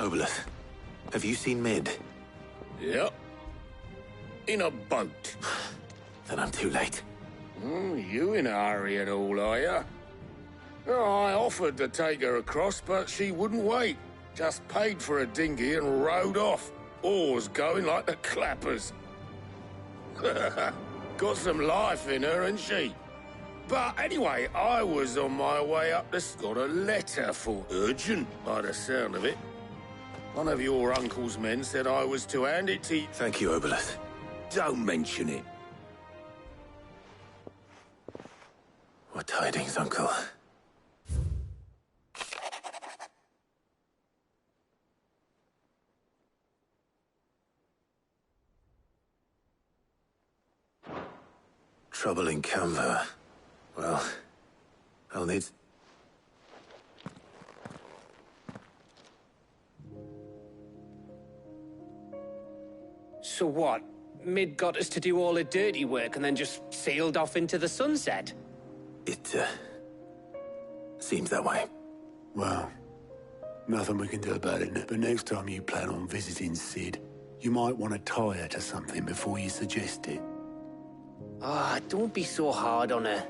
Obolus, have you seen Mid? Yep. In a boat. Then I'm too late. You in a hurry and all, are you? Oh, I offered to take her across, but she wouldn't wait. Just paid for a dinghy and rowed off. Oars going like the clappers. Got some life in her, ain't she? But anyway, I was on my way up to... Got a letter for urgent, by the sound of it. One of your uncle's men said I was to hand it to you. Thank you, Obolus. Don't mention it. What tidings, Uncle? Trouble in Canva. Well, I'll need... So what? Mid got us to do all the dirty work and then just sailed off into the sunset? It, seems that way. Well, nothing we can do about it, but next time you plan on visiting Sid, you might want to tie her to something before you suggest it. Ah, don't be so hard on her.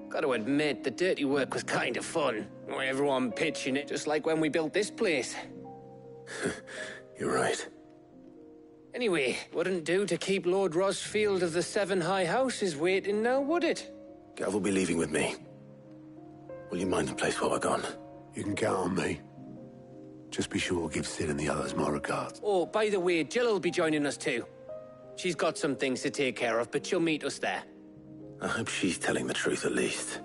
Gotta admit, the dirty work was kind of fun. Everyone pitching it, just like when we built this place. You're right. Anyway, wouldn't do to keep Lord Rosfield of the Seven High Houses waiting now, would it? Gav will be leaving with me. Will you mind the place while we're gone? You can count on me. Just be sure to give Sid and the others my regards. Oh, by the way, Jill will be joining us too. She's got some things to take care of, but she'll meet us there. I hope she's telling the truth at least.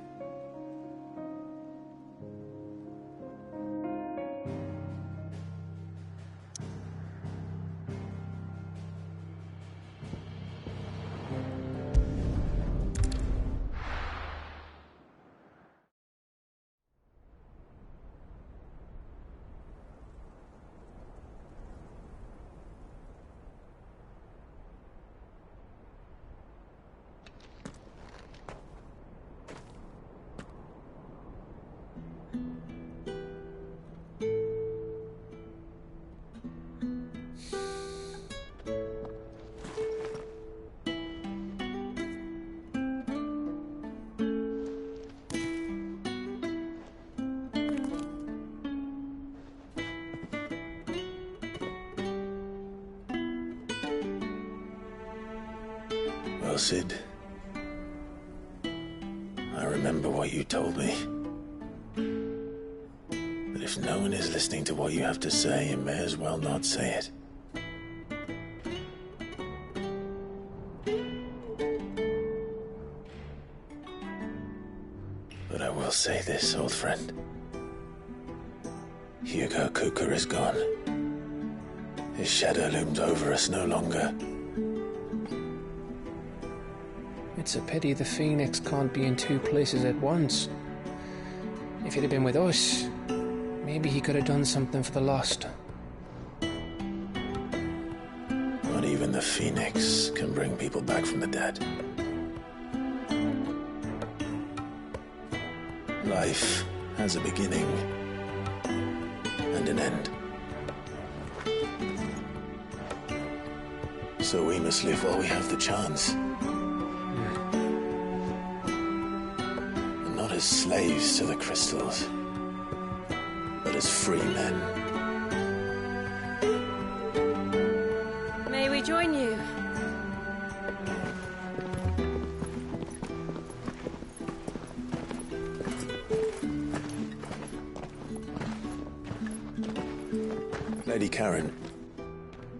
Well, Sid, I remember what you told me. But if no one is listening to what you have to say, you may as well not say it. But I will say this, old friend. Hugo Kuka is gone. His shadow looms over us no longer. It's a pity the Phoenix can't be in two places at once. If he'd have been with us, maybe he could have done something for the lost. Not even the Phoenix can bring people back from the dead. Life has a beginning and an end. So we must live while we have the chance. And not as slaves to the crystals, but as free men. May we join you? Lady Karen,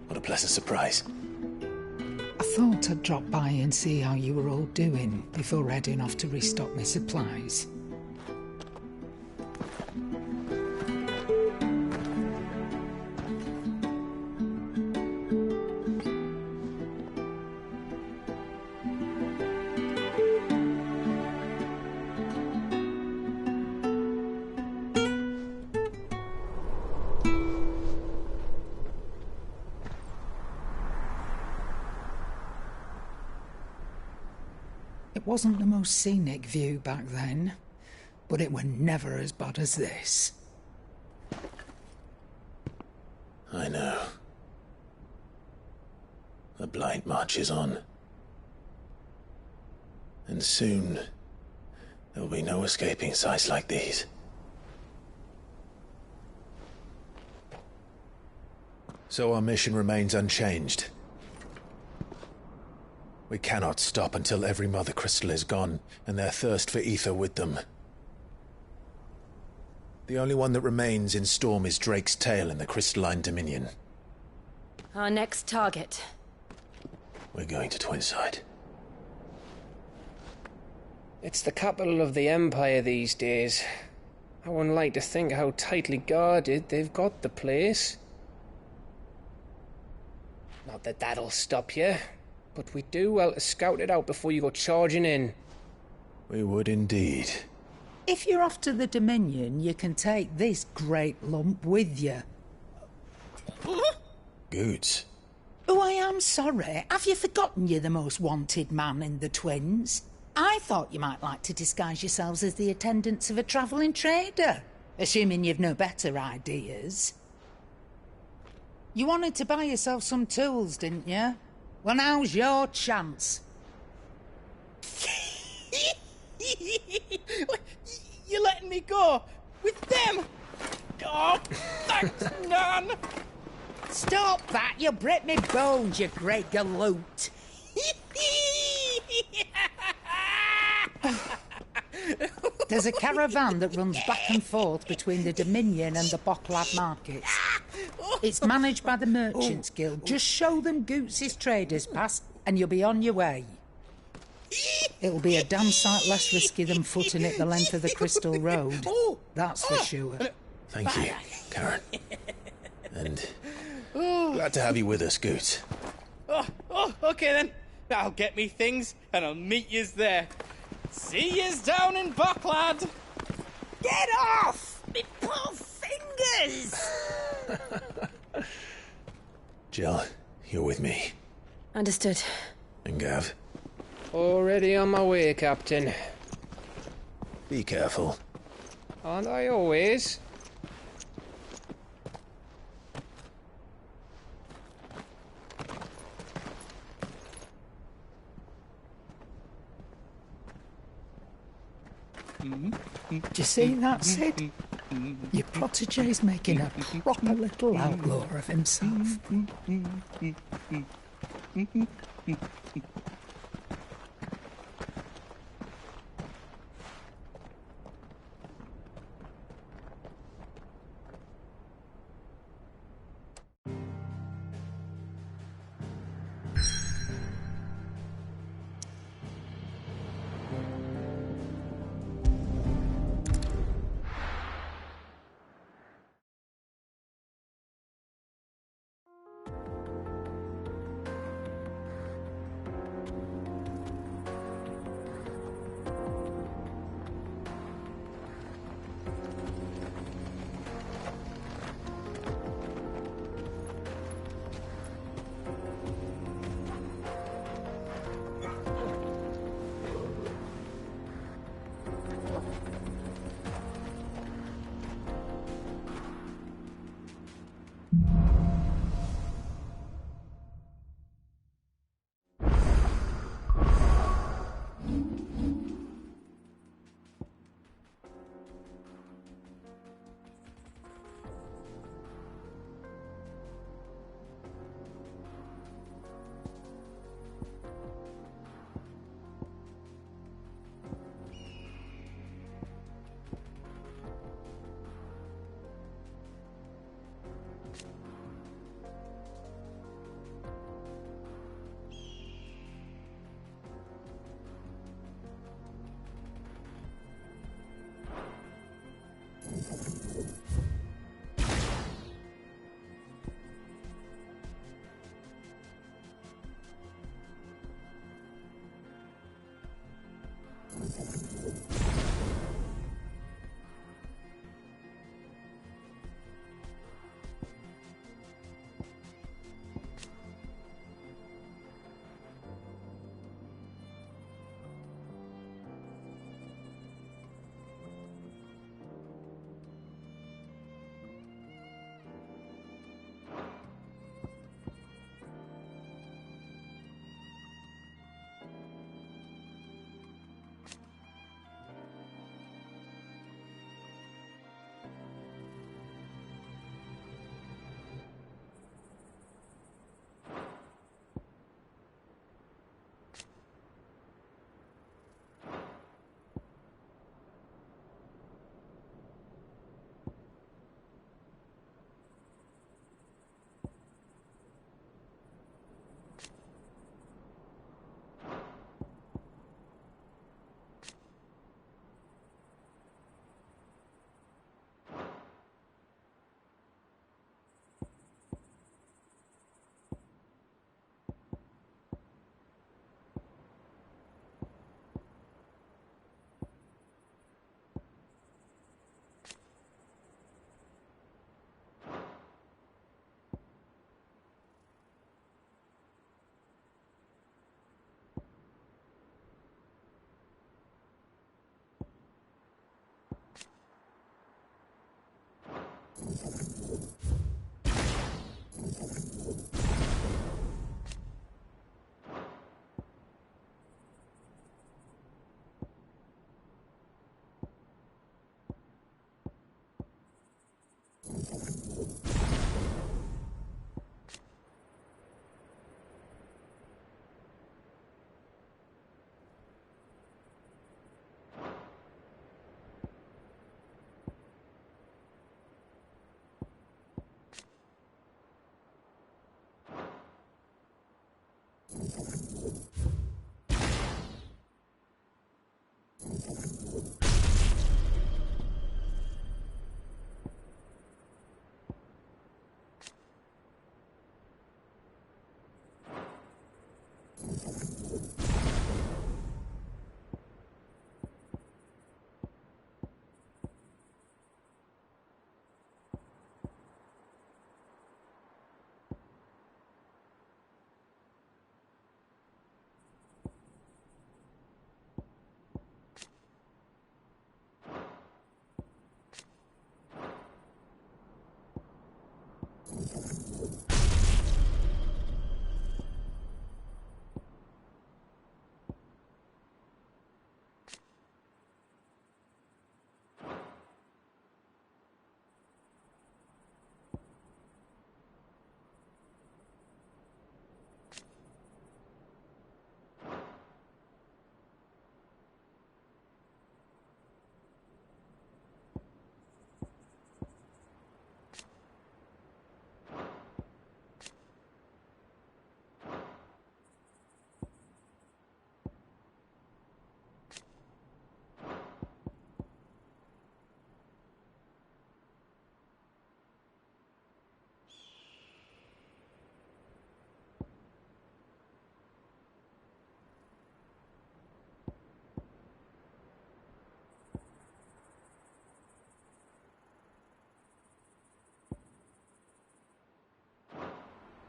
what a pleasant surprise. I thought I'd drop by and see how you were all doing before heading off to restock my supplies. It wasn't the most scenic view back then, but it were never as bad as this. I know. The blight marches on. And soon, there will be no escaping sights like these. So our mission remains unchanged. We cannot stop until every Mother Crystal is gone, and their thirst for ether with them. The only one that remains in Storm is Drake's tail in the Crystalline Dominion. Our next target. We're going to Twinside. It's the capital of the Empire these days. I wouldn't like to think how tightly guarded they've got the place. Not that that'll stop you, but we'd do well to scout it out before you go charging in. We would indeed. If you're off to the Dominion, you can take this great lump with you. Goods. Oh, I am sorry. Have you forgotten you're the most wanted man in the Twins? I thought you might like to disguise yourselves as the attendants of a travelling trader, assuming you've no better ideas. You wanted to buy yourself some tools, didn't you? Well, now's your chance. You're letting me go? With them? Oh, thanks, Nan! Stop that! You'll break me bones, you great galoot! There's a caravan that runs back and forth between the Dominion and the Bocklad markets. It's managed by the Merchants Guild. Just show them Goots' traders pass and you'll be on your way. It'll be a damn sight less risky than footing it the length of the Crystal Road. That's for sure. Thank you, Karen. And glad to have you with us, Goots. Okay then. I'll get me things and I'll meet yous there. See yous down in Bocklad. Get off! Me poor fingers! Jill, you're with me. Understood. And Gav, Already on my way, Captain. be careful. Aren't I always? Do you see that, Sid? Your protege's making a proper little outlaw of himself.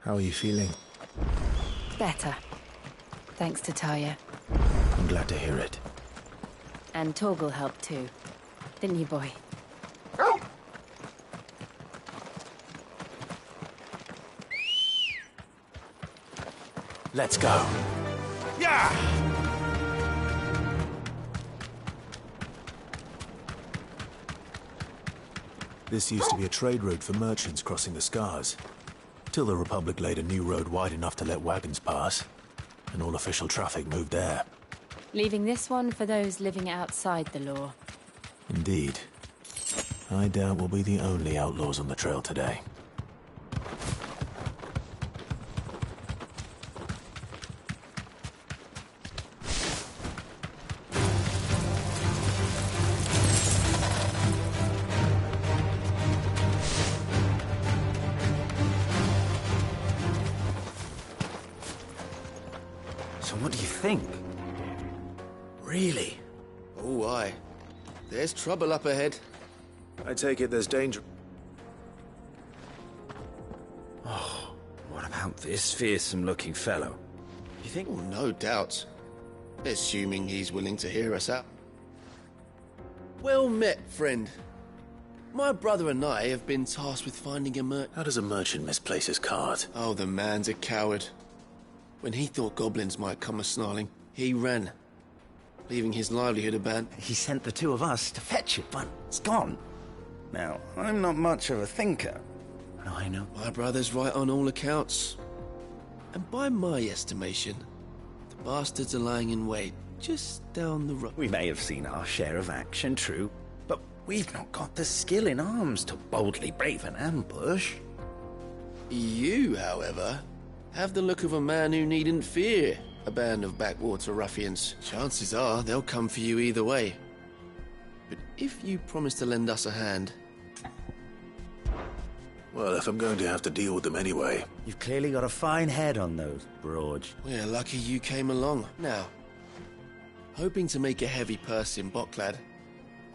How are you feeling? Better. Thanks to Taya. I'm glad to hear it. And Torgal helped too. Didn't you, boy? Let's go. Yeah! This used to be a trade route for merchants crossing the Scars. Till the Republic laid a new road wide enough to let wagons pass, and all official traffic moved there. Leaving this one for those living outside the law. Indeed. I doubt we'll be the only outlaws on the trail today. So what do you think? Really? Oh, aye. There's trouble up ahead. I take it there's danger. Oh, what about this fearsome-looking fellow? You think? Oh, no doubt. Assuming he's willing to hear us out. Well met, friend. My brother and I have been tasked with finding a merchant. How does a merchant misplace his cart? Oh, the man's a coward. When he thought goblins might come a-snarling, he ran, leaving his livelihood abandoned. He sent the two of us to fetch it, but it's gone. Now, I'm not much of a thinker, but I know. My brother's right on all accounts. And by my estimation, the bastards are lying in wait just down the road. We may have seen our share of action, true, but we've not got the skill in arms to boldly brave an ambush. You, however, have the look of a man who needn't fear a band of backwater ruffians. Chances are they'll come for you either way. But if you promise to lend us a hand... Well, if I'm going to have to deal with them anyway. You've clearly got a fine head on those, Broge. We're lucky you came along. Now, hoping to make a heavy purse in Bocklad,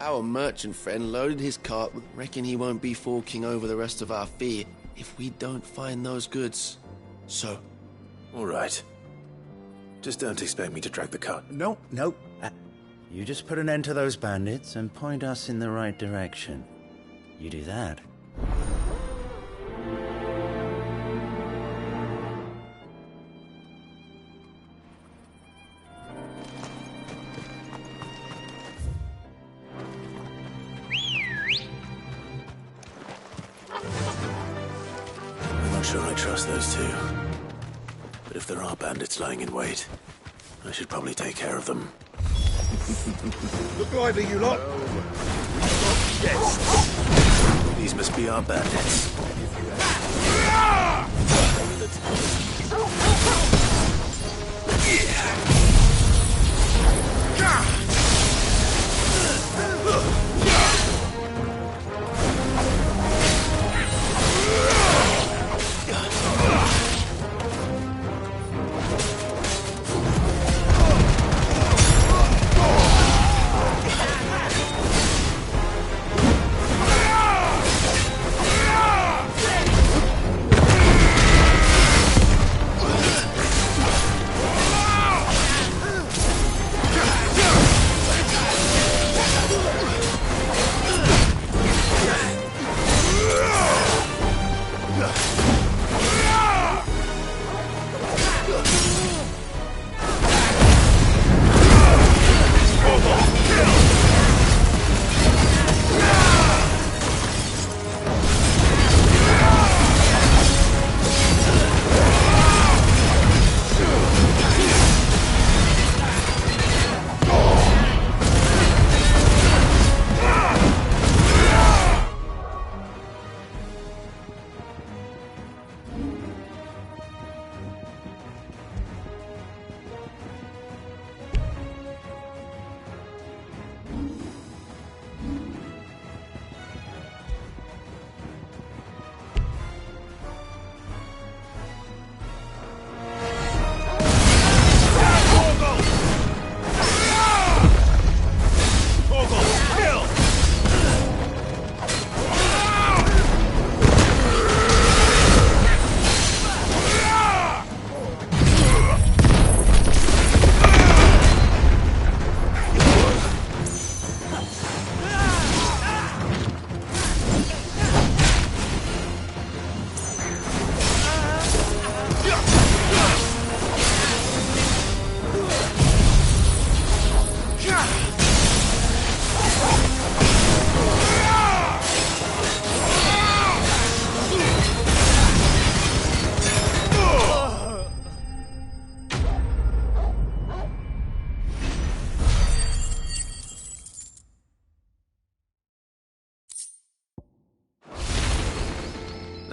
our merchant friend loaded his cart. Reckon he won't be forking over the rest of our fee if we don't find those goods. So... All right. Just don't expect me to drag the cart. No. You just put an end to those bandits and point us in the right direction. You do that. I'm not sure I trust those two. But if there are bandits lying in wait, I should probably take care of them. Look lively, you lot! Yes! These must be our bandits.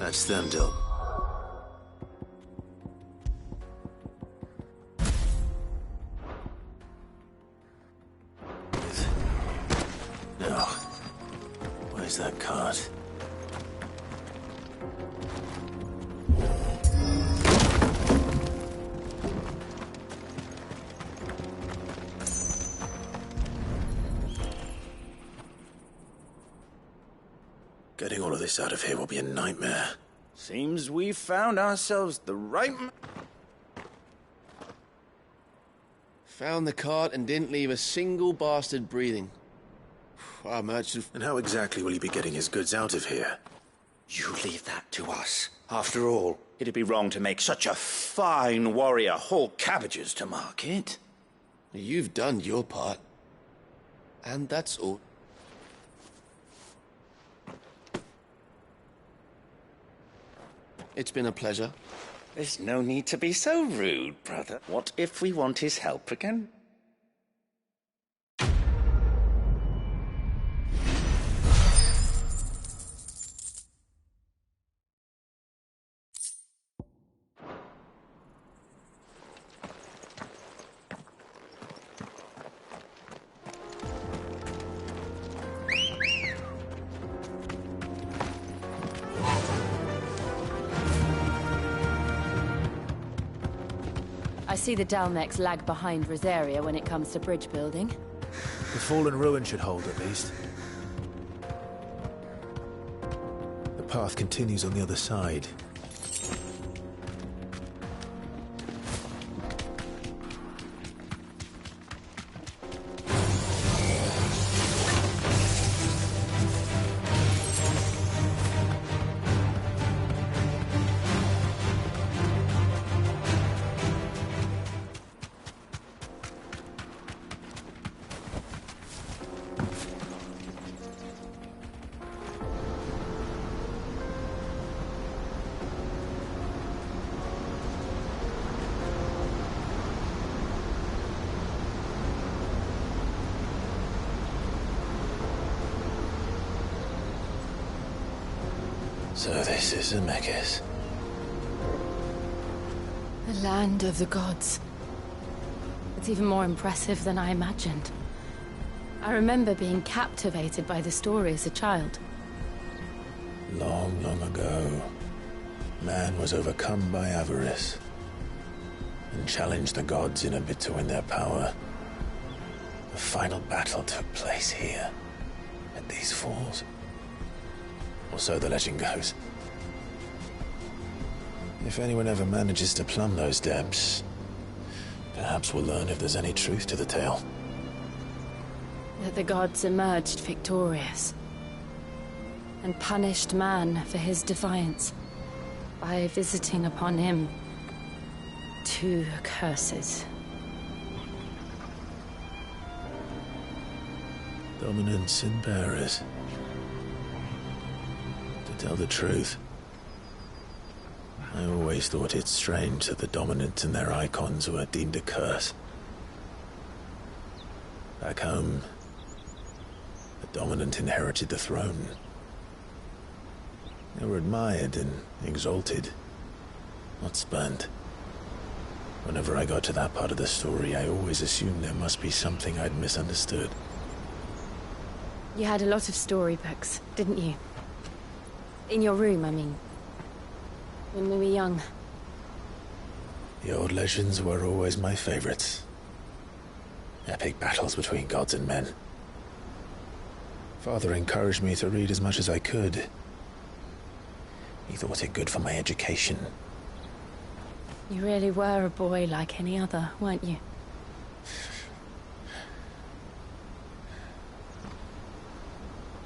That's them, Dill. No. Where's that cart? Getting all of this out of here will be a nightmare. Seems we've found ourselves the right... Found the cart and didn't leave a single bastard breathing. Our merchant... And how exactly will he be getting his goods out of here? You leave that to us. After all, it'd be wrong to make such a fine warrior haul cabbages to market. You've done your part. And that's all. It's been a pleasure. There's no need to be so rude, brother. What if we want his help again? I see the Dalmex lag behind Rosaria when it comes to bridge building. The fallen ruin should hold, at least. The path continues on the other side. So this is Zemeckis. The land of the gods. It's even more impressive than I imagined. I remember being captivated by the story as a child. Long, long ago, man was overcome by avarice and challenged the gods in a bid to win their power. The final battle took place here, at these falls. Or so the legend goes. If anyone ever manages to plumb those depths, perhaps we'll learn if there's any truth to the tale. That the gods emerged victorious and punished man for his defiance by visiting upon him 2 curses. Dominance and bearers. To tell the truth, I always thought it strange that the dominant and their icons were deemed a curse. Back home, the dominant inherited the throne. They were admired and exalted, not spurned. Whenever I got to that part of the story, I always assumed there must be something I'd misunderstood. You had a lot of storybooks, didn't you? In your room, I mean. When we were young. The old legends were always my favorites. Epic battles between gods and men. Father encouraged me to read as much as I could. He thought it good for my education. You really were a boy like any other, weren't you?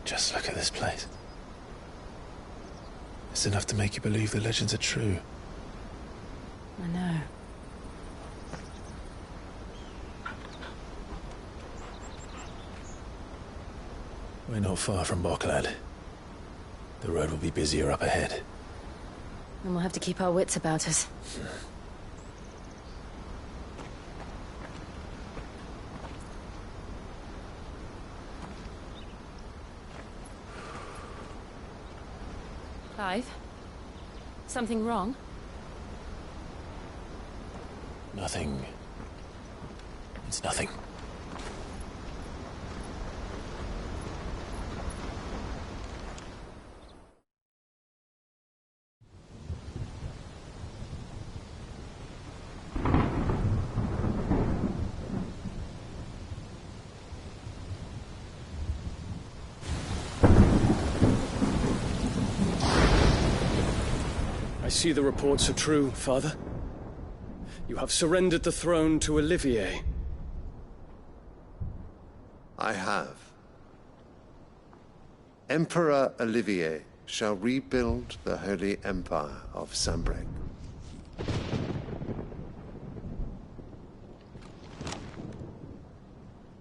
Just look at this place. It's enough to make you believe the legends are true. I know. We're not far from Boklad. The road will be busier up ahead. And we'll have to keep our wits about us. Clive? Something wrong? Nothing. It's nothing. I see the reports are true, Father. You have surrendered the throne to Olivier. I have. Emperor Olivier shall rebuild the Holy Empire of Sanbreque.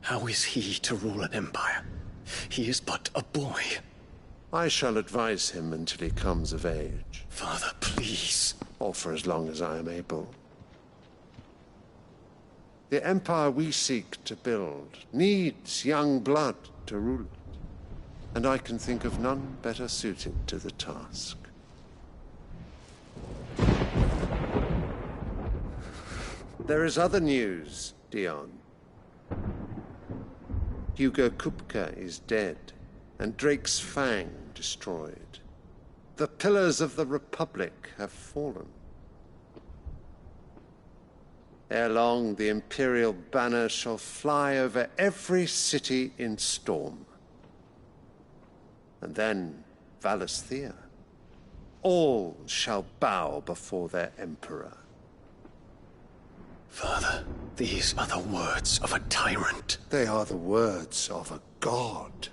How is he to rule an empire? He is but a boy. I shall advise him until he comes of age. Father, please. Or for as long as I am able. The empire we seek to build needs young blood to rule it, and I can think of none better suited to the task. There is other news, Dion. Hugo Kupka is dead, and Drake's Fang destroyed. The pillars of the Republic have fallen. Ere long, the Imperial banner shall fly over every city in Storm. And then, Valisthea. All shall bow before their Emperor. Father, these are the words of a tyrant. They are the words of a god.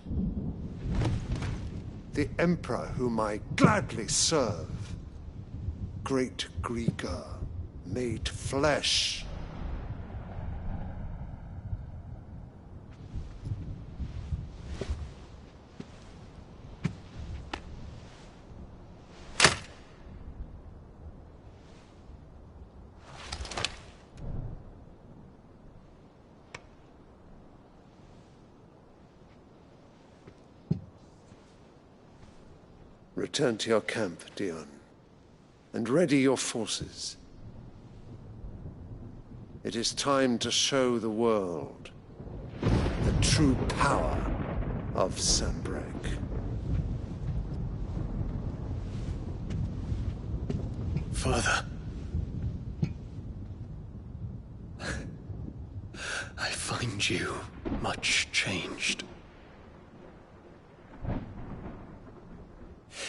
The Emperor whom I gladly serve. Great Grieger, made flesh. Return to your camp, Dion, and ready your forces. It It is time to show the world the true power of Sanbreque. Father. I find you much changed.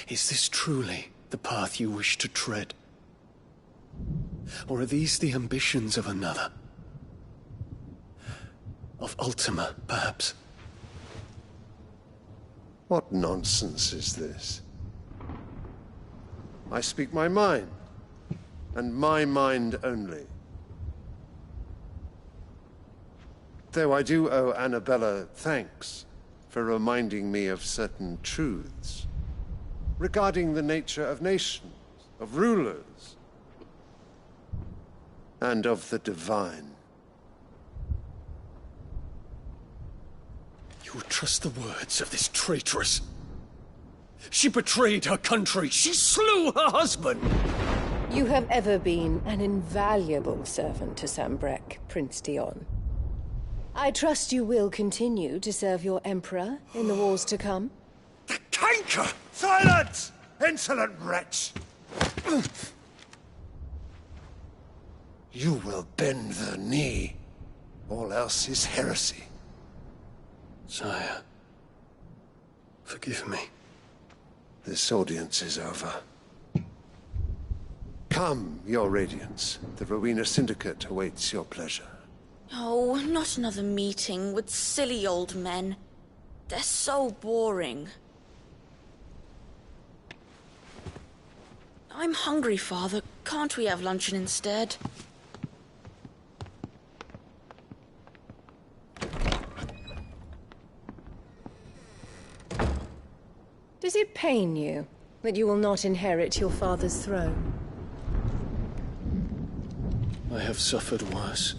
Is this truly the path you wish to tread? Or are these the ambitions of another? Of Ultima, perhaps? What nonsense is this? I speak my mind, and my mind only. Though I do owe Annabella thanks for reminding me of certain truths regarding the nature of nations, of rulers, and of the divine. You would trust the words of this traitress? She betrayed her country. She slew her husband. You have ever been an invaluable servant to Sanbreque, Prince Dion. I trust you will continue to serve your Emperor in the wars to come. The canker! Silence! Insolent wretch! You will bend the knee. All else is heresy. Sire, forgive me. This audience is over. Come, Your Radiance. The Rowena Syndicate awaits your pleasure. Oh, not another meeting with silly old men. They're so boring. I'm hungry, Father. Can't we have luncheon instead? Does it pain you that you will not inherit your father's throne? I have suffered worse.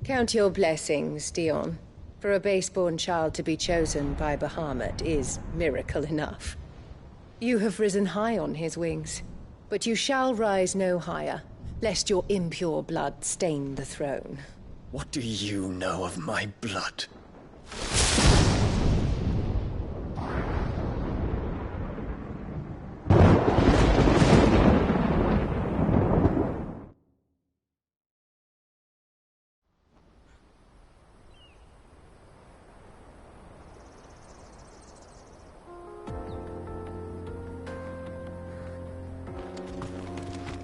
Count your blessings, Dion. For a base-born child to be chosen by Bahamut is miracle enough. You have risen high on his wings, but you shall rise no higher, lest your impure blood stain the throne. What do you know of my blood?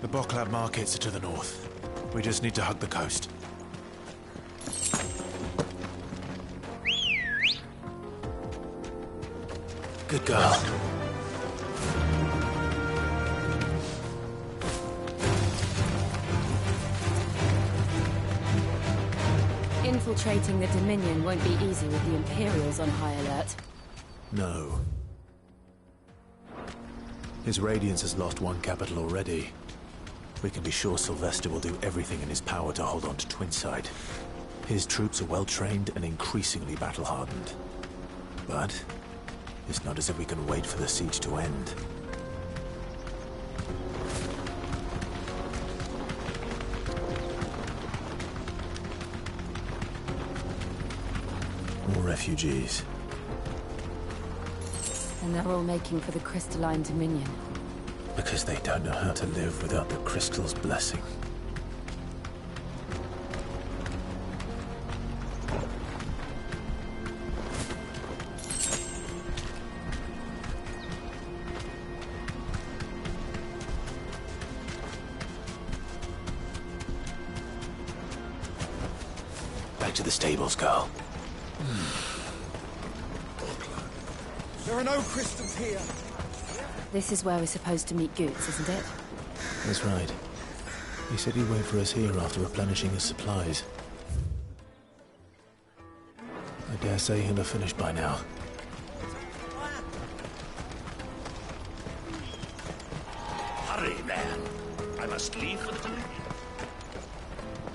The Boklab markets are to the north. We just need to hug the coast. Good girl. Infiltrating the Dominion won't be easy with the Imperials on high alert. No. His Radiance has lost one capital already. We can be sure Sylvester will do everything in his power to hold on to Twinside. His troops are well-trained and increasingly battle-hardened. But it's not as if we can wait for the siege to end. More refugees. And they're all making for the Crystalline Dominion. Because they don't know how to live without the Crystal's blessing. Back to the stables, girl. There are no crystals here. This is where we're supposed to meet Goots, isn't it? That's right. He said he'd wait for us here after replenishing his supplies. I dare say he'll have finished by now. Hurry, man. I must leave the Dominion.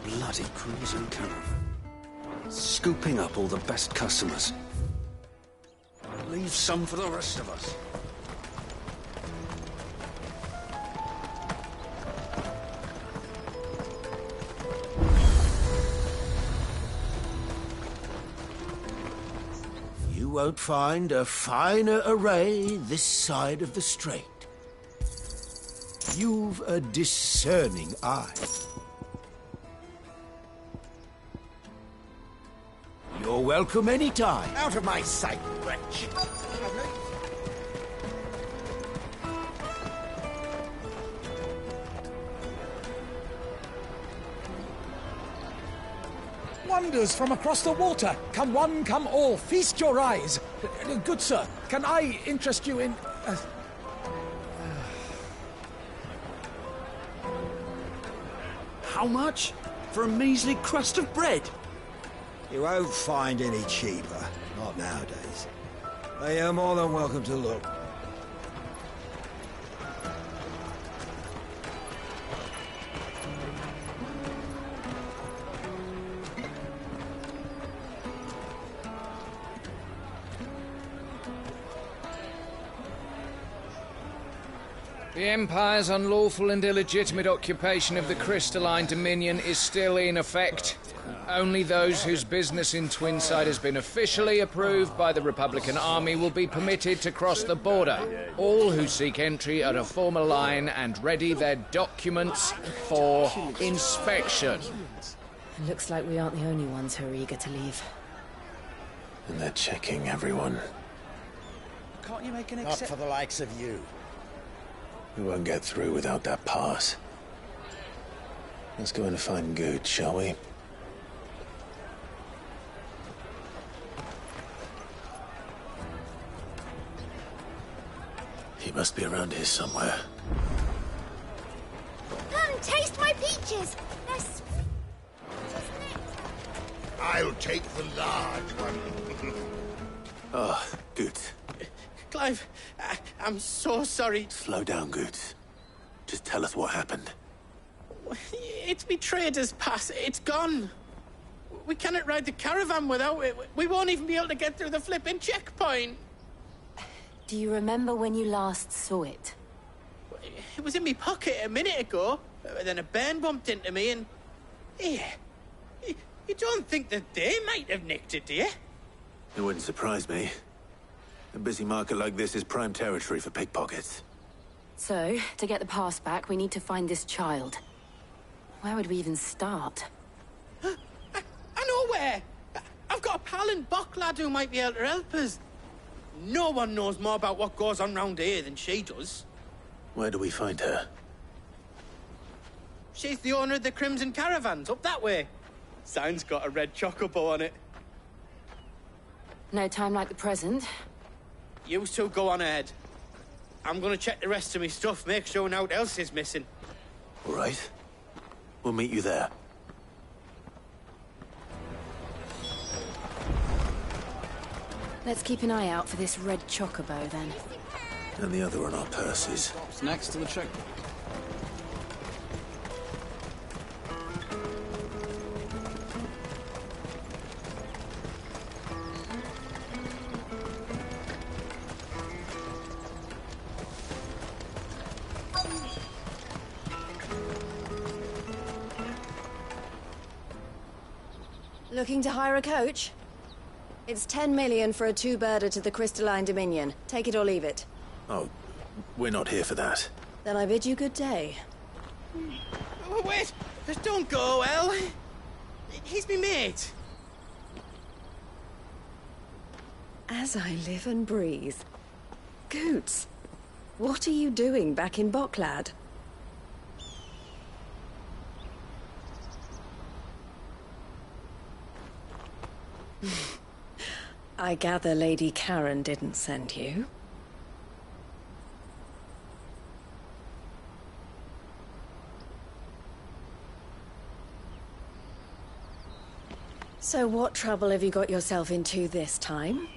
Bloody crimson caravan. Scooping up all the best customers. Leave some for the rest of us. won't find a finer array this side of the strait. You've a discerning eye. You're welcome anytime. Out of my sight, wretch! Wonders from across the water. Come one, come all, feast your eyes. Good sir, can I interest you in... How much? For a measly crust of bread? You won't find any cheaper. Not nowadays. But you're more than welcome to look. The Empire's unlawful and illegitimate occupation of the Crystalline Dominion is still in effect. Only those whose business in Twinside has been officially approved by the Republican Army will be permitted to cross the border. All who seek entry are to form a line and ready their documents for inspection. It looks like we aren't the only ones who are eager to leave. And they're checking everyone. Can't you make an Not for the likes of you. We won't get through without that pass. Let's go and find Good, shall we? He must be around here somewhere. Come, taste my peaches! They're sweet. I'll take the large one. Oh, Good. Clive, I'm so sorry. Slow down, Good. Just tell us what happened. It's me trader's pass. It's gone. We cannot ride the caravan without it. We won't even be able to get through the flipping checkpoint. Do you remember when you last saw it? It was in my pocket a minute ago. Then a bairn bumped into me and... Yeah. You don't think that they might have nicked it, do you? It wouldn't surprise me. A busy market like this is prime territory for pickpockets. So, to get the pass back, we need to find this child. Where would we even start? I know where! I've got a pal in Bocklad who might be able to help us. No one knows more about what goes on round here than she does. Where do we find her? She's the owner of the Crimson Caravans, up that way. Sign's got a red chocobo on it. No time like the present. You two go on ahead. I'm gonna check the rest of my stuff, make sure no one else is missing. All right. We'll meet you there. Let's keep an eye out for this red chocobo, then. And the other on our purses. It's next to the checkpoint. Looking to hire a coach? It's 10 million for a two-birder to the Crystalline Dominion. Take it or leave it. Oh, we're not here for that. Then I bid you good day. Oh, wait! Just don't go, El. He's me mate. As I live and breathe. Goots, what are you doing back in Bocklad? I gather Lady Karen didn't send you. So what trouble have you got yourself into this time?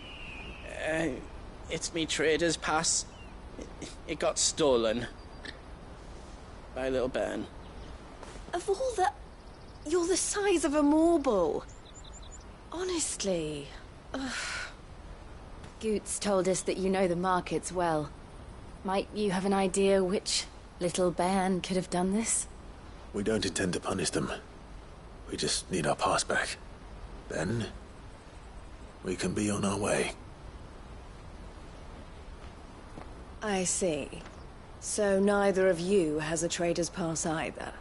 It's me trader's pass. It got stolen. By a little bairn. Of all the... You're the size of a marble. Honestly. Ugh. Goots told us that you know the markets well. Might you have an idea which little bairn could have done this? We don't intend to punish them. We just need our pass back. Then, we can be on our way. I see. So neither of you has a trader's pass either.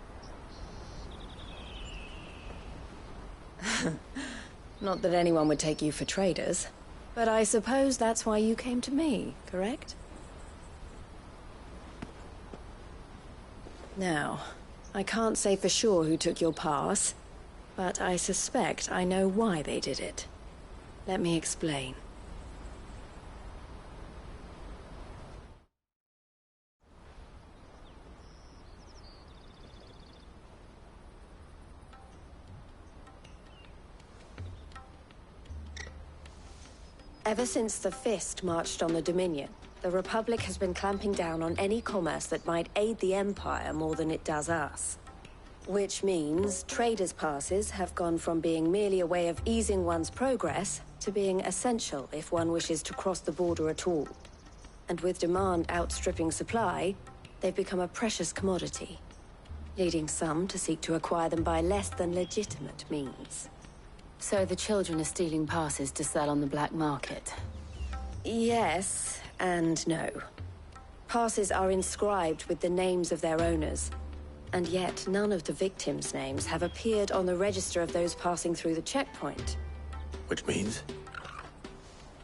Not that anyone would take you for traders, but I suppose that's why you came to me, correct? Now, I can't say for sure who took your pass, but I suspect I know why they did it. Let me explain. Ever since the Fist marched on the Dominion, the Republic has been clamping down on any commerce that might aid the Empire more than it does us. Which means traders' passes have gone from being merely a way of easing one's progress to being essential if one wishes to cross the border at all. And with demand outstripping supply, they've become a precious commodity, leading some to seek to acquire them by less than legitimate means. So the children are stealing passes to sell on the black market? Yes, and no. Passes are inscribed with the names of their owners, and yet none of the victims' names have appeared on the register of those passing through the checkpoint. Which means?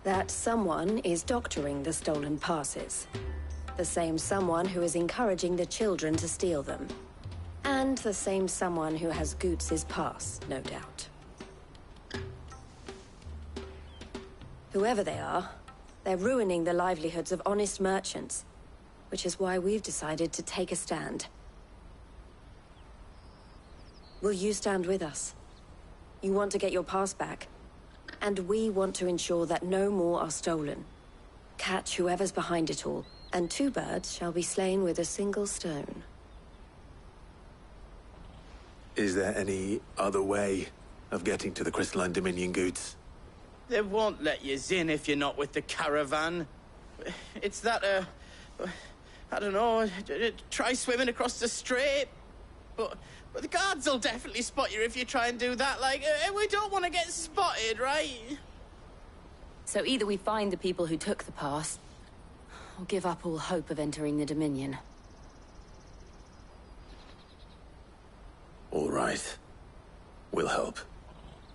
That someone is doctoring the stolen passes. The same someone who is encouraging the children to steal them. And the same someone who has Goots's pass, no doubt. Whoever they are, they're ruining the livelihoods of honest merchants, which is why we've decided to take a stand. Will you stand with us? You want to get your pass back, and we want to ensure that no more are stolen. Catch whoever's behind it all, and two birds shall be slain with a single stone. Is there any other way of getting to the Crystalline Dominion Goods? They won't let you in if you're not with the caravan. It's that, I don't know, try swimming across the strait. But the guards will definitely spot you if you try and do that. Like, we don't want to get spotted, right? So either we find the people who took the pass, or give up all hope of entering the Dominion. All right. We'll help.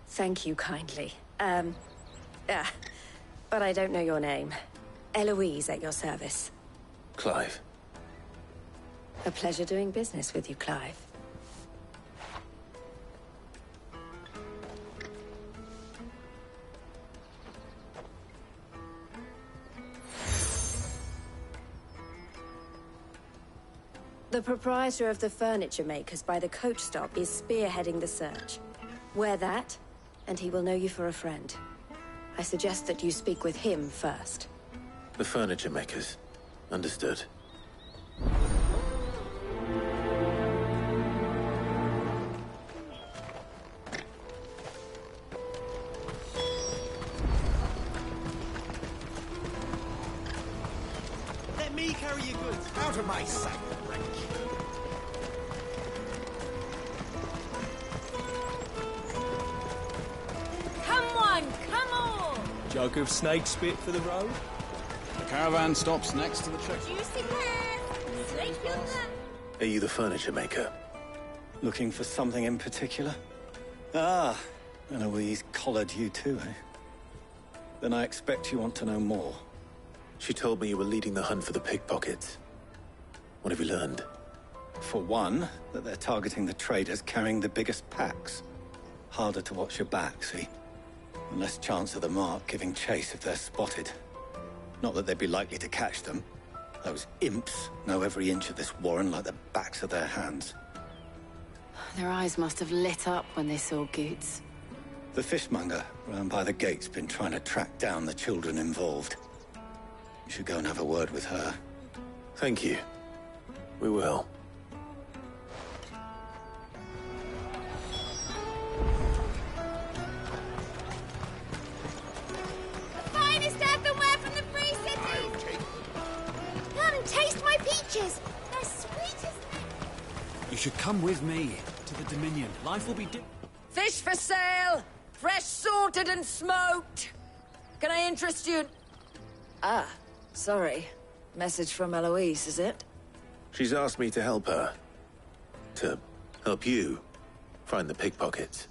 Thank you kindly. But I don't know your name. Eloise at your service. Clive. A pleasure doing business with you, Clive. The proprietor of the furniture makers by the coach stop is spearheading the search. Wear that, and he will know you for a friend. I suggest that you speak with him first. The furniture makers. Understood. Let me carry your goods out of my sight, wretch. Jug of snake spit for the road? The caravan stops next to the check. Juicy pears! Snake yonder! Are you the furniture maker? Looking for something in particular? Ah, Eloise collared you too, eh? Then I expect you want to know more. She told me you were leading the hunt for the pickpockets. What have you learned? For one, that they're targeting the traders carrying the biggest packs. Harder to watch your back, see? And less chance of the mark giving chase if they're spotted. Not that they'd be likely to catch them. Those imps know every inch of this warren like the backs of their hands. Their eyes must have lit up when they saw Goots. The fishmonger round by the gate's been trying to track down the children involved. You should go and have a word with her. Thank you. We will. They're sweet as... You should come with me to the Dominion. Life will be Fish for sale! Fresh sorted and smoked! Can I interest you? Ah, sorry. Message from Eloise, is it? She's asked me to help her. To help you find the pickpockets.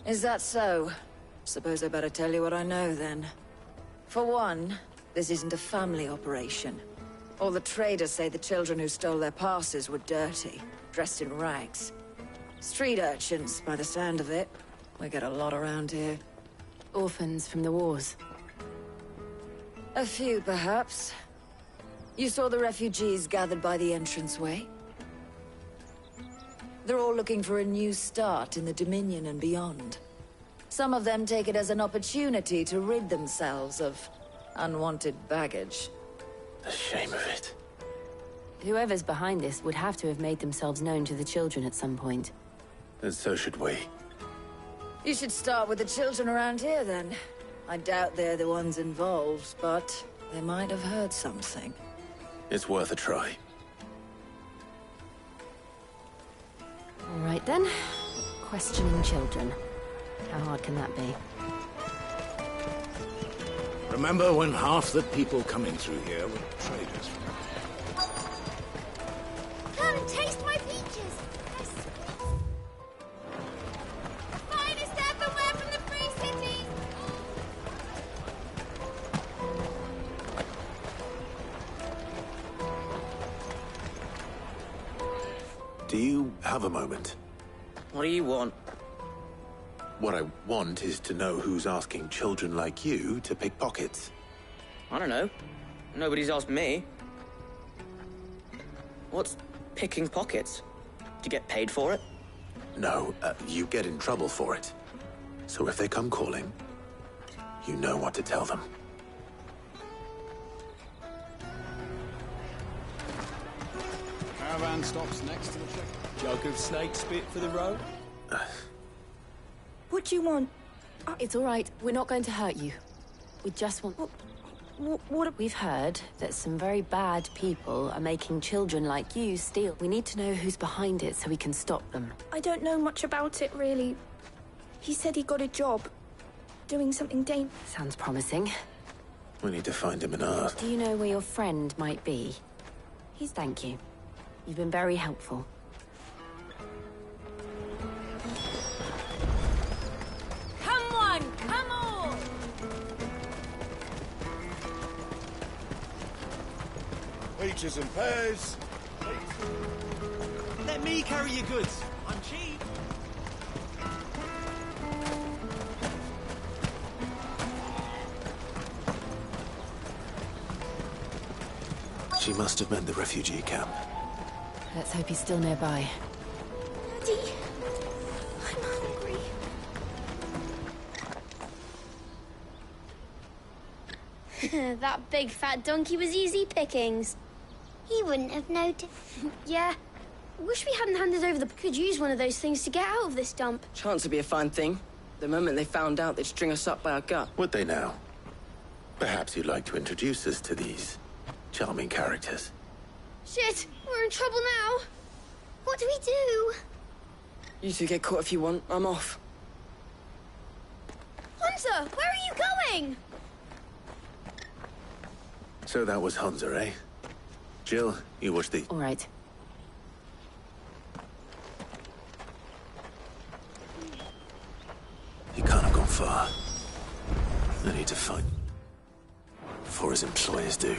Is that so? Suppose I better tell you what I know, then. For one, this isn't a family operation. All the traders say the children who stole their passes were dirty, dressed in rags. Street urchins, by the sound of it. We get a lot around here. Orphans from the wars. A few, perhaps. You saw the refugees gathered by the entranceway? They're all looking for a new start in the Dominion and beyond. Some of them take it as an opportunity to rid themselves of unwanted baggage. The shame of it. Whoever's behind this would have to have made themselves known to the children at some point. And so should we. You should start with the children around here, then. I doubt they're the ones involved, but they might have heard something. It's worth a try. All right, then. Questioning children. How hard can that be? Remember when half the people coming through here were traders? Come, taste my peaches! Finest everywhere from the Free Cities! Do you have a moment? What do you want? What I want is to know who's asking children like you to pick pockets. I don't know. Nobody's asked me. What's picking pockets? Do you get paid for it? No, you get in trouble for it. So if they come calling, you know what to tell them. Caravan stops next to the check. Jug of snake spit for the road. What do you want? It's all right. We're not going to hurt you. We just want... What? We've heard that some very bad people are making children like you steal. We need to know who's behind it so we can stop them. I don't know much about it, really. He said he got a job. Doing something dangerous. Sounds promising. We need to find him and ask. Do you know where your friend might be? Thank you. You've been very helpful. Come on, come on! Peaches and pears. Let me carry your goods. I'm cheap. She must have meant the refugee camp. Let's hope he's still nearby. Daddy, I'm hungry. That big fat donkey was easy pickings. He wouldn't have noticed. Yeah. Wish we hadn't handed over the... Could use one of those things to get out of this dump. Chance would be a fine thing. The moment they found out, they'd string us up by our gut. Would they now? Perhaps you'd like to introduce us to these charming characters. Shit, we're in trouble now. What do we do? You two get caught if you want. I'm off. Hunter, where are you going? So that was Hunter, eh? Jill, you watch the... All right. He can't have gone far. I need to find... before his employers do.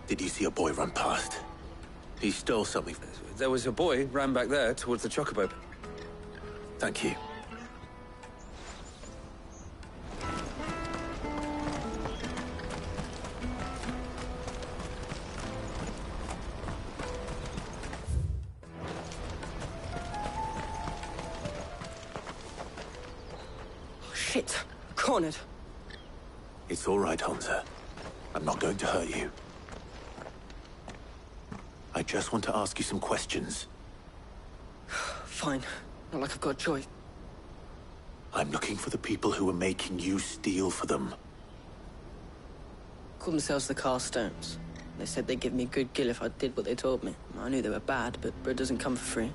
Did you see a boy run past? He stole something. There was a boy ran back there towards the chocobo. Thank you. Oh, shit. Cornered. It's all right, Hunter. I'm not going to hurt you. I just want to ask you some questions. Fine. Not like I've got a choice. I'm looking for the people who are making you steal for them. Call themselves the Carstones. They said they'd give me a good gill if I did what they told me. I knew they were bad, but bread doesn't come for free.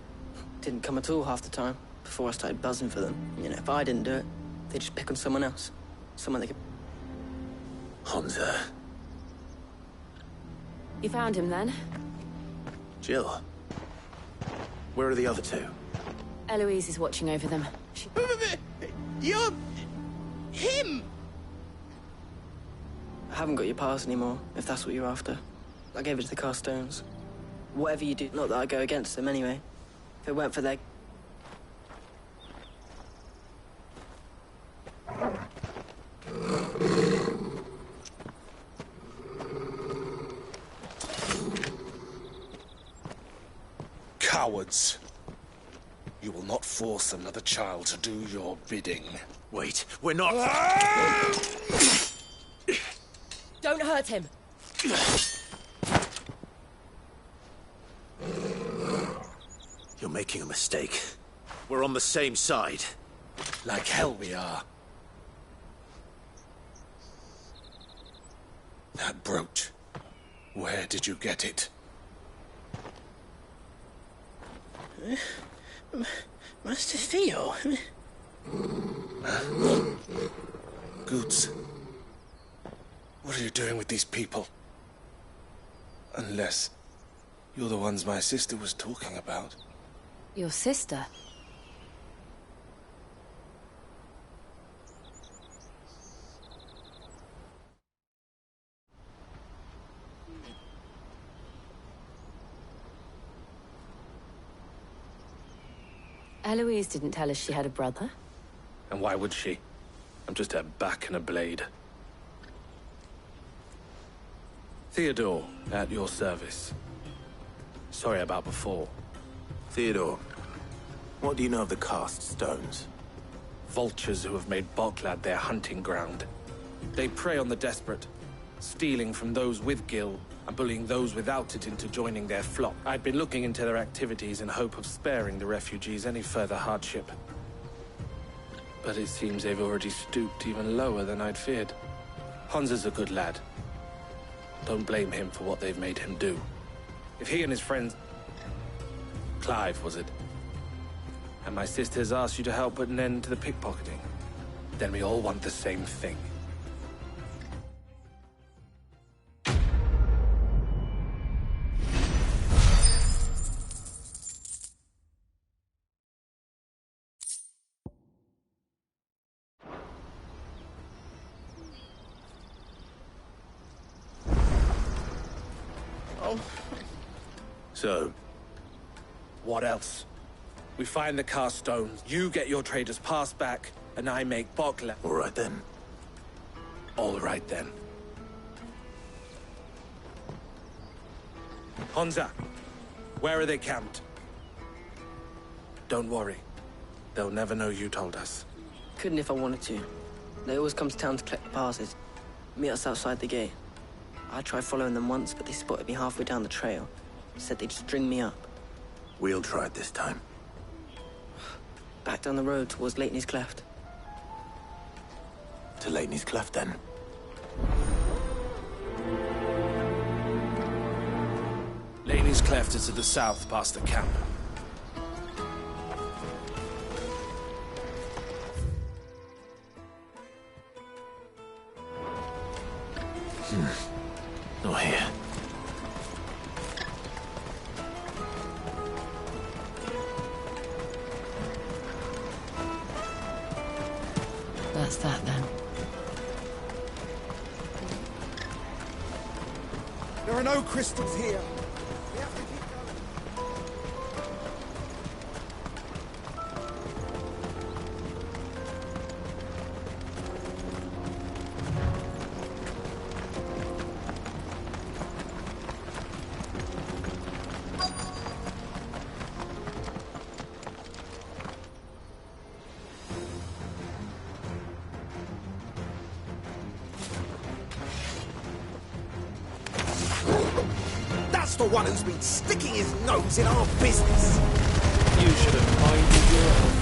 Didn't come at all half the time, before I started buzzing for them. You know, if I didn't do it, they'd just pick on someone else. Someone they could... Hansa. You found him then? Jill. Where are the other two? Eloise is watching over them. You're... him! I haven't got your pass anymore, if that's what you're after. I gave it to the Carstones. Whatever you do, not that I go against them anyway. If it weren't for their... Cowards. You will not force another child to do your bidding. Wait, we're not... Don't hurt him! You're making a mistake. We're on the same side. Like hell we are. That brooch. Where did you get it? Master Theo. Goods. What are you doing with these people? Unless you're the ones my sister was talking about. Your sister? Eloise didn't tell us she had a brother. And why would she? I'm just her back and a blade. Theodore, at your service. Sorry about before. Theodore, what do you know of the cast stones? Vultures who have made Boklad their hunting ground. They prey on the desperate, stealing from those with gil and bullying those without it into joining their flock. I'd been looking into their activities in hope of sparing the refugees any further hardship. But it seems they've already stooped even lower than I'd feared. Hansa's a good lad. Don't blame him for what they've made him do. If he and his friends... Clive, was it? And my sisters asked you to help put an end to the pickpocketing, then we all want the same thing. So? What else? We find the cast stones, you get your trader's pass back, and I make Boklad. All right then. All right then. Hansa, where are they camped? Don't worry. They'll never know you told us. Couldn't if I wanted to. They always come to town to collect the passes. Meet us outside the gate. I tried following them once, but they spotted me halfway down the trail. Said they'd string me up. We'll try it this time. Back down the road towards Leighton's Cleft. To Leighton's Cleft, then. Leighton's Cleft is to the south, past the camp. Not here. That's that then. There are no crystals here. We have to keep going. That's the one who's been sticking his nose in our business. You should have minded your own.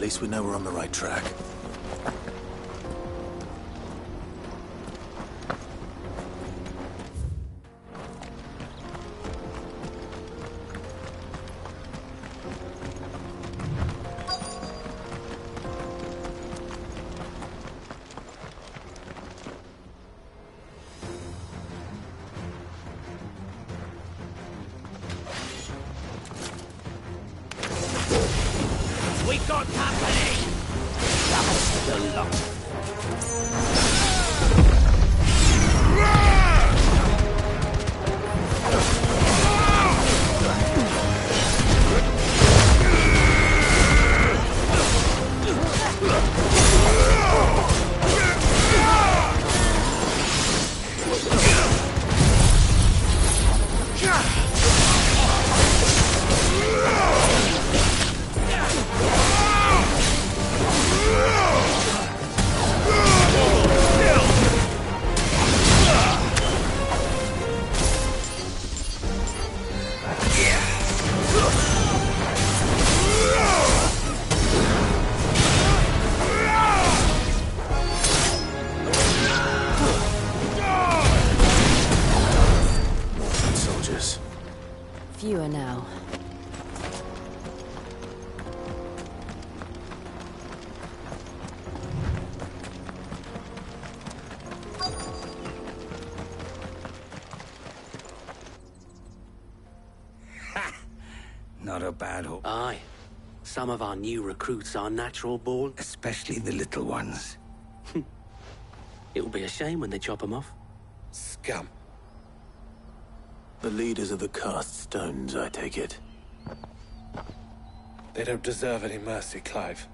least we know we're on the right track. We got company! That's the lot. Fewer now. Not a bad hope. Aye. Some of our new recruits are natural born. Especially the little ones. It'll be a shame when they chop them off. Scum. The leaders of the cast stones, I take it. They don't deserve any mercy, Clive.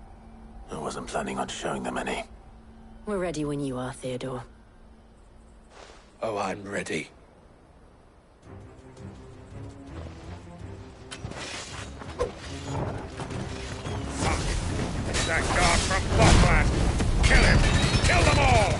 I wasn't planning on showing them any. We're ready when you are, Theodore. Oh, I'm ready. It's that guard from Botland! Kill him! Kill them all!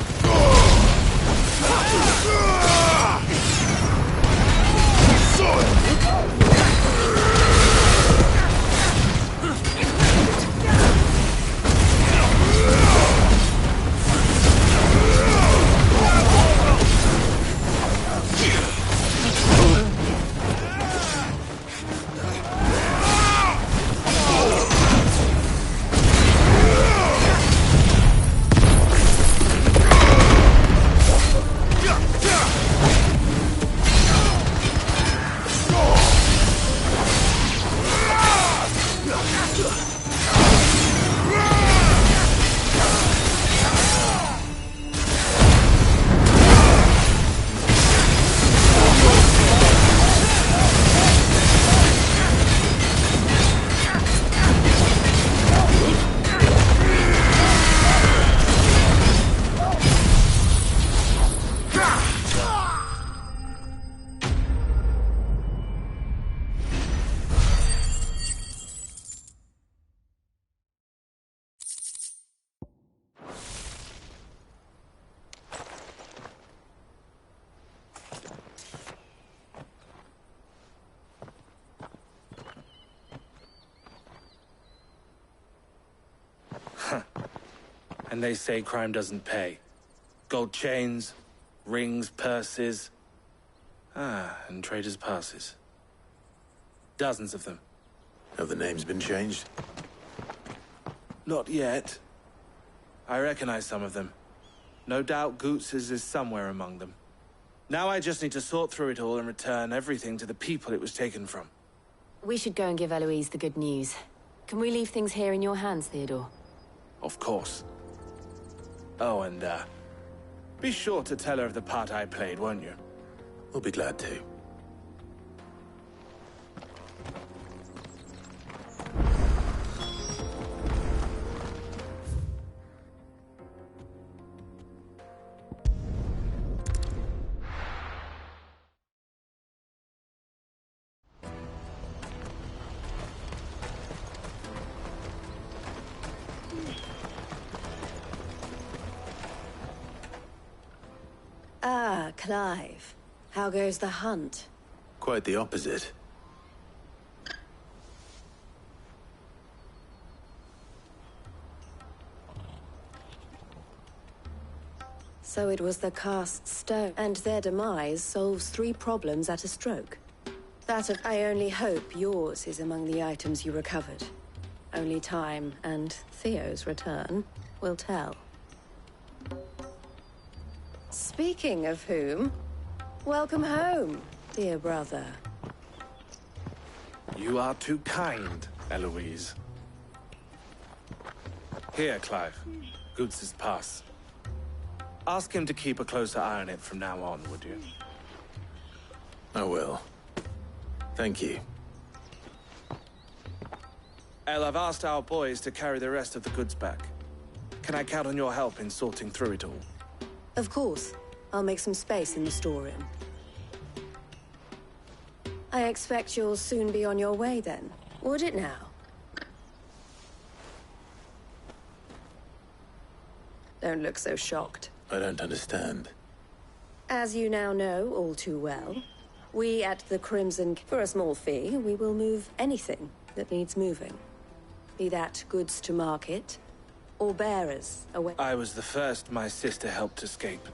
And they say crime doesn't pay. Gold chains, rings, purses. And traders' passes. Dozens of them. Have the names been changed? Not yet. I recognize some of them. No doubt Goots's is somewhere among them. Now I just need to sort through it all and return everything to the people it was taken from. We should go and give Eloise the good news. Can we leave things here in your hands, Theodore? Of course. Oh, and, be sure to tell her of the part I played, won't you? We'll be glad to. Ah, Clive. How goes the hunt? Quite the opposite. So it was the cast stone, and their demise solves 3 problems at a stroke. I only hope yours is among the items you recovered. Only time and Theo's return will tell. Speaking of whom, welcome home, dear brother. You are too kind, Eloise. Here, Clive. Goots' pass. Ask him to keep a closer eye on it from now on, would you? I will. Thank you. El, I've asked our boys to carry the rest of the goods back. Can I count on your help in sorting through it all? Of course. I'll make some space in the storeroom. I expect you'll soon be on your way then, would it now? Don't look so shocked. I don't understand. As you now know all too well, we at the Crimson, for a small fee, we will move anything that needs moving. Be that goods to market, or bearers away. I was the first my sister helped escape.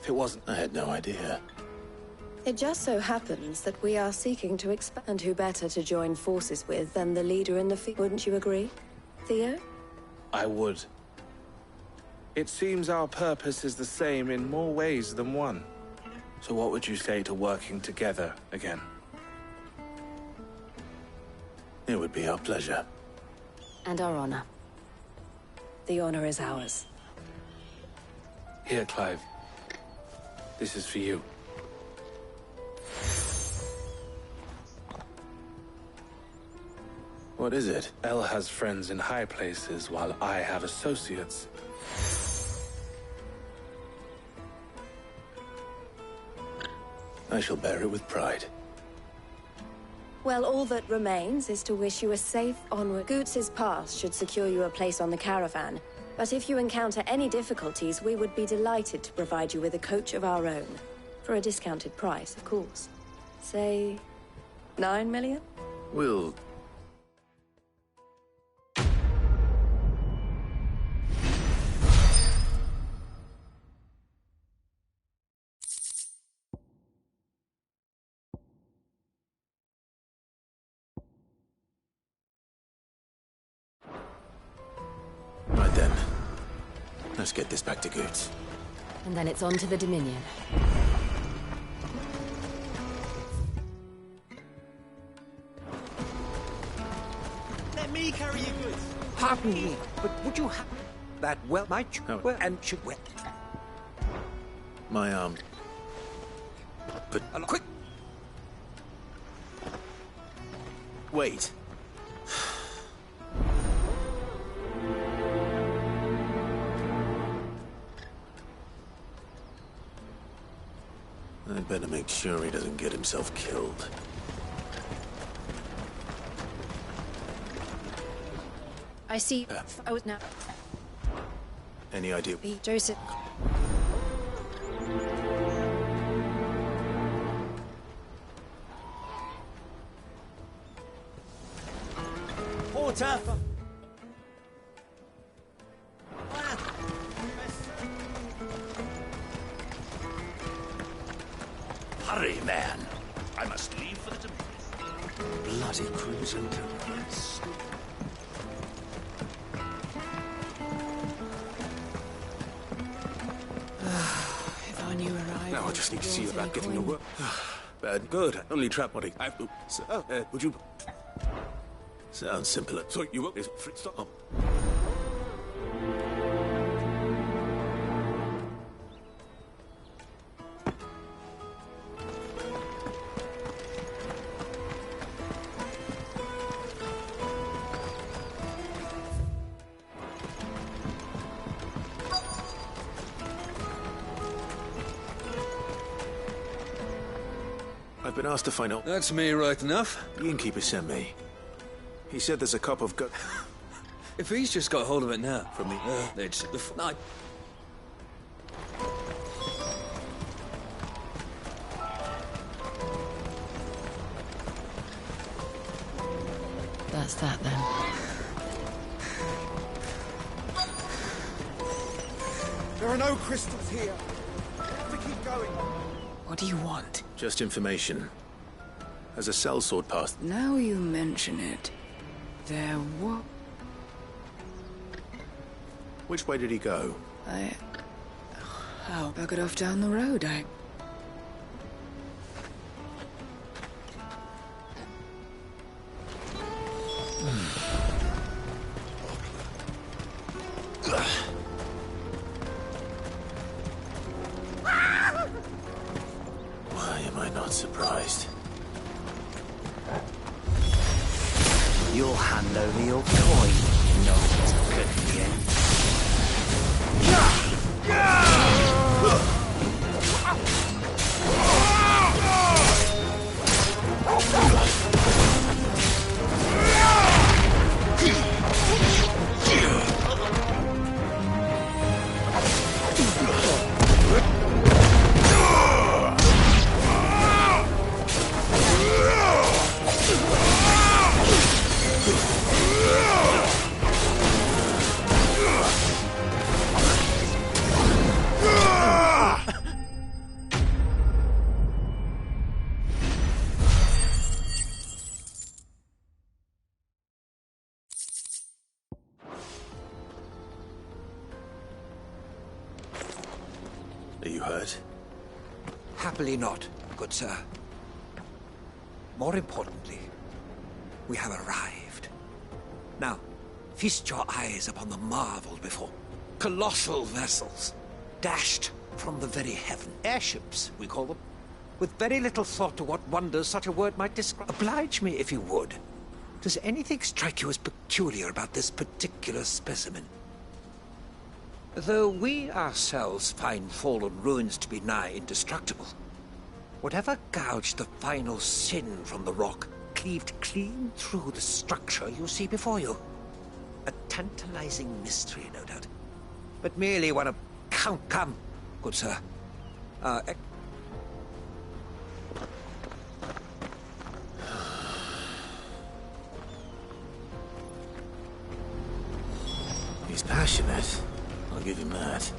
If it wasn't... I had no idea. It just so happens that we are seeking to expand. Who better to join forces with than the leader in the field? Wouldn't you agree, Theo? I would. It seems our purpose is the same in more ways than one. So what would you say to working together again? It would be our pleasure. And our honor. The honor is ours. Here, Clive. This is for you. What is it? El has friends in high places, while I have associates. I shall bear it with pride. Well, all that remains is to wish you a safe onward. Goots' pass should secure you a place on the caravan. But if you encounter any difficulties, we would be delighted to provide you with a coach of our own. For a discounted price, of course. Say, 9 million? We'll... Right then. Let's get this back to Goots. And then it's on to the Dominion. Let me carry your goods. Pardon me, but would you have that well, might you? Oh. Well, and should well. My arm. But Quick! wait. I'd better make sure he doesn't get himself killed. I see. I was now. Any idea? Joseph. Porter! Hurry, man. I must leave for the Dominion. Bloody crimson terrorists. If I knew where I Now I just need to see about getting to work. Bad. Good. Only trap what I... So, would you... Sounds simpler. So you won't... Stop. I've been asked to find out... That's me right enough. The innkeeper sent me. He said there's a cup of go... If he's just got hold of it now... From me... it's the... That's that then. There are no crystals here. We have to keep going. What do you want? Just information. Has a sellsword passed? Now you mention it. There was... Which way did he go? I'll back it off down the road, Why am I not surprised? You'll hand over your coin. No, it's good for you. Are you hurt? Happily not, good sir. More importantly, we have arrived. Now, feast your eyes upon the marvel before. Colossal vessels, dashed from the very heaven. Airships, we call them. With very little thought to what wonders such a word might describe. Oblige me if you would. Does anything strike you as peculiar about this particular specimen? Though we ourselves find fallen ruins to be nigh indestructible, whatever gouged the final sin from the rock cleaved clean through the structure you see before you. A tantalizing mystery, no doubt. But merely one of... Come, good sir. He's passionate. I'll give him that.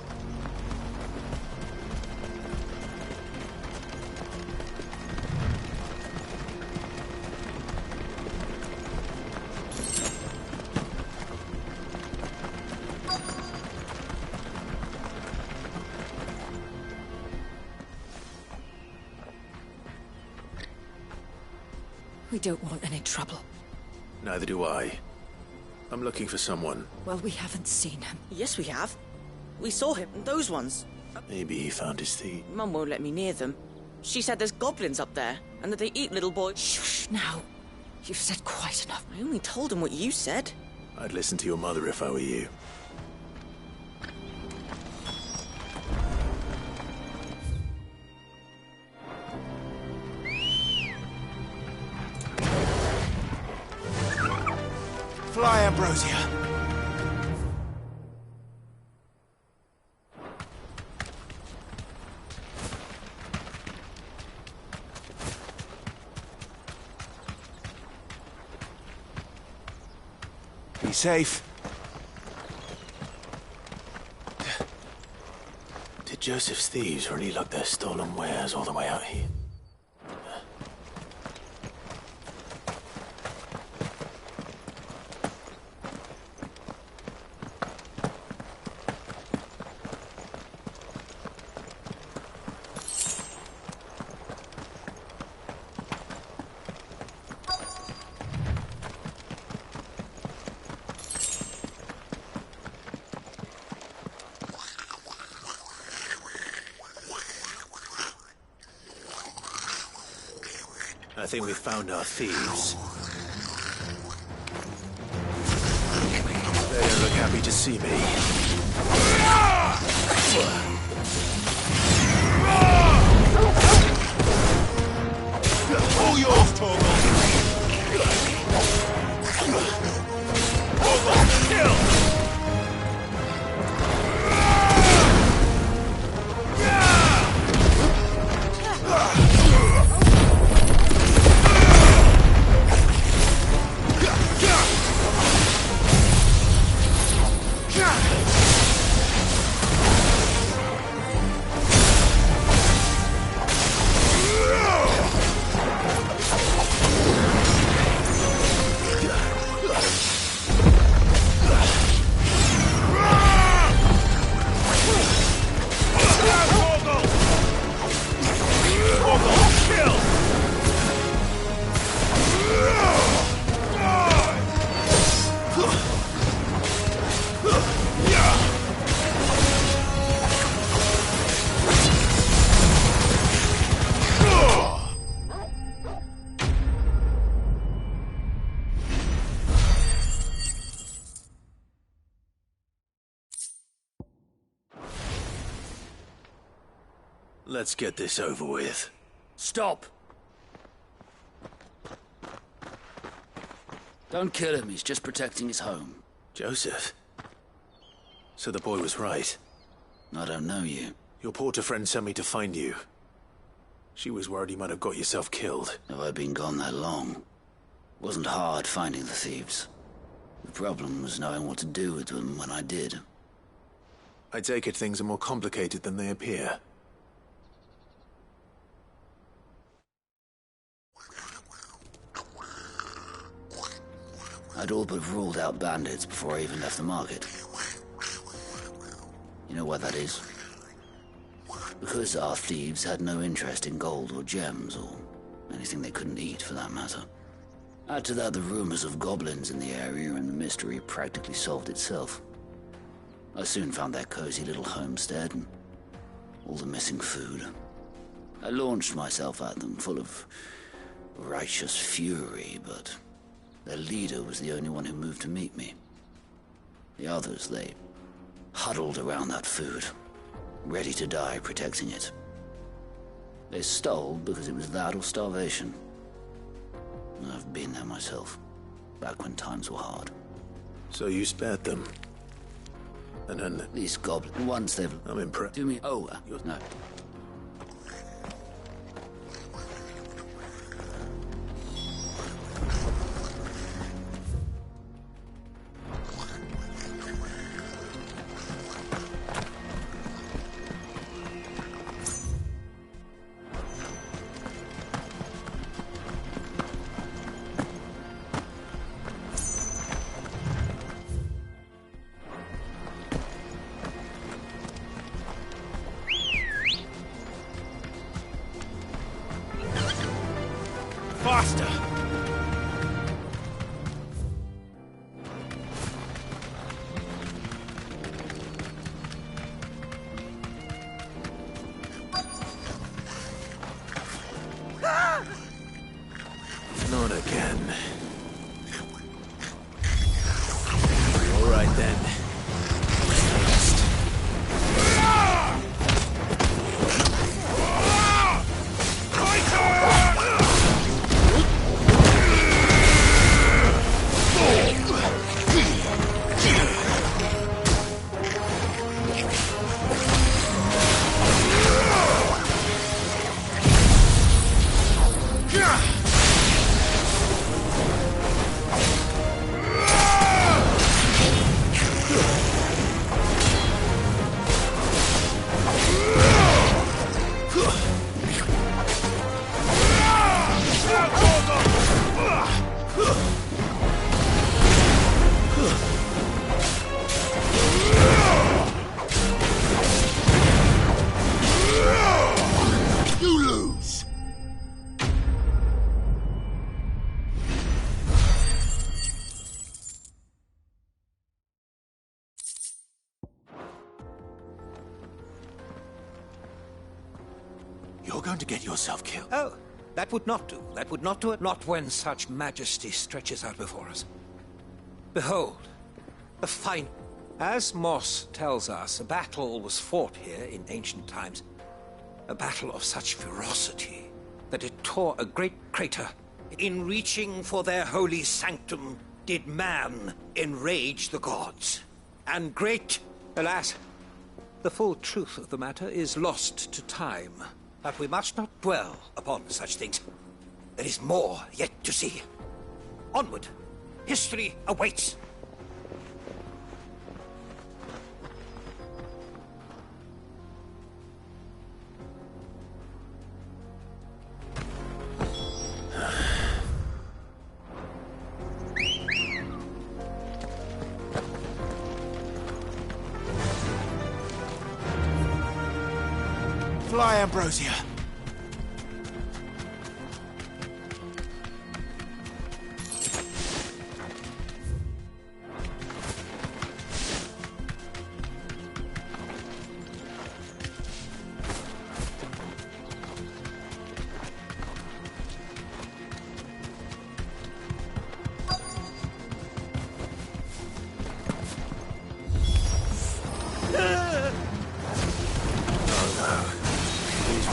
We don't want any trouble. Neither do I. I'm looking for someone. Well, we haven't seen him. Yes, we have. We saw him, those ones. Maybe he found his thief. Mum won't let me near them. She said there's goblins up there, and that they eat little boys. Shh, now. You've said quite enough. I only told him what you said. I'd listen to your mother if I were you. Fly, Ambrosia. Be safe. Did Joseph's thieves really lug their stolen wares all the way out here? I think we've found our thieves. They don't look happy to see me. All yours, Torgal! Torgal, kill! Let's get this over with. Stop! Don't kill him, he's just protecting his home. Joseph? So the boy was right. I don't know you. Your porter friend sent me to find you. She was worried you might have got yourself killed. Have I been gone that long? It wasn't hard finding the thieves. The problem was knowing what to do with them when I did. I take it things are more complicated than they appear. I'd all but ruled out bandits before I even left the market. You know why that is? Because our thieves had no interest in gold or gems, or anything they couldn't eat for that matter. Add to that the rumors of goblins in the area, and the mystery practically solved itself. I soon found their cozy little homestead, and all the missing food. I launched myself at them, full of righteous fury, but their leader was the only one who moved to meet me. The others, they huddled around that food, ready to die protecting it. They stole because it was that or starvation. I've been there myself, back when times were hard. So you spared them? And then... These goblins, once they've... I'm impressed. Do me... Oh, no. Faster! Not again. All right then. You're going to get yourself killed. Oh, that would not do. That would not do it. Not when such majesty stretches out before us. Behold, the fine... As Moss tells us, a battle was fought here in ancient times. A battle of such ferocity that it tore a great crater. In reaching for their holy sanctum, did man enrage the gods. And great, alas, the full truth of the matter is lost to time. But we must not dwell upon such things. There is more yet to see. Onward. History awaits. Fly, Ambrosia.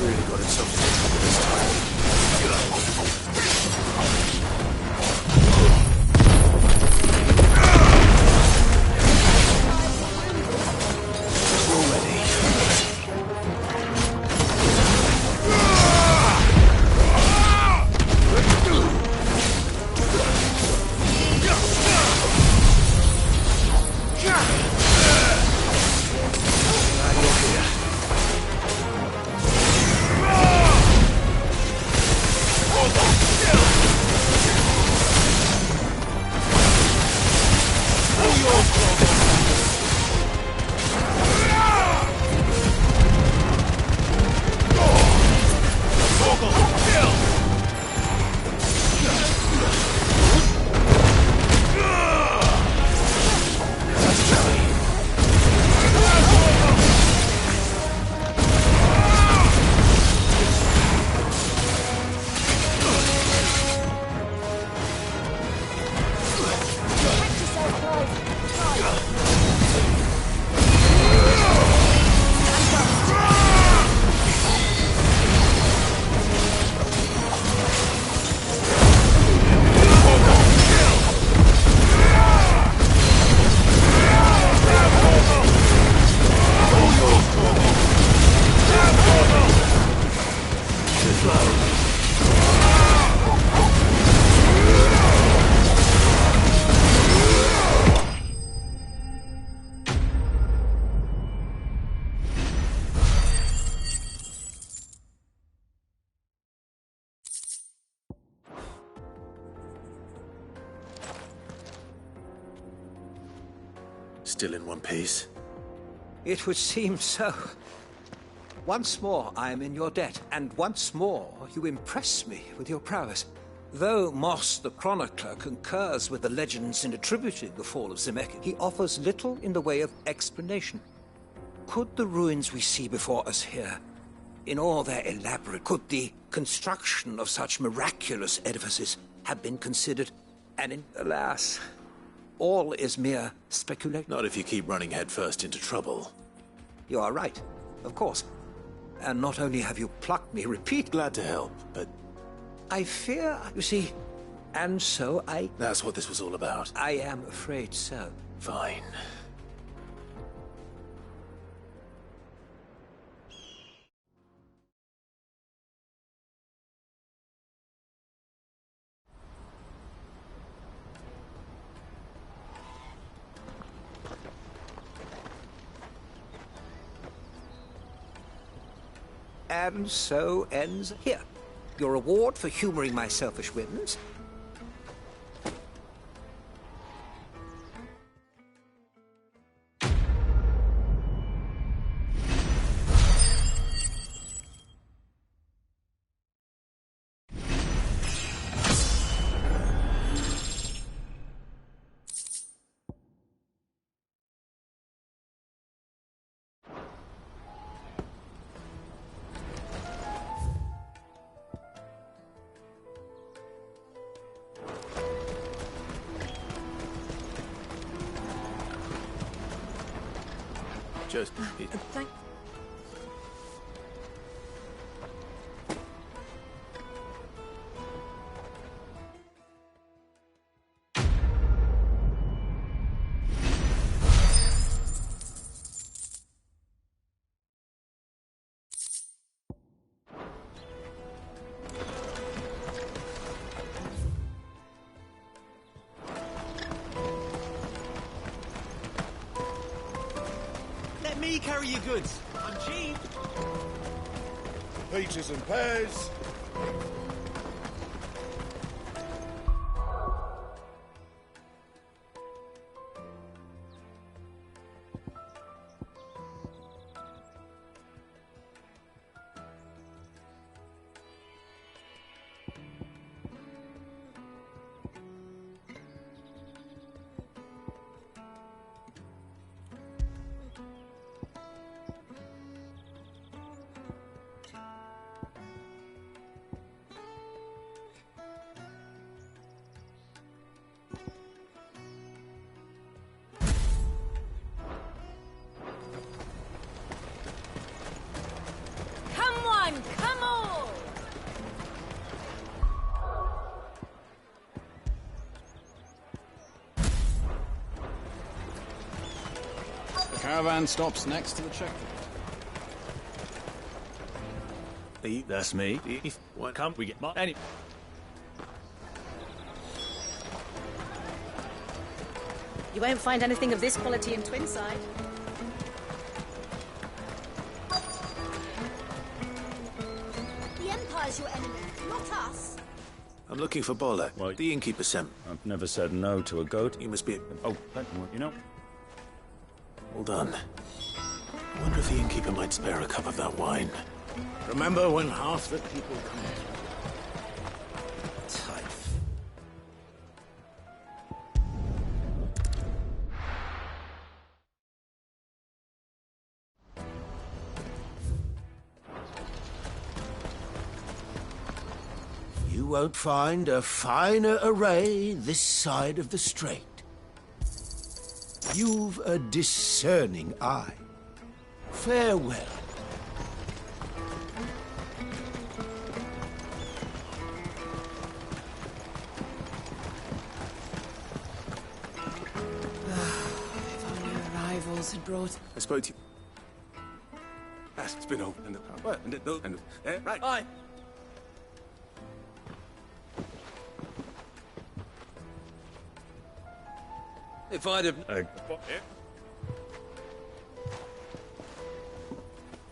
really got itself into trouble this time. We're ready. Still in one piece? It would seem so. Once more I am in your debt, and once more you impress me with your prowess. Though Moss the Chronicler concurs with the legends in attributing the fall of Zemeckis, he offers little in the way of explanation. Could the ruins we see before us here, in all their could the construction of such miraculous edifices have been considered, and alas, all is mere speculation? Not if you keep running headfirst into trouble. You are right, of course. And not only have you plucked me, Glad to help, but... I fear, you see, and so I... That's what this was all about. I am afraid so. Fine. And so ends here. Your reward for humoring my selfish whims. Just... Thank... Let me carry your goods. I'm cheap. Peaches and pears. Caravan stops next to the checkpoint. That's me. What come we get? Any. You won't find anything of this quality in Twinside. The Empire's your enemy, not us. I'm looking for Bola. Well, the innkeeper sent. I've never said no to a goat. You must be... Oh, you know. Well done. I wonder if the innkeeper might spare a cup of that wine. Remember when half the people come in? You won't find a finer array this side of the strait. You've a discerning eye. Farewell. If only arrivals had brought... I spoke to you. It's been open. Right. Aye. If I'd have...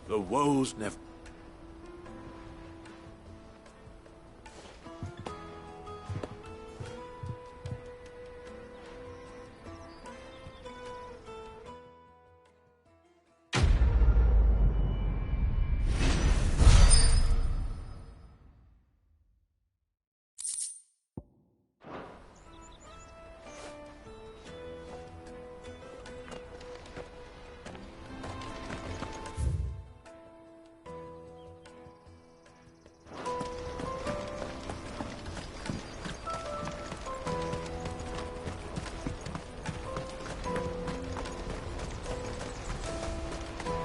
The woes never...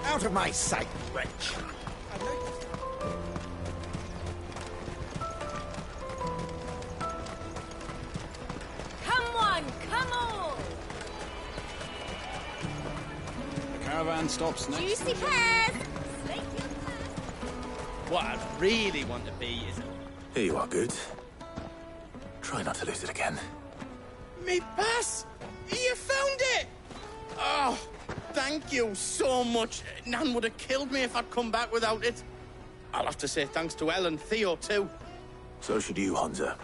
Out of my sight, wretch. Come on, come on! The caravan stops next. Juicy pears! What I really want to be is... Here you are, Good. Try not to lose it again. Me pass! You found it! Oh, thank you so much. Nan would have killed me if I'd come back without it. I'll have to say thanks to Elle and Theo, too. So should you, Hansa.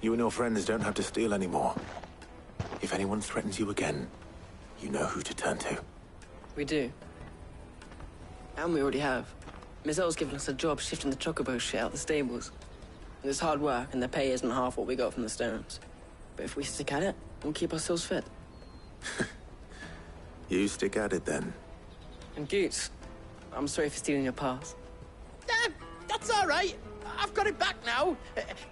You and your friends don't have to steal anymore. If anyone threatens you again, you know who to turn to. We do. And we already have. Miss Elle's given us a job shifting the chocobo shit out the stables. It's hard work, and the pay isn't half what we got from the Stones. But if we stick at it, we'll keep ourselves fit. You stick at it, then. And Goots, I'm sorry for stealing your pass. That's all right. I've got it back now.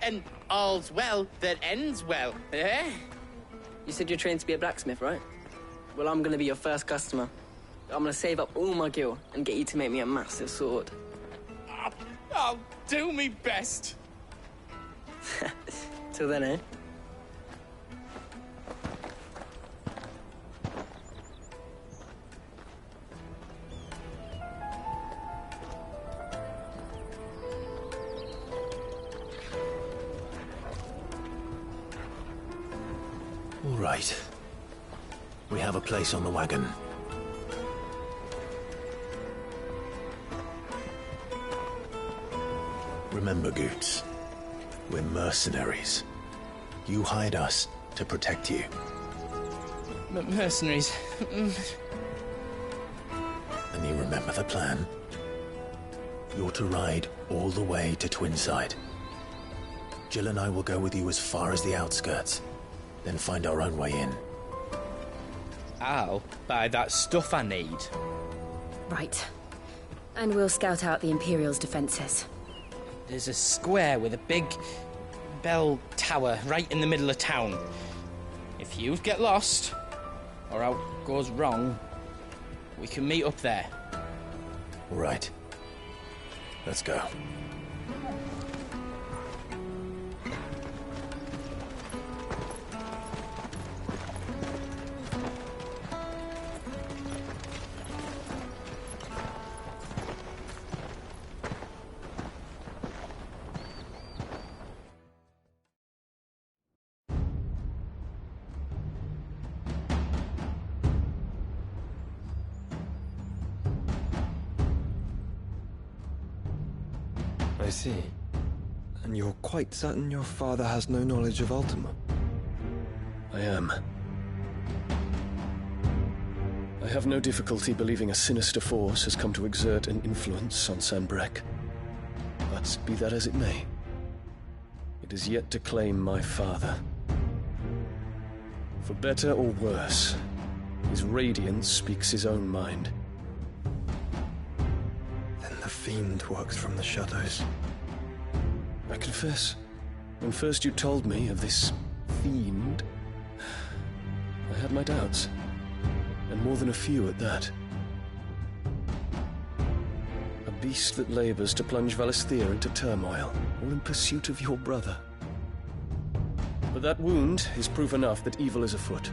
And all's well that ends well, eh? You said you're trained to be a blacksmith, right? Well, I'm gonna be your first customer. I'm gonna save up all my gil and get you to make me a massive sword. I'll do me best. Till then, eh? All right. We have a place on the wagon. Remember, Goots, we're mercenaries. You hired us to protect you. Mercenaries. And you remember the plan? You're to ride all the way to Twinside. Jill and I will go with you as far as the outskirts, then find our own way in. I'll buy that stuff I need. Right. And we'll scout out the Imperial's defenses. There's a square with a big bell tower right in the middle of town. If you get lost, or out goes wrong, we can meet up there. All right. Let's go. I see. And you're quite certain your father has no knowledge of Ultima? I am. I have no difficulty believing a sinister force has come to exert an influence on Sanbreque. But be that as it may, it is yet to claim my father. For better or worse, his radiance speaks his own mind. Then the fiend works from the shadows. I confess, when first you told me of this fiend, I had my doubts, and more than a few at that. A beast that labors to plunge Valisthea into turmoil, all in pursuit of your brother. But that wound is proof enough that evil is afoot.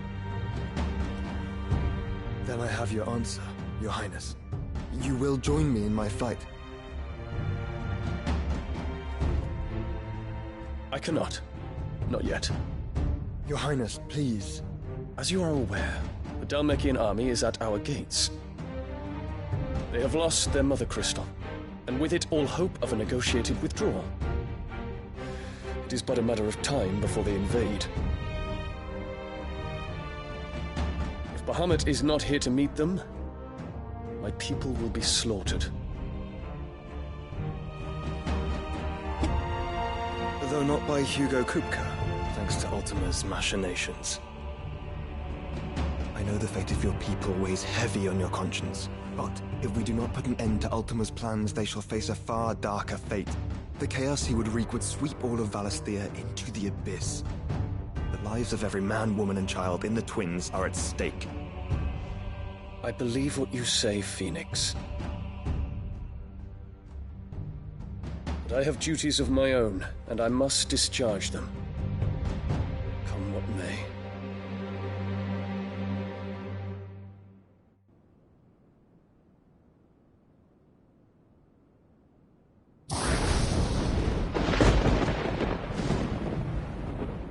Then I have your answer, Your Highness. You will join me in my fight. I cannot. Not yet. Your Highness, please. As you are aware, the Dhalmekian army is at our gates. They have lost their mother crystal, and with it all hope of a negotiated withdrawal. It is but a matter of time before they invade. If Bahamut is not here to meet them, my people will be slaughtered. Though not by Hugo Kupka, thanks to Ultima's machinations. I know the fate of your people weighs heavy on your conscience, but if we do not put an end to Ultima's plans, they shall face a far darker fate. The chaos he would wreak would sweep all of Valisthea into the abyss. The lives of every man, woman, and child in the Twins are at stake. I believe what you say, Phoenix. But I have duties of my own, and I must discharge them. Come what may.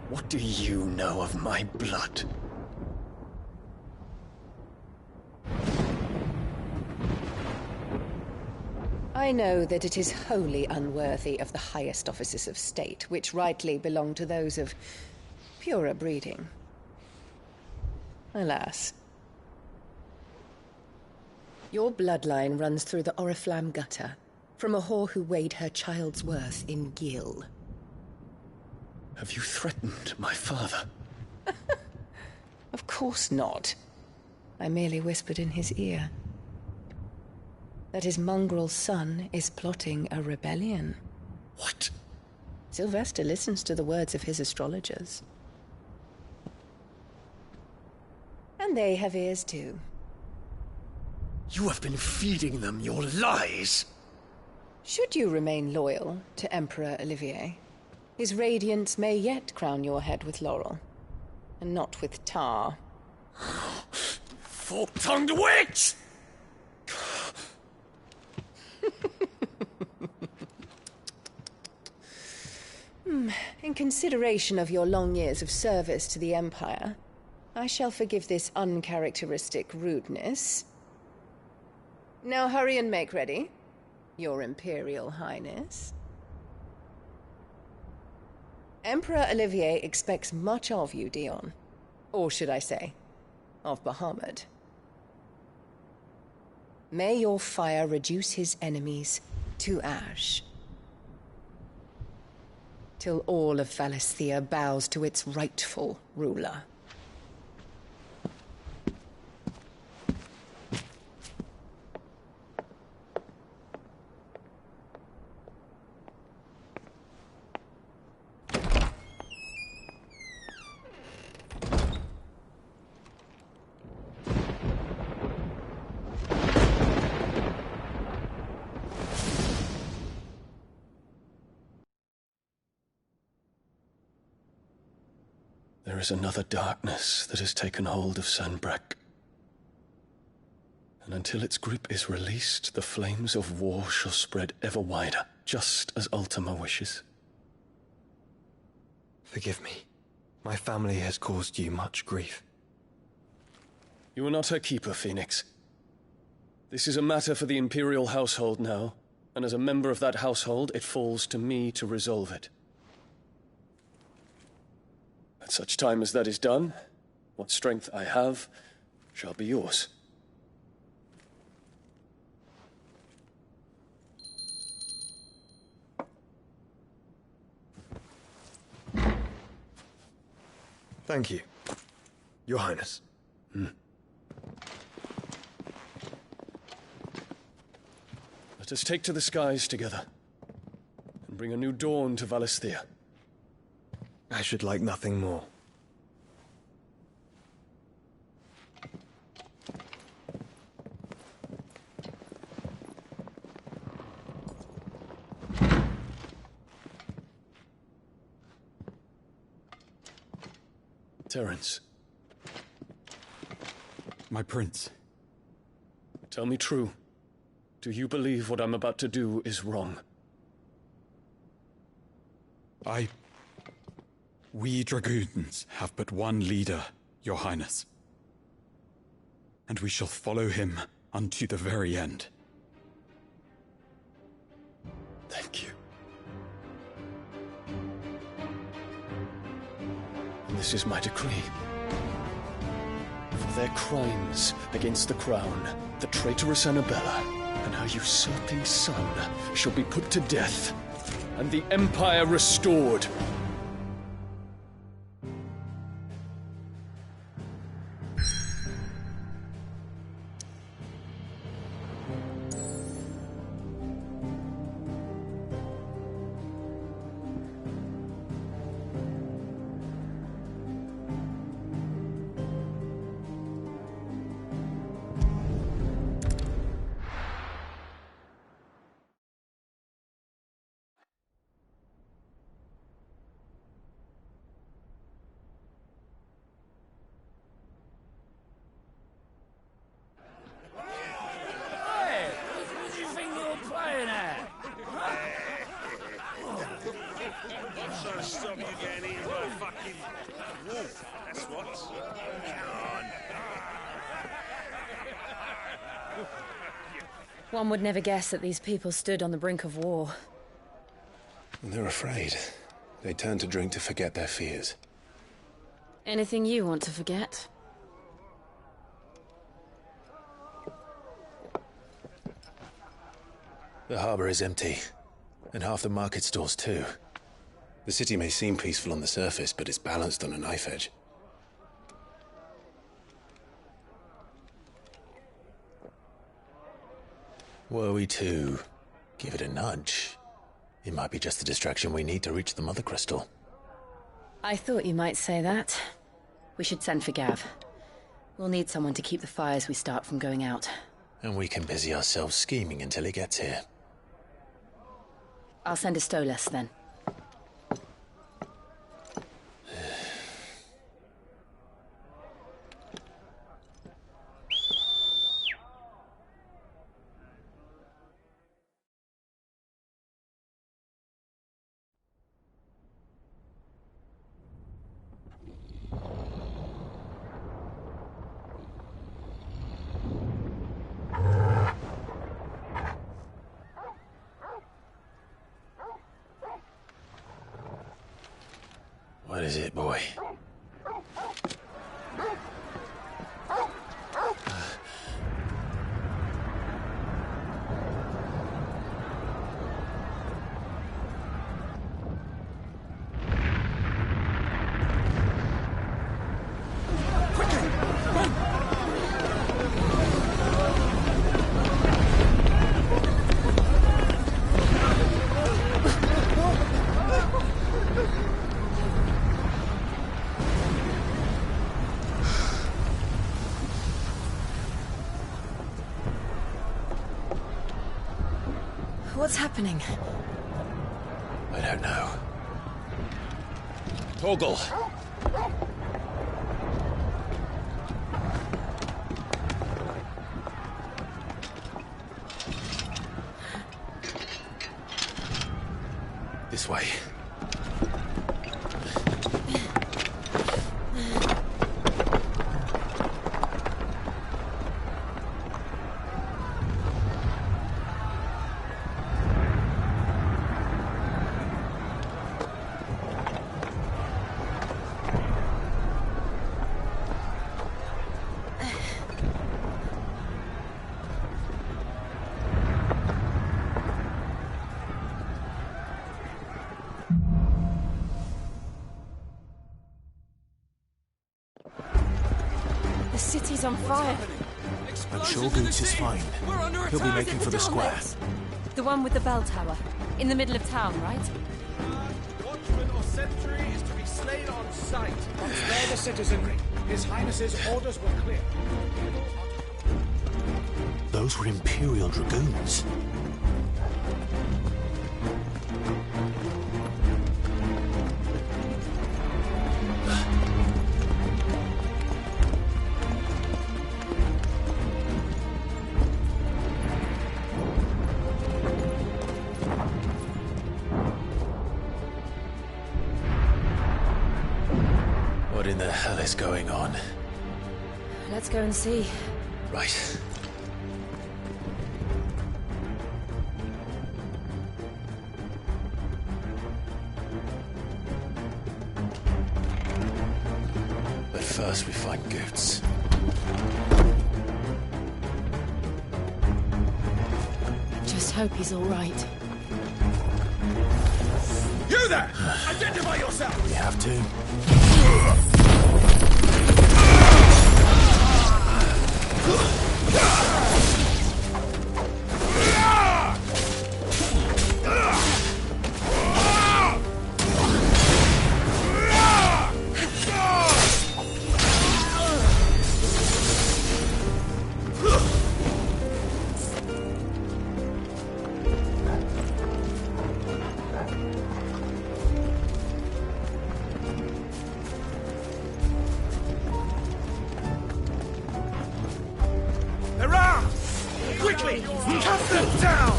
What do you know of my blood? I know that it is wholly unworthy of the highest offices of state, which rightly belong to those of purer breeding. Alas. Your bloodline runs through the Oriflamme gutter, from a whore who weighed her child's worth in gil. Have you threatened my father? Of course not. I merely whispered in his ear that his mongrel son is plotting a rebellion. What? Sylvester listens to the words of his astrologers. And they have ears too. You have been feeding them your lies! Should you remain loyal to Emperor Olivier, his radiance may yet crown your head with laurel, and not with tar. Fork-tongued witch! In consideration of your long years of service to the Empire, I shall forgive this uncharacteristic rudeness. Now hurry and make ready, Your Imperial Highness. Emperor Olivier expects much of you, Dion. Or should I say, of Bahamut. May your fire reduce his enemies to ash, till all of Valisthea bows to its rightful ruler. There is another darkness that has taken hold of Sanbreque. And until its grip is released, the flames of war shall spread ever wider, just as Ultima wishes. Forgive me. My family has caused you much grief. You are not her keeper, Phoenix. This is a matter for the Imperial household now, And as a member of that household, it falls to me to resolve it. At such time as that is done, what strength I have shall be yours. Thank you, Your Highness. Let us take to the skies together, and bring a new dawn to Valisthea. I should like nothing more. Terence. My prince. Tell me true. Do you believe what I'm about to do is wrong? We dragoons have but one leader, Your Highness. And we shall follow him unto the very end. Thank you. This is my decree. For their crimes against the crown, the traitorous Annabella and her usurping son shall be put to death, and the Empire restored. Stop you getting eaten by a fucking wolf. That's what. Come on. One would never guess that these people stood on the brink of war. They're afraid. They turn to drink to forget their fears. Anything you want to forget? The harbor is empty, and half the market stalls too. The city may seem peaceful on the surface, but it's balanced on a knife edge. Were we to give it a nudge, it might be just the distraction we need to reach the Mother Crystal. I thought you might say that. We should send for Gav. We'll need someone to keep the fires we start from going out. And we can busy ourselves scheming until he gets here. I'll send a Stolas then. What is it, boy? What's happening? I don't know. Torgal! This way. city's on fire. I'm sure Goots is fine. He'll be making for the square. The one with the bell tower. In the middle of town, right? Watchman or sentry is to be slain on sight. Spare the citizenry. His Highness's orders were clear. Those were Imperial Dragoons. What in the hell is going on? Let's go and see. Right. But first we find Goots. Just hope he's all right. You there! Identify yourself! We have to. Hurrah! Quickly! Cut them down!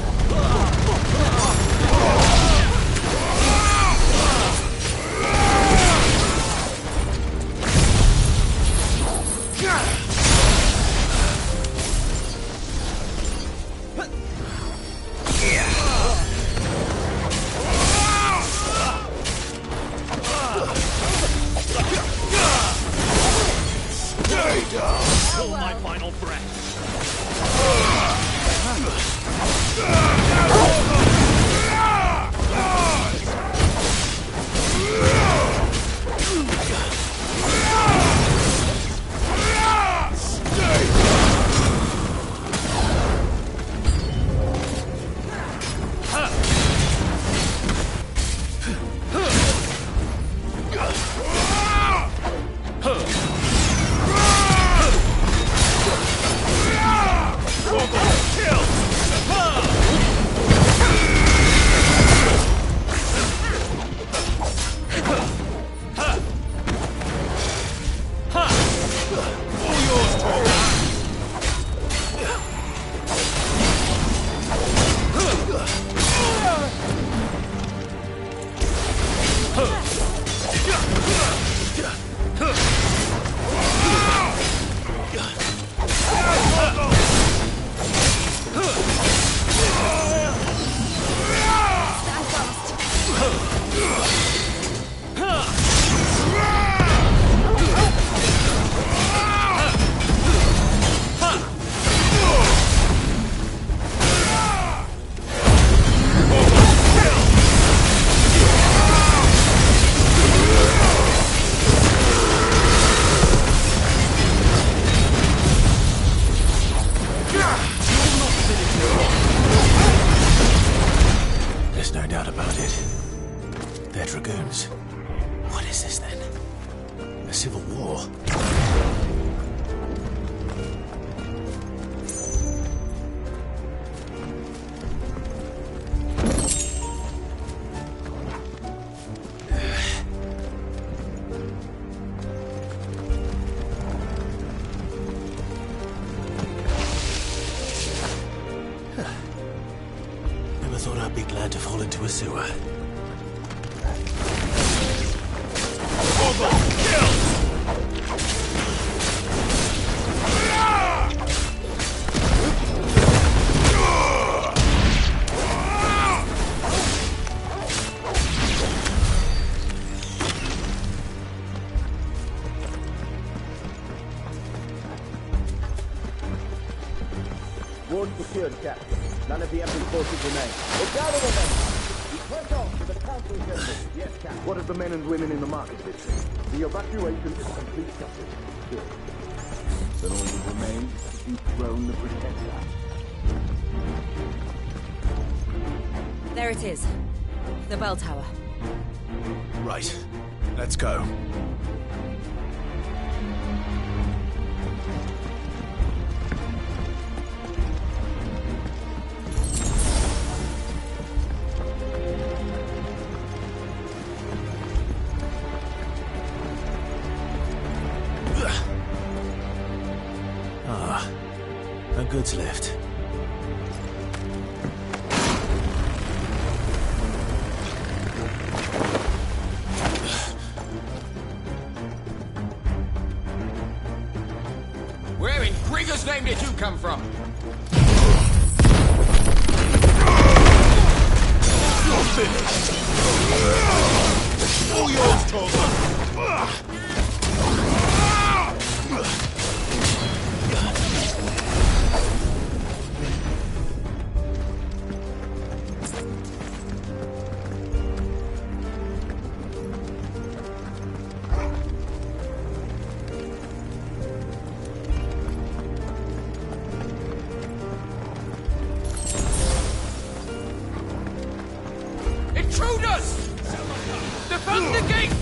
Stay down! Till my final There's no doubt about it. They're Dragoons. What is this then? A civil war? Never thought I'd be glad to fall into a sewer. Ward secured, Captain. None of the Emperor's forces remain. Look out of the men! We press on to the council assembly. Yes, Captain. What of the men and women in the market district? The evacuation is complete, Captain. Good. Then all that remains is to dethrone the Protector. There it is. The bell tower. Right. Let's go. Ah, a goods lift. Where in Grigger's name did you come from? You're finished. All yours, Torvald. Intruders! Defend the gates!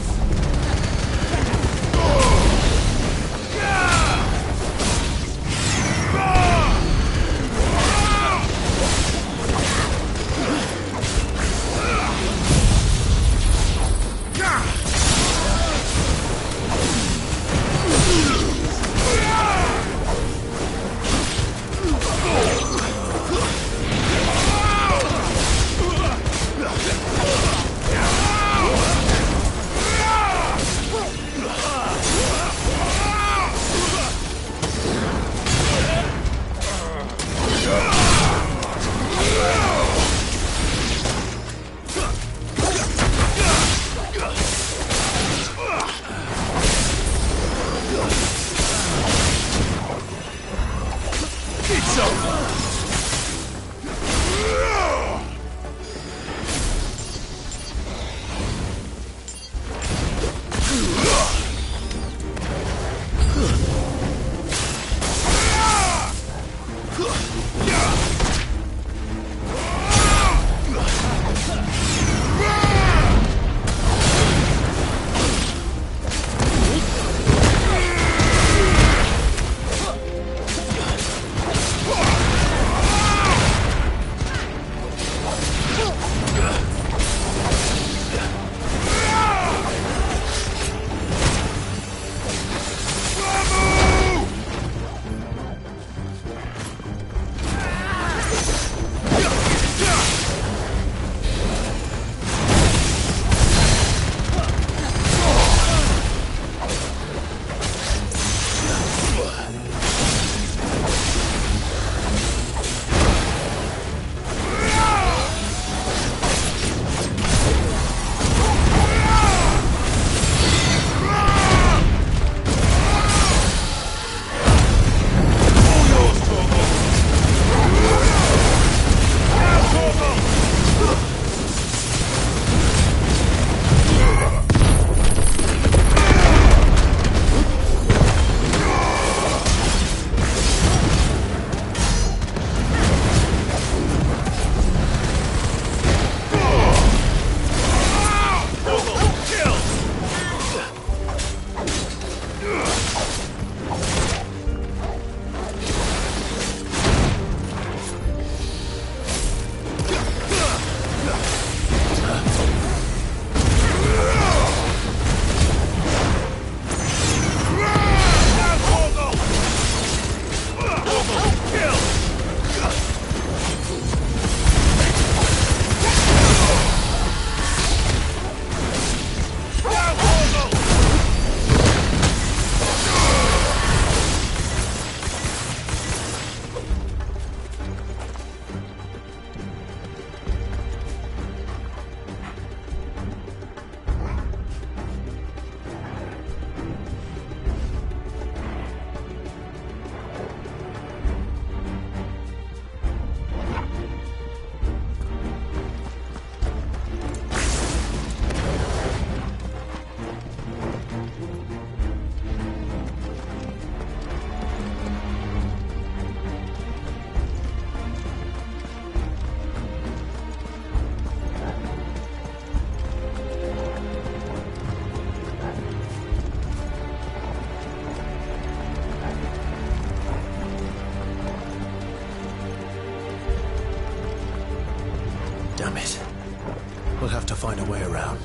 We'll have to find a way around.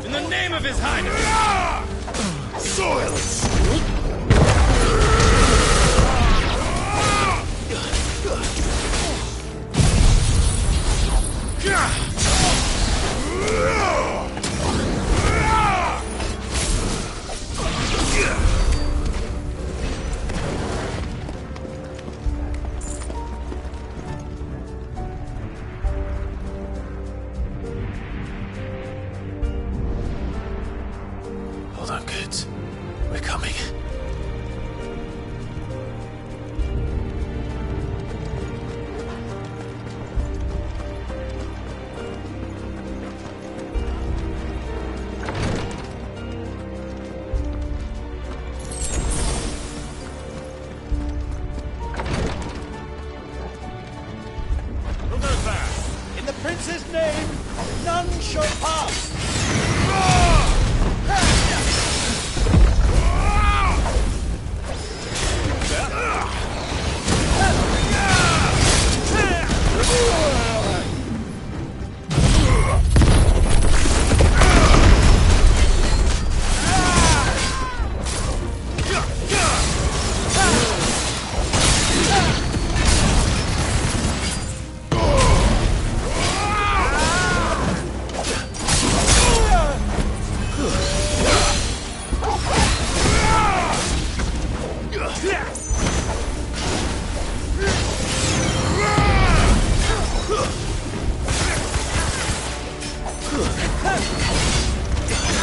In the name of His Highness! Silence! Hold on, kids. We're coming. Who goes there? In the prince's name, none shall pass.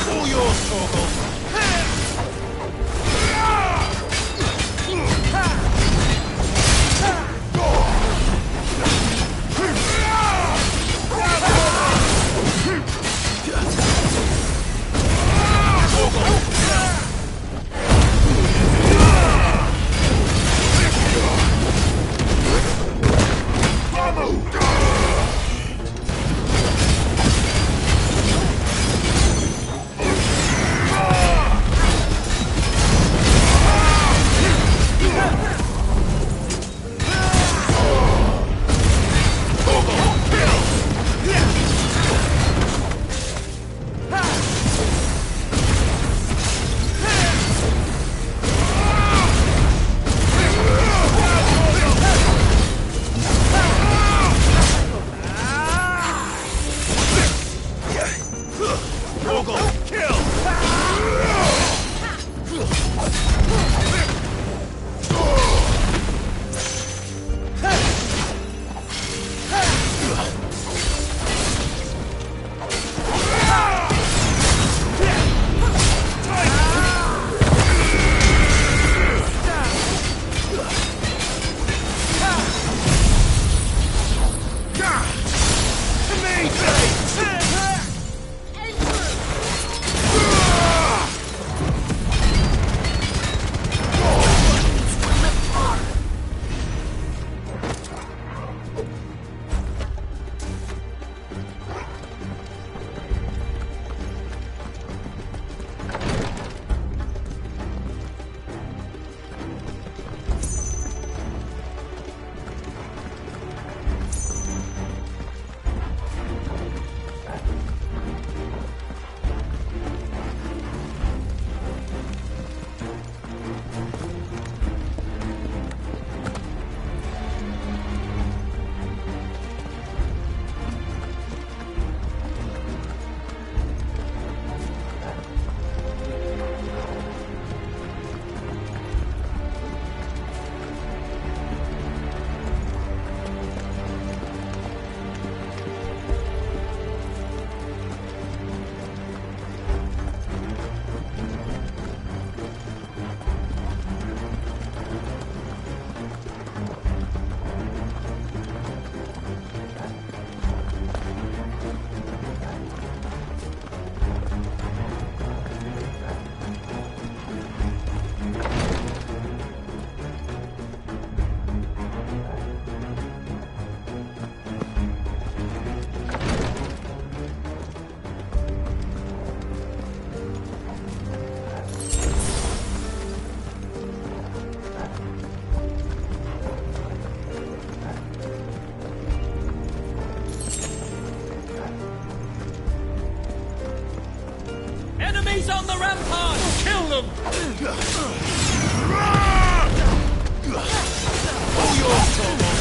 All yours, Torgal. Oh! He's on the rampart! Kill them! Hold yours, Torvald!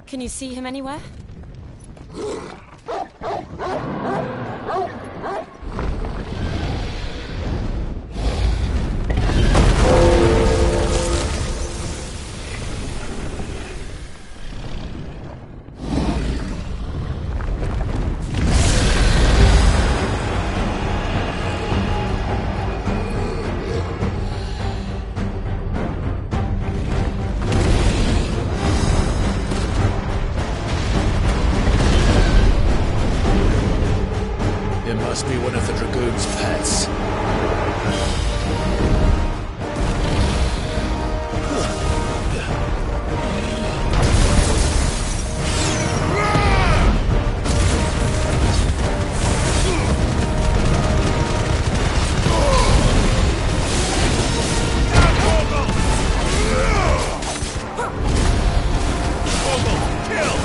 Can you see him anywhere? Must be one of the Dragoon's pets. Kill!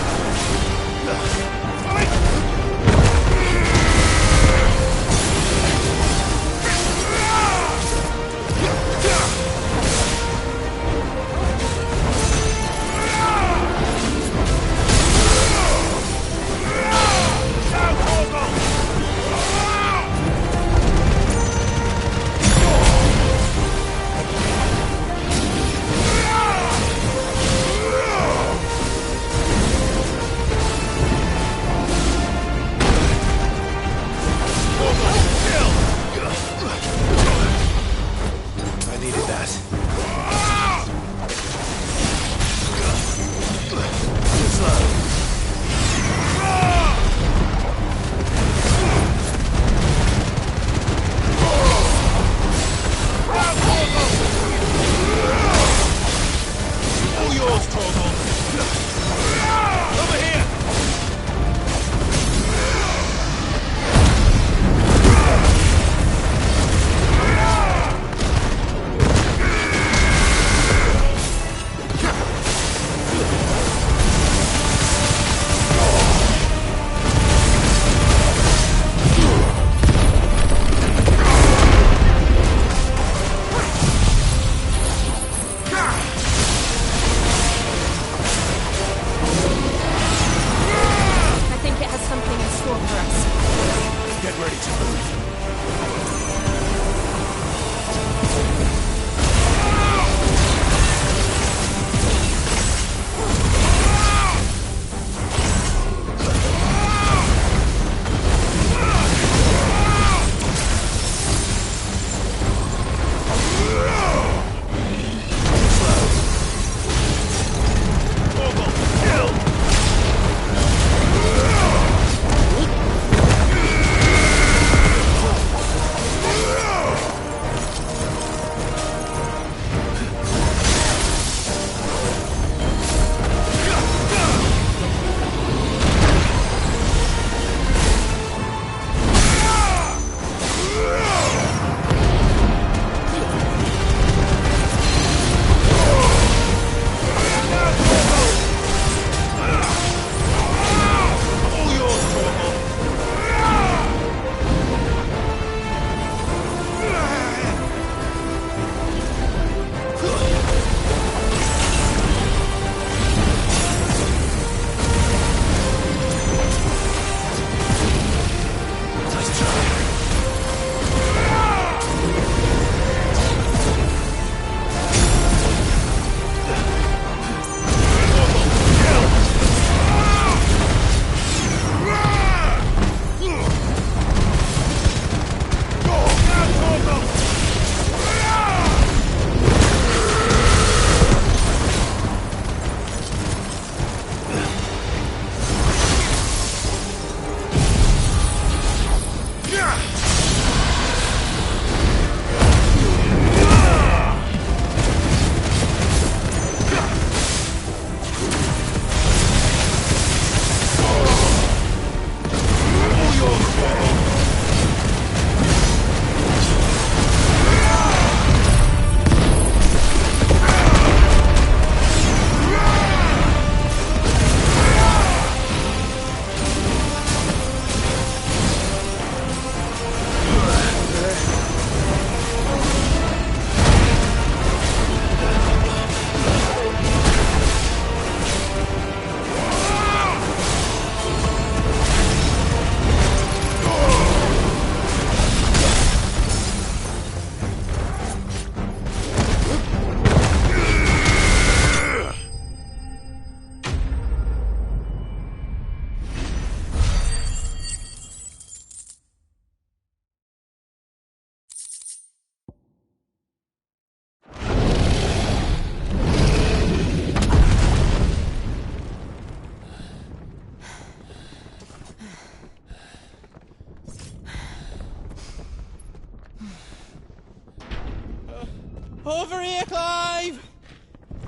Over here, Clive!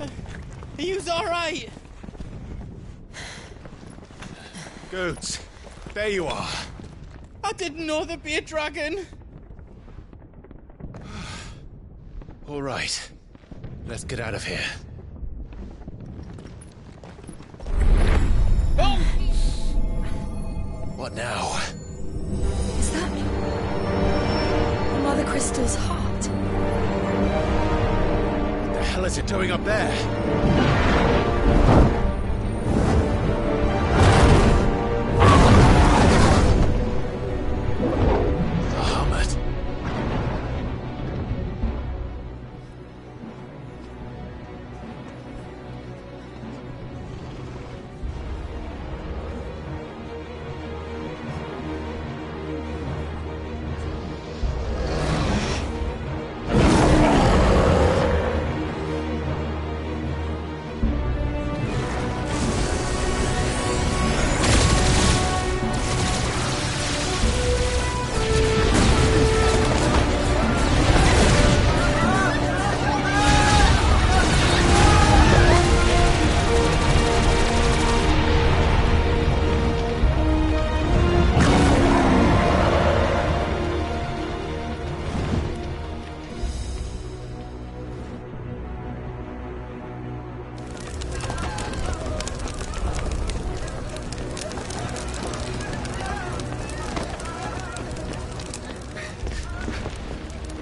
Are you alright? Goods, there you are. I didn't know there'd be a dragon. All right, let's get out of here. Oh! What now? Is that Mother Crystal's heart? What the hell is it doing up there?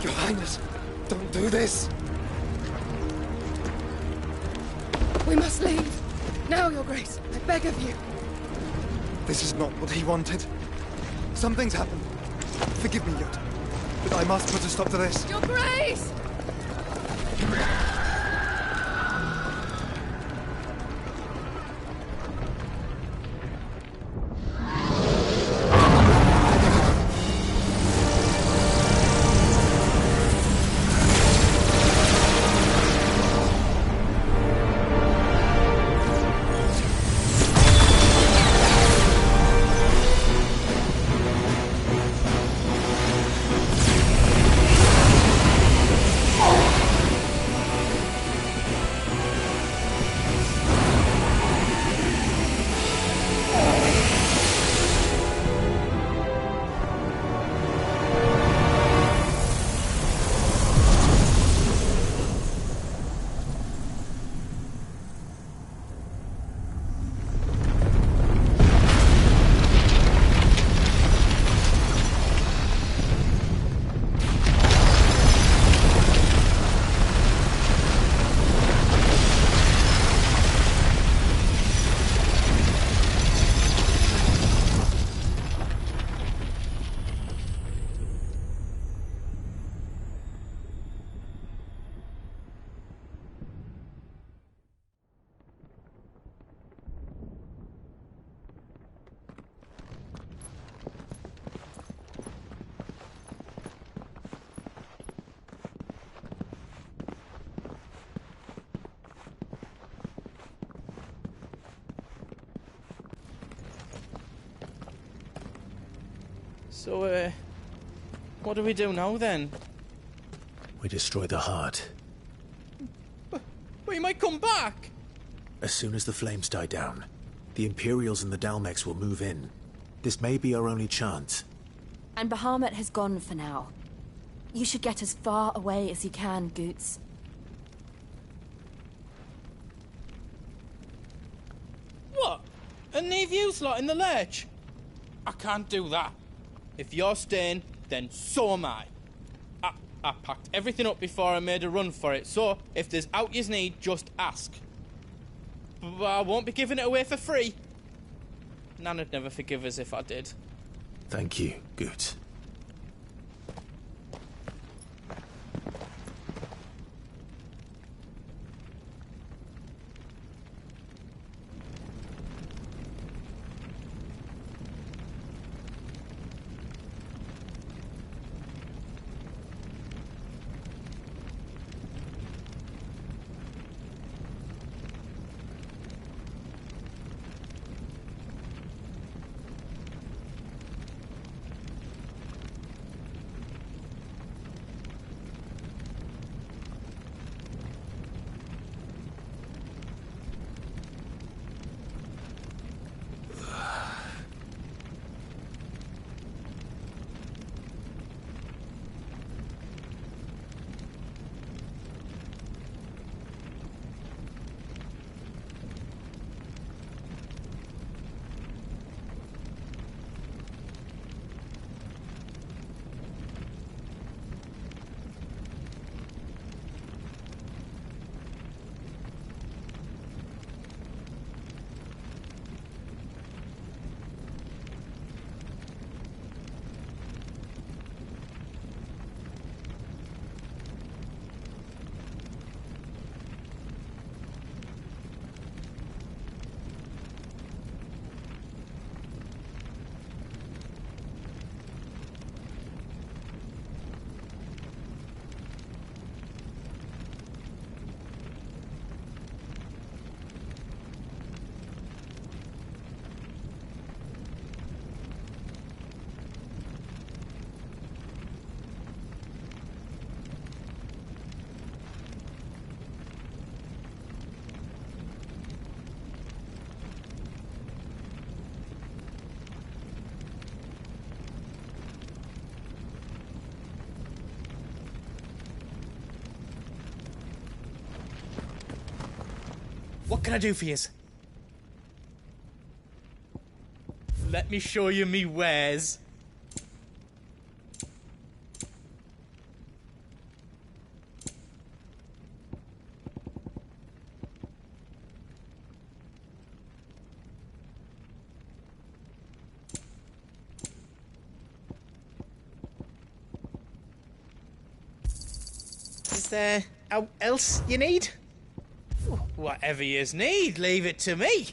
Your Highness, don't do this. We must leave. Now, Your Grace. I beg of you. This is not what he wanted. Something's happened. Forgive me, Yod, but I must put a stop to this. Your Grace! So, what do we do now, then? We destroy the heart. But he might come back! As soon as the flames die down, the Imperials and the Dalmex will move in. This may be our only chance. And Bahamut has gone for now. You should get as far away as you can, Goots. What? And leave you lot in the lurch? I can't do that. If you're staying, then so am I. I packed everything up before I made a run for it, so if there's out you need, just ask. But I won't be giving it away for free. Nana'd never forgive us if I did. Thank you, Goots. What can I do for yous? Let me show you me wares. Is there aught else you need? Whatever yous need, leave it to me.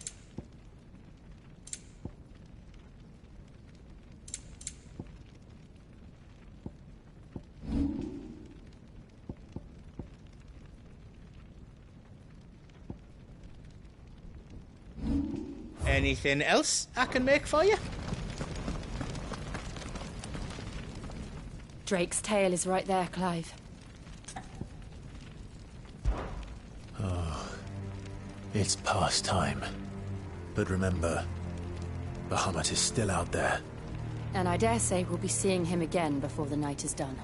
Anything else I can make for you? Drake's tail is right there, Clive. Oh, it's past time. But remember, Bahamut is still out there. And I dare say we'll be seeing him again before the night is done.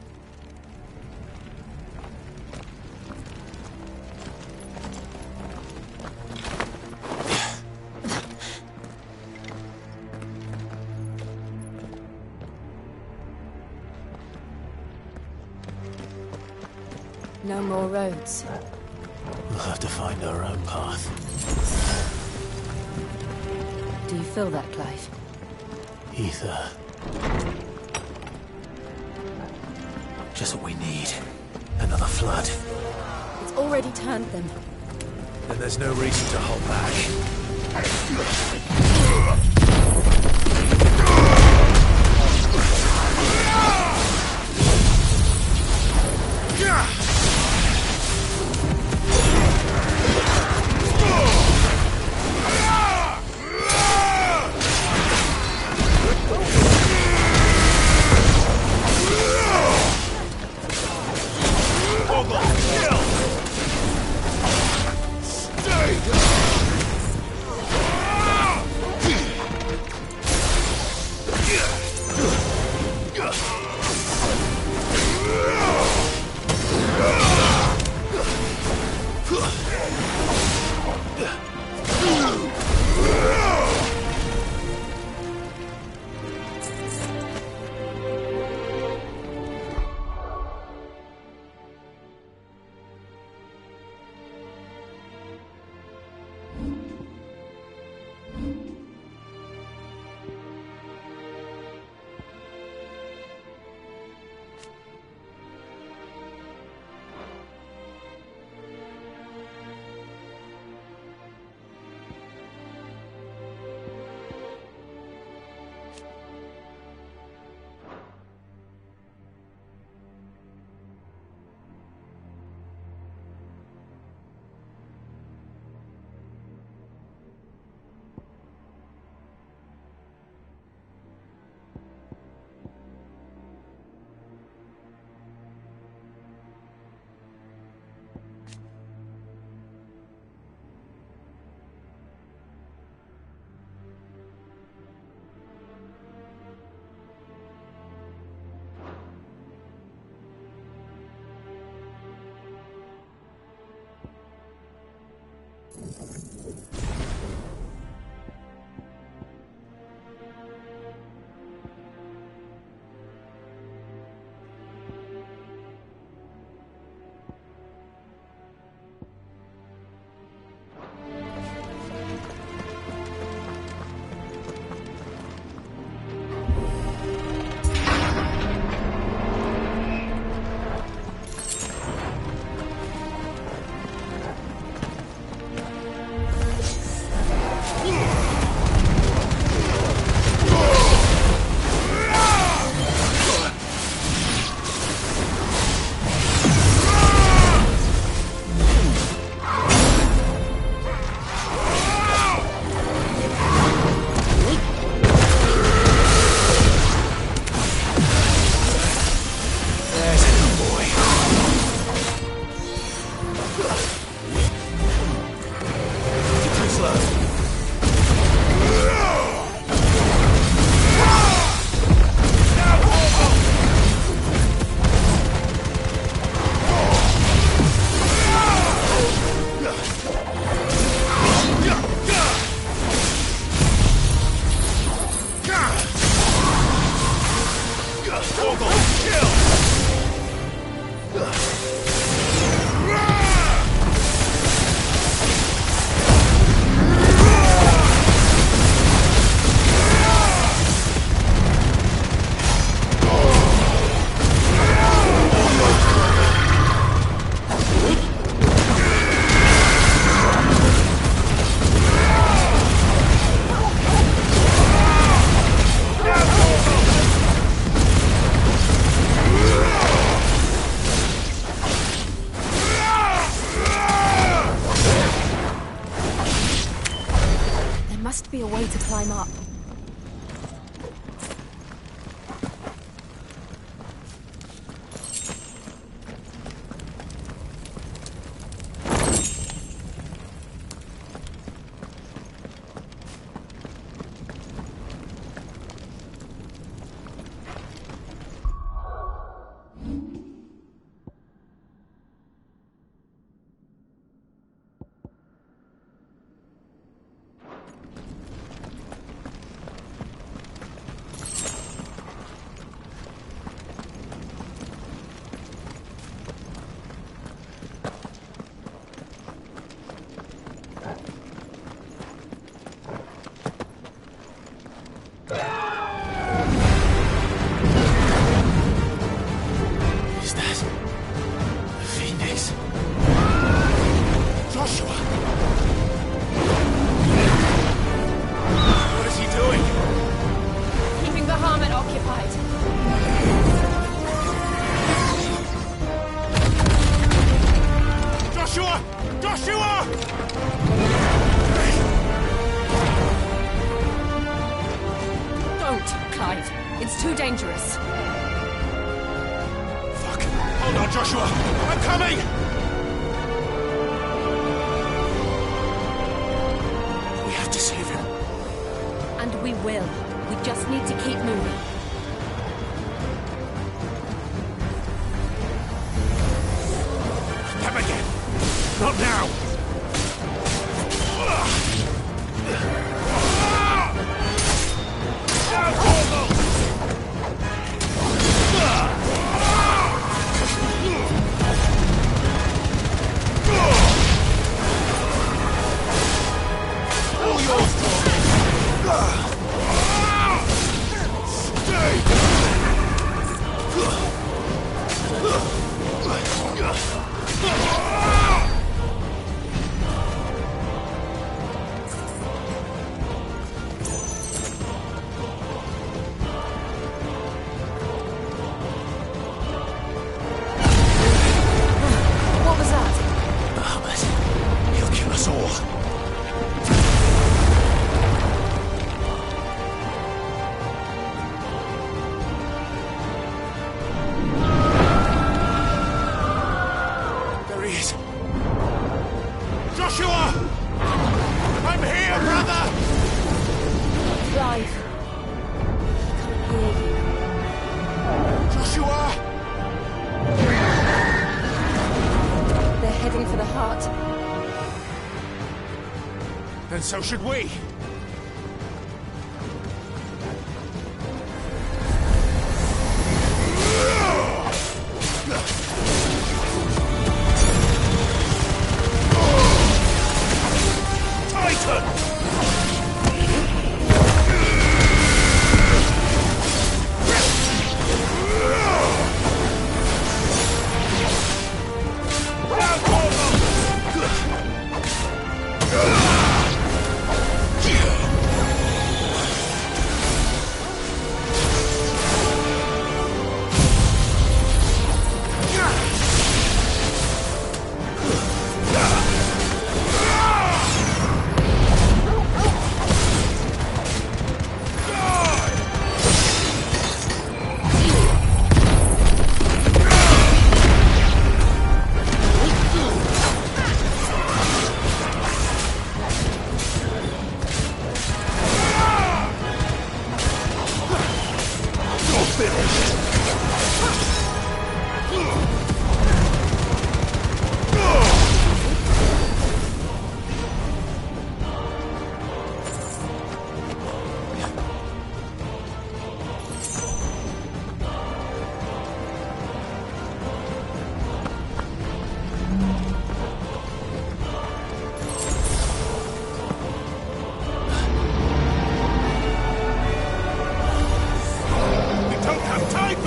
No more roads. We'll have to find our own path. Do you feel that, Clive? Ether. Just what we need. Another flood. It's already turned them. Then there's no reason to hold back. Is that the Phoenix? Joshua! What is he doing? Keeping the Bahamut occupied. Joshua! Joshua! Don't, Clive. It's too dangerous. Fuck. Hold on, Joshua! I'm coming! We have to save him. And we will. We just need to keep moving. Them again! Not now! All yours, What was that? Bahamut. He'll kill us all. There he is. Joshua! I'm here, brother! Clive. Can't hear you. Joshua! They're heading for the heart. Then so should we. Titan! We don't have time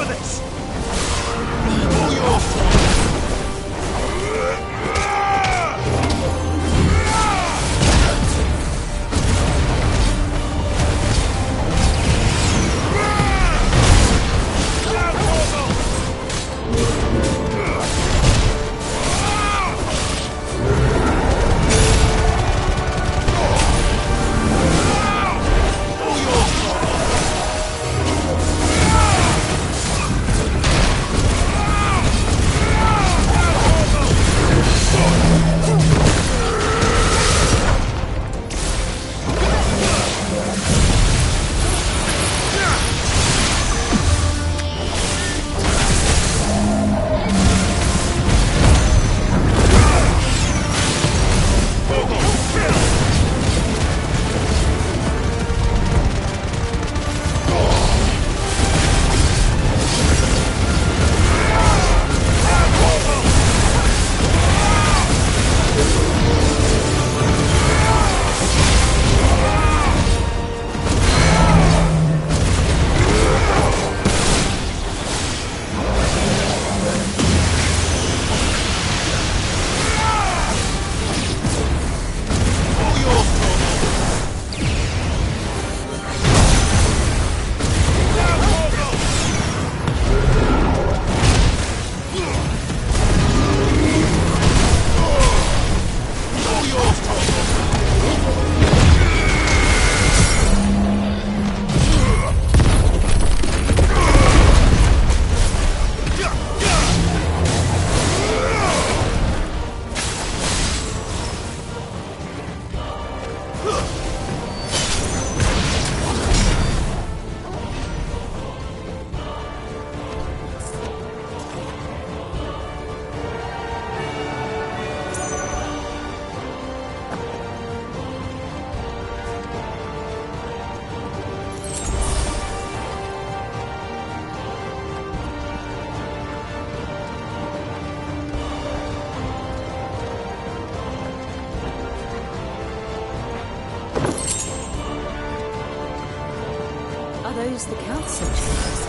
Are those the council chambers?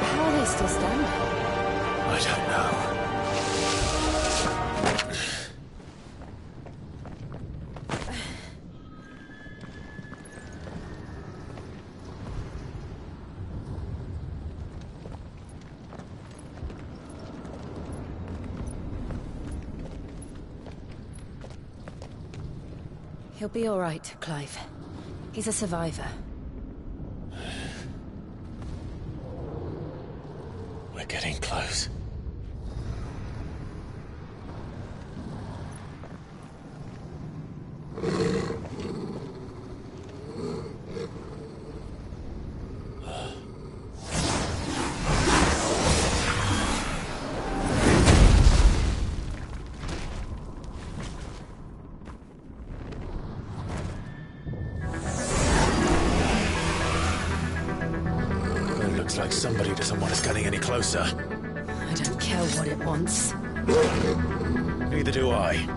How are they still standing? I don't know. He'll be all right, Clive. He's a survivor. We're getting close. Looks like somebody doesn't want us getting any closer. I don't care what it wants. Neither do I.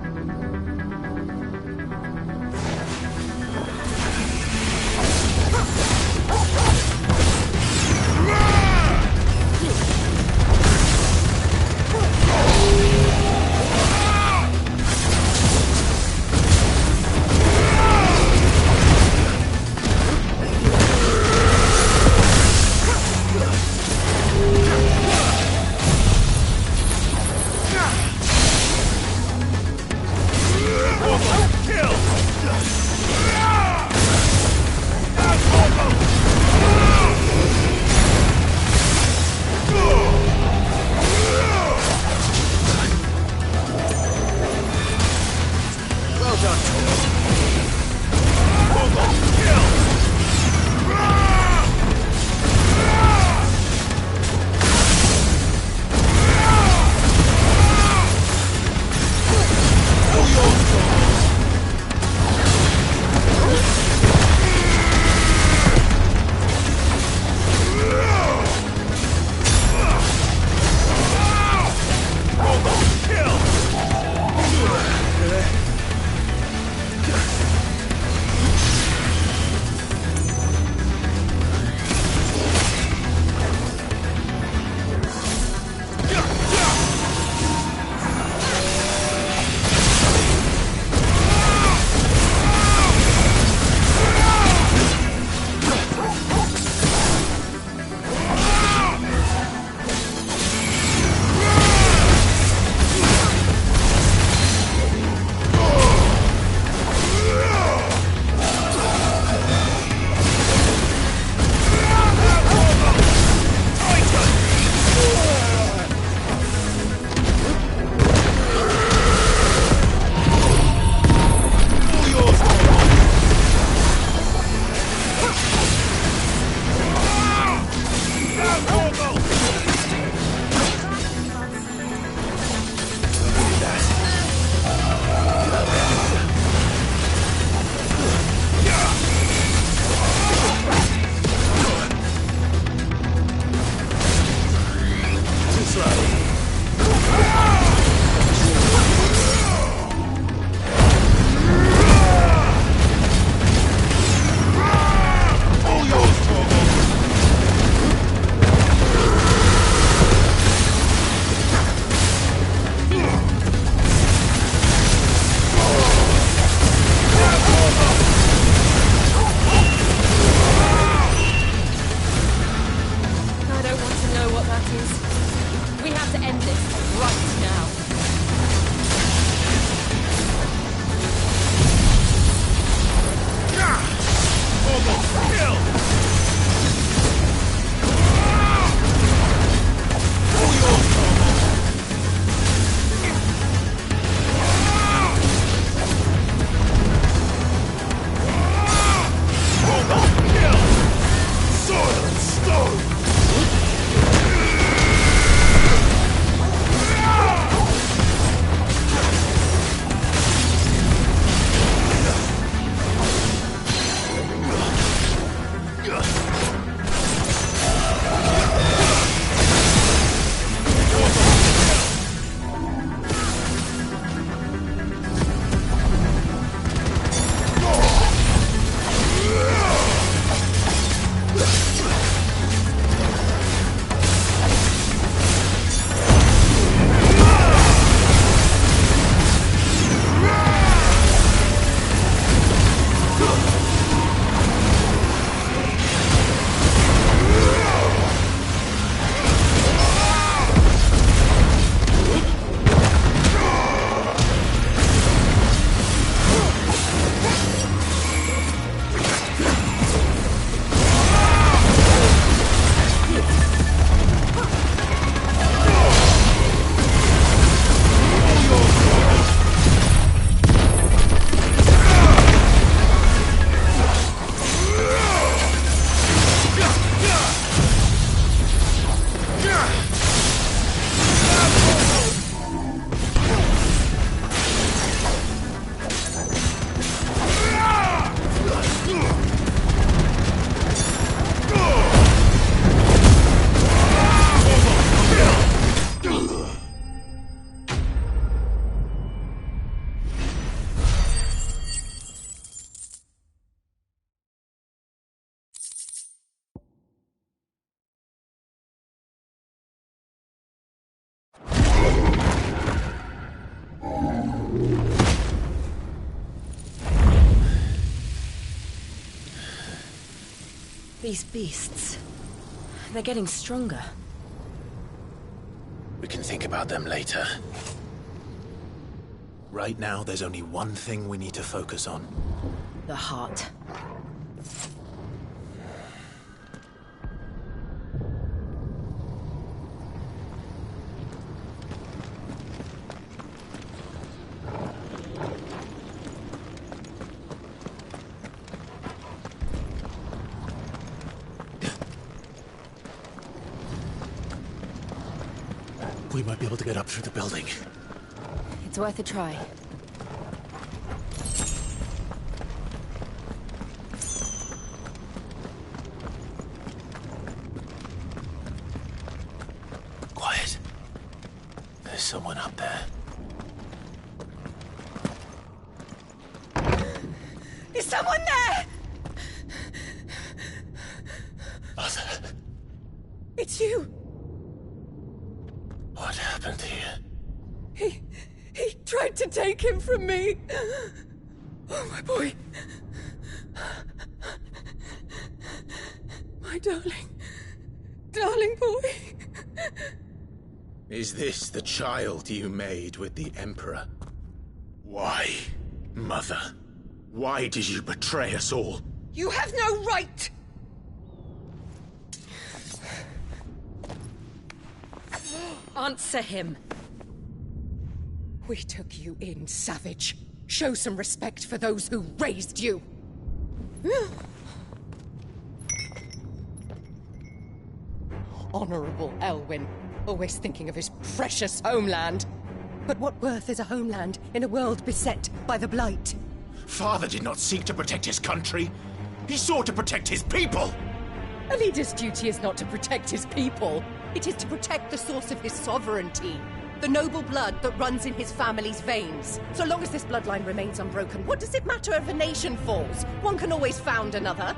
These beasts... they're getting stronger. We can think about them later. Right now, there's only one thing we need to focus on. The heart. We might be able to get up through the building. It's worth a try. Quiet. There's someone up there. Is someone there? Mother. It's you. What happened here? He tried to take him from me. Oh, my boy. My darling boy. Is this the child you made with the Emperor? Why, Mother? Why did you betray us all? You have no right! Answer him. We took you in, savage. Show some respect for those who raised you. Honorable Elwyn, always thinking of his precious homeland. But what worth is a homeland in a world beset by the Blight? Father did not seek to protect his country. He sought to protect his people. A leader's duty is not to protect his people. It is to protect the source of his sovereignty. The noble blood that runs in his family's veins. So long as this bloodline remains unbroken, what does it matter if a nation falls? One can always found another.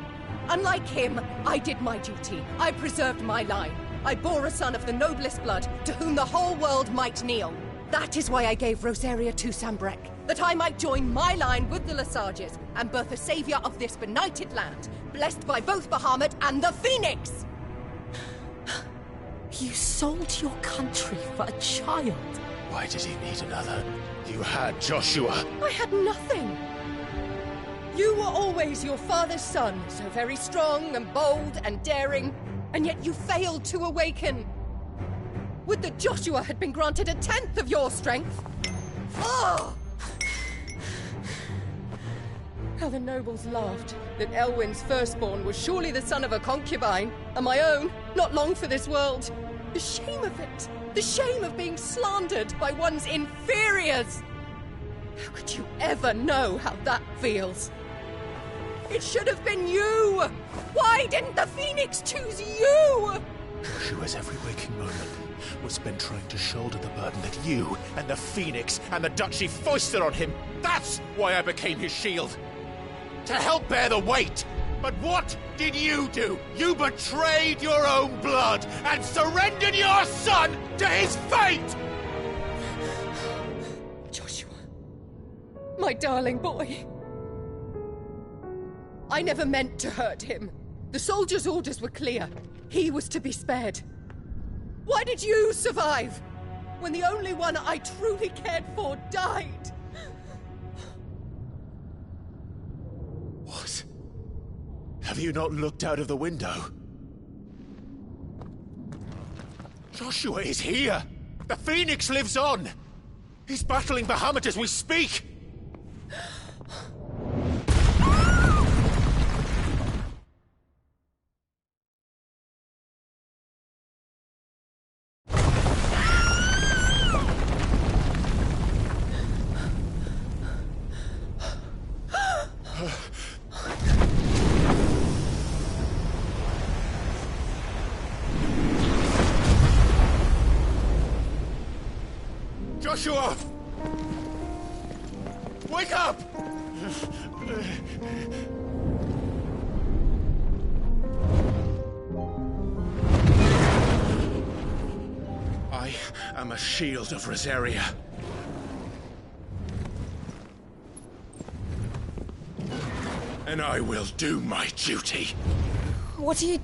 Unlike him, I did my duty. I preserved my line. I bore a son of the noblest blood, to whom the whole world might kneel. That is why I gave Rosaria to Sambrek, that I might join my line with the Lesages and birth a savior of this benighted land, blessed by both Bahamut and the Phoenix! You sold your country for a child. Why did he need another? You had Joshua. I had nothing. You were always your father's son, so very strong and bold and daring, and yet you failed to awaken. Would that Joshua had been granted 1/10 of your strength? Oh! How the nobles laughed that Elwyn's firstborn was surely the son of a concubine, and my own, not long for this world. The shame of it! The shame of being slandered by one's inferiors! How could you ever know how that feels? It should have been you! Why didn't the Phoenix choose you? Joshua's every waking moment was spent trying to shoulder the burden that you and the Phoenix and the Duchy foisted on him. That's why I became his shield. To help bear the weight. But what did you do? You betrayed your own blood and surrendered your son to his fate! Joshua, my darling boy. I never meant to hurt him. The soldiers' orders were clear. He was to be spared. Why did you survive when the only one I truly cared for died? What? Have you not looked out of the window? Joshua is here! The Phoenix lives on! He's battling Bahamut as we speak! Joshua! Wake up! I am a shield of Rosaria. And I will do my duty. What are you...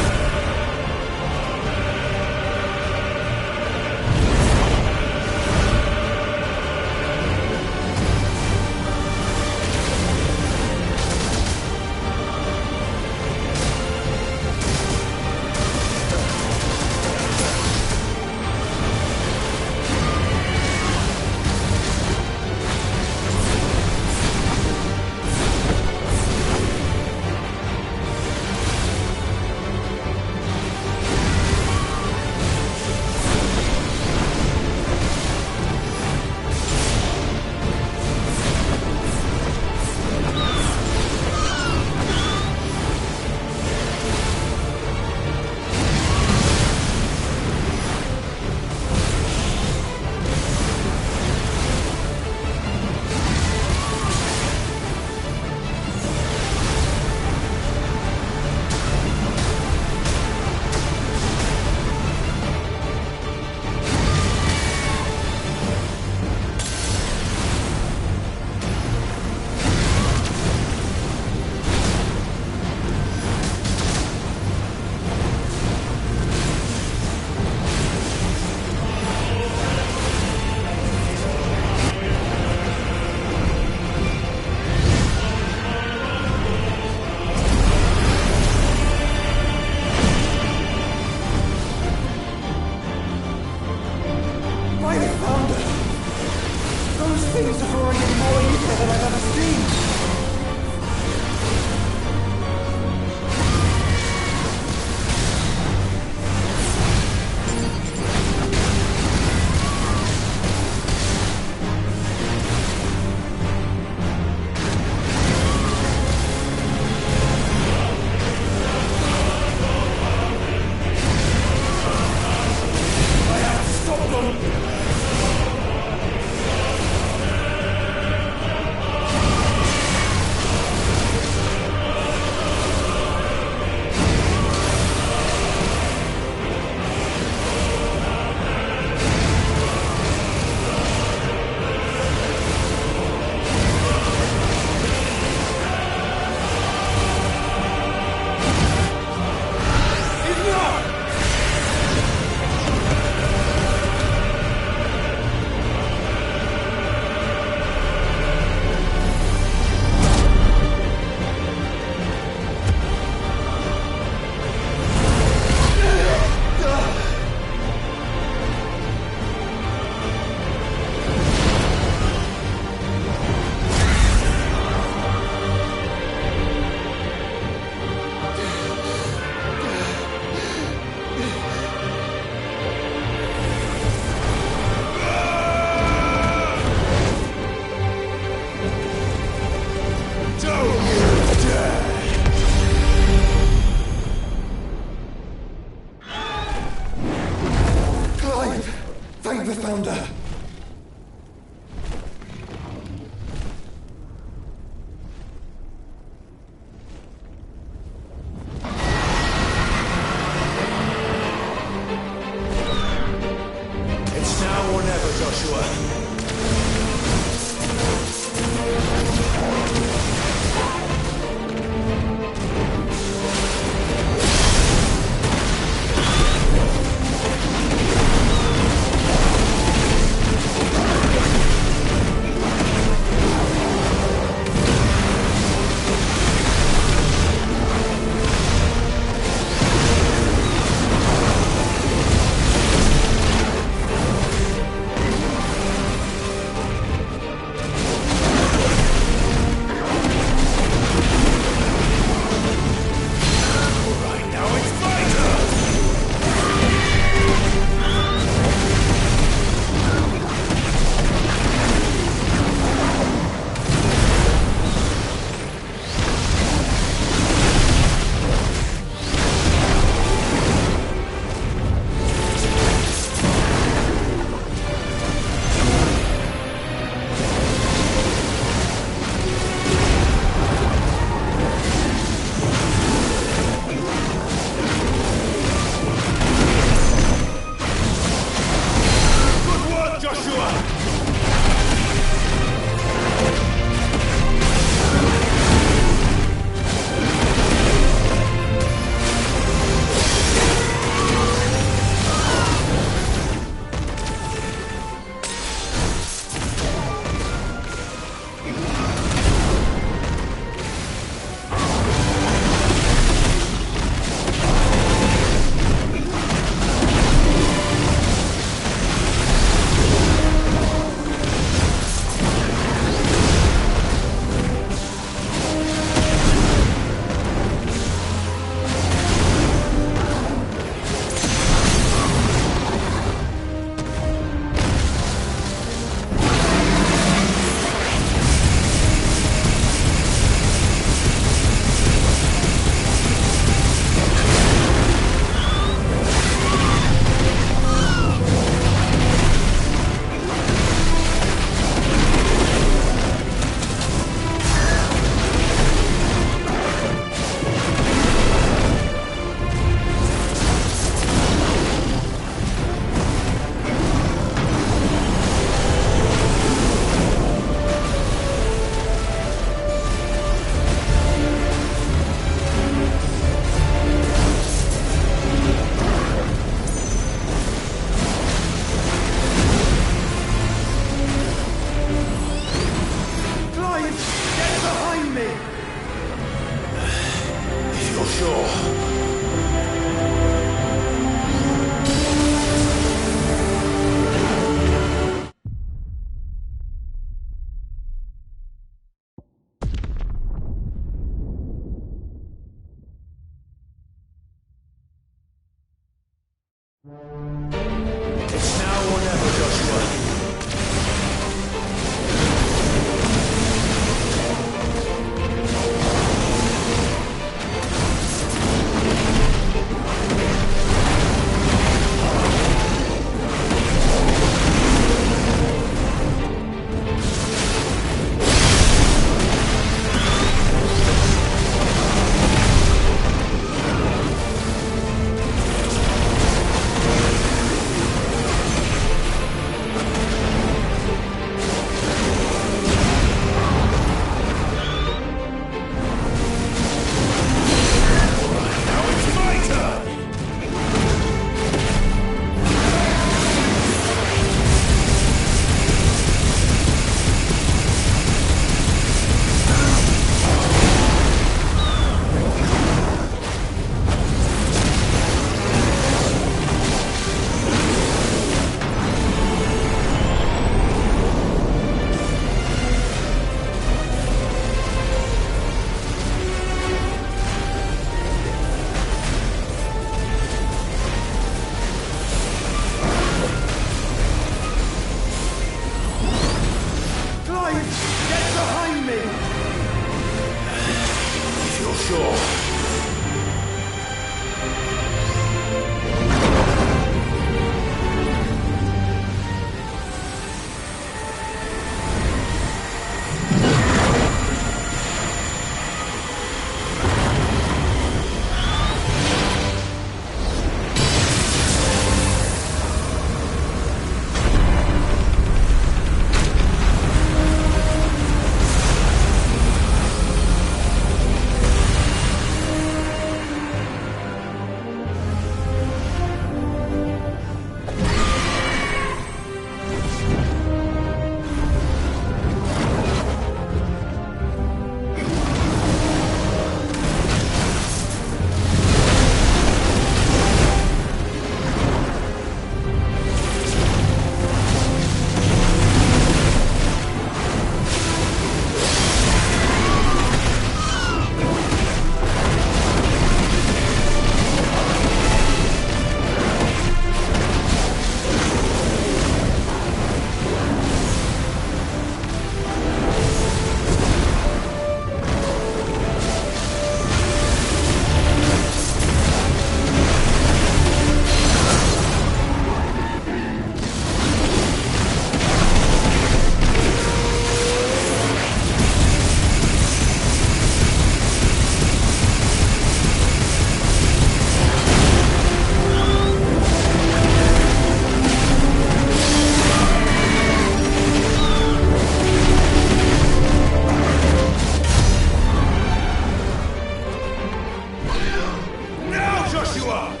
you are!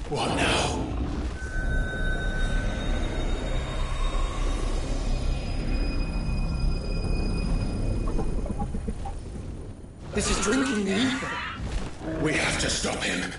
What now? This is drinking the ether. We have to stop him.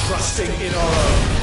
Trusting in our own.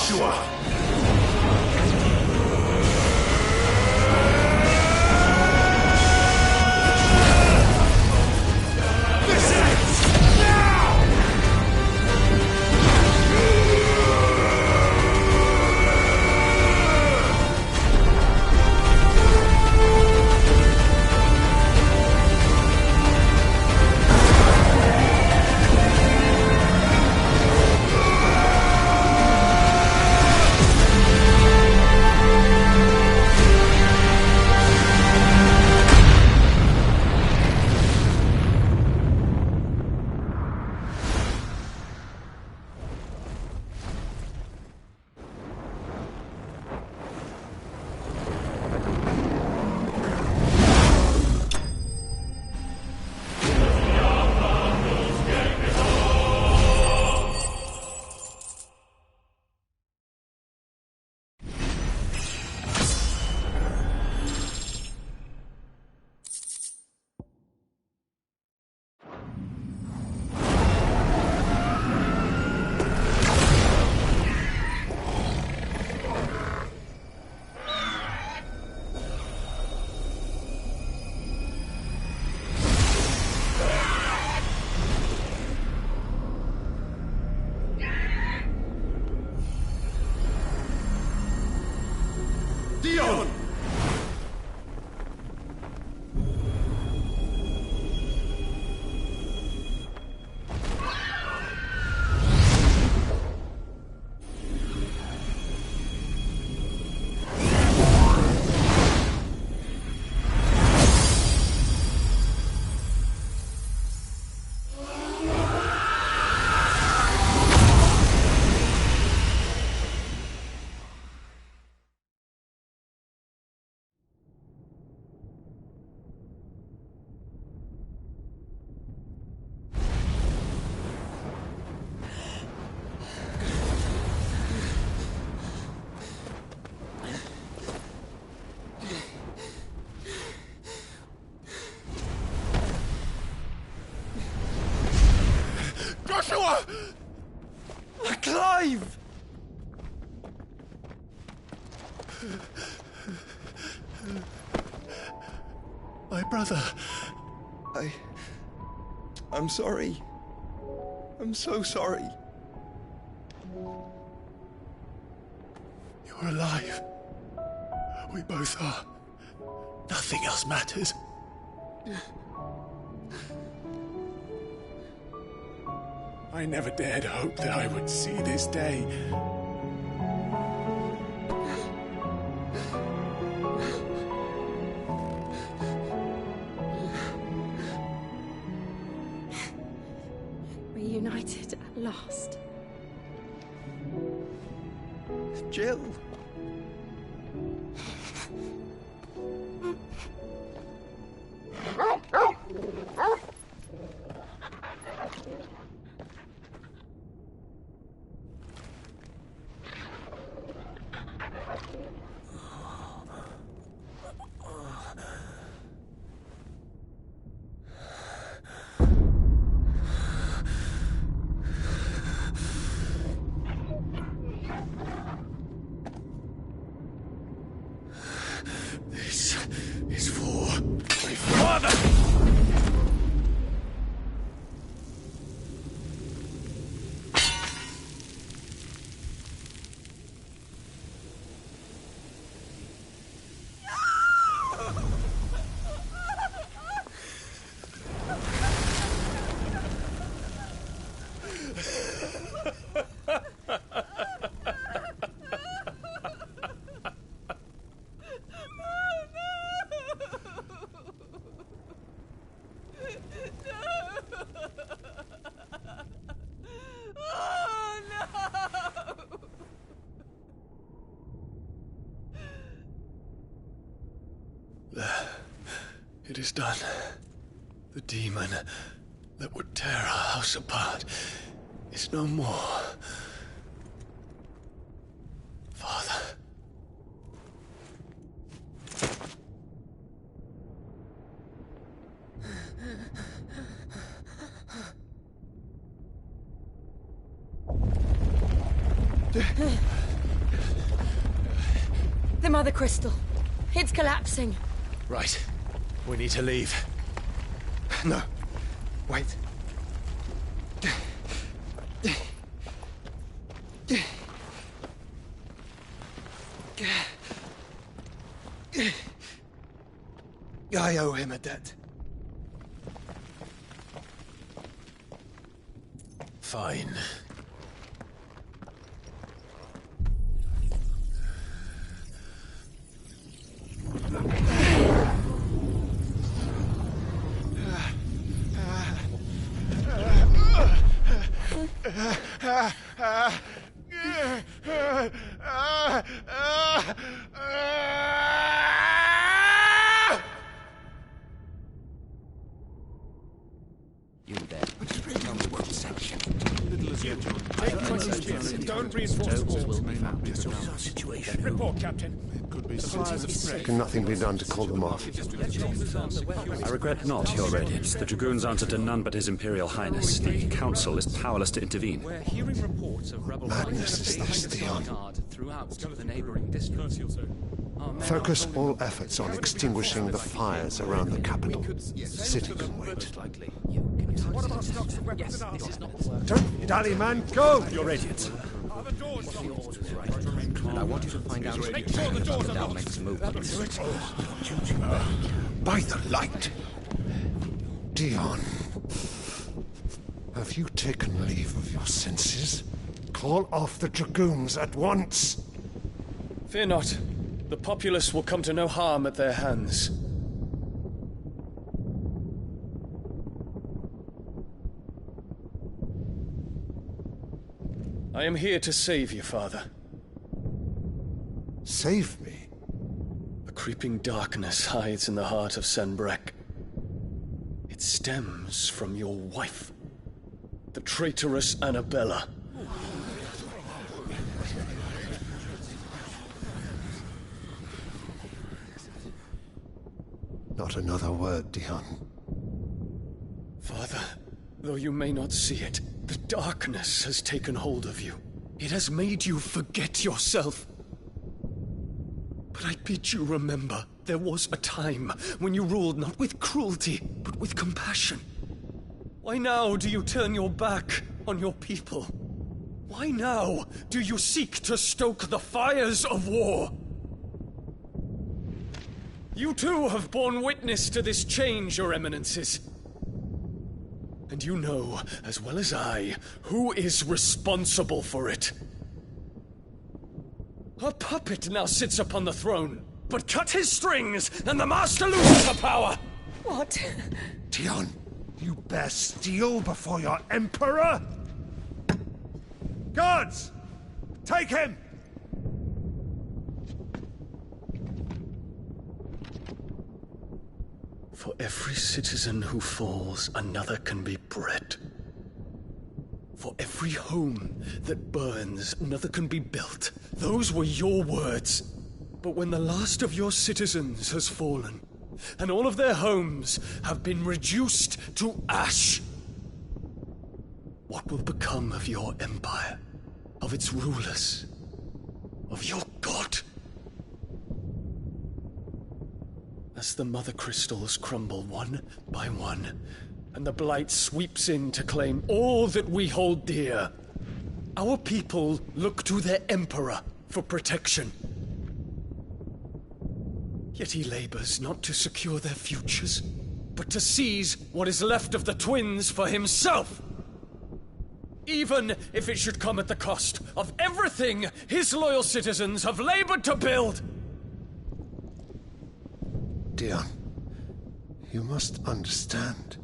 Joshua! Joshua! Clive! My brother. I'm sorry. I'm so sorry. You're alive. We both are. Nothing else matters. I never dared hope that I would see this day. Reunited at last. Jill. This is for my father! It is done. The demon that would tear our house apart is no more. Father. The Mother Crystal. It's collapsing. Right. We need to leave. No. Wait. I owe him a debt. Fine. You there. Tell me what section. Don't reinforce the walls. Situation. Report, Captain. Can nothing be done to call them off? I regret not, Your Radiance. The Dragoons answer to none but His Imperial Highness. The Council is powerless to intervene. We're hearing reports of rebel Madness is this, Dion. throughout the neighboring districts. Focus all efforts on extinguishing the fires around the capital. The city can wait. What about stocks of weapons and armor? Don't dally, man, go! Your Radiance. Are the doors And I want you to find out Make sure the doors are Thou locked. makes a move. By the light! Dion, have you taken leave of your senses? Call off the Dragoons at once! Fear not. The populace will come to no harm at their hands. I am here to save you, Father. Save me? A creeping darkness hides in the heart of Senbrek. It stems from your wife, the traitorous Annabella. Not another word, Dion. Father, though you may not see it, the darkness has taken hold of you. It has made you forget yourself. But I bid you remember, there was a time when you ruled not with cruelty, but with compassion. Why now do you turn your back on your people? Why now do you seek to stoke the fires of war? You too have borne witness to this change, Your Eminences. And you know, as well as I, who is responsible for it. A puppet now sits upon the throne, but cut his strings, and the master loses the power! What? Dion, you bear steel before your Emperor? Guards! Take him! For every citizen who falls, another can be bred. For every home that burns, another can be built. Those were your words. But when the last of your citizens has fallen, and all of their homes have been reduced to ash, what will become of your empire, of its rulers, of your god? As the Mother Crystals crumble one by one, and the Blight sweeps in to claim all that we hold dear, our people look to their Emperor for protection. Yet he labors not to secure their futures, but to seize what is left of the twins for himself. Even if it should come at the cost of everything his loyal citizens have labored to build. Dion, you must understand.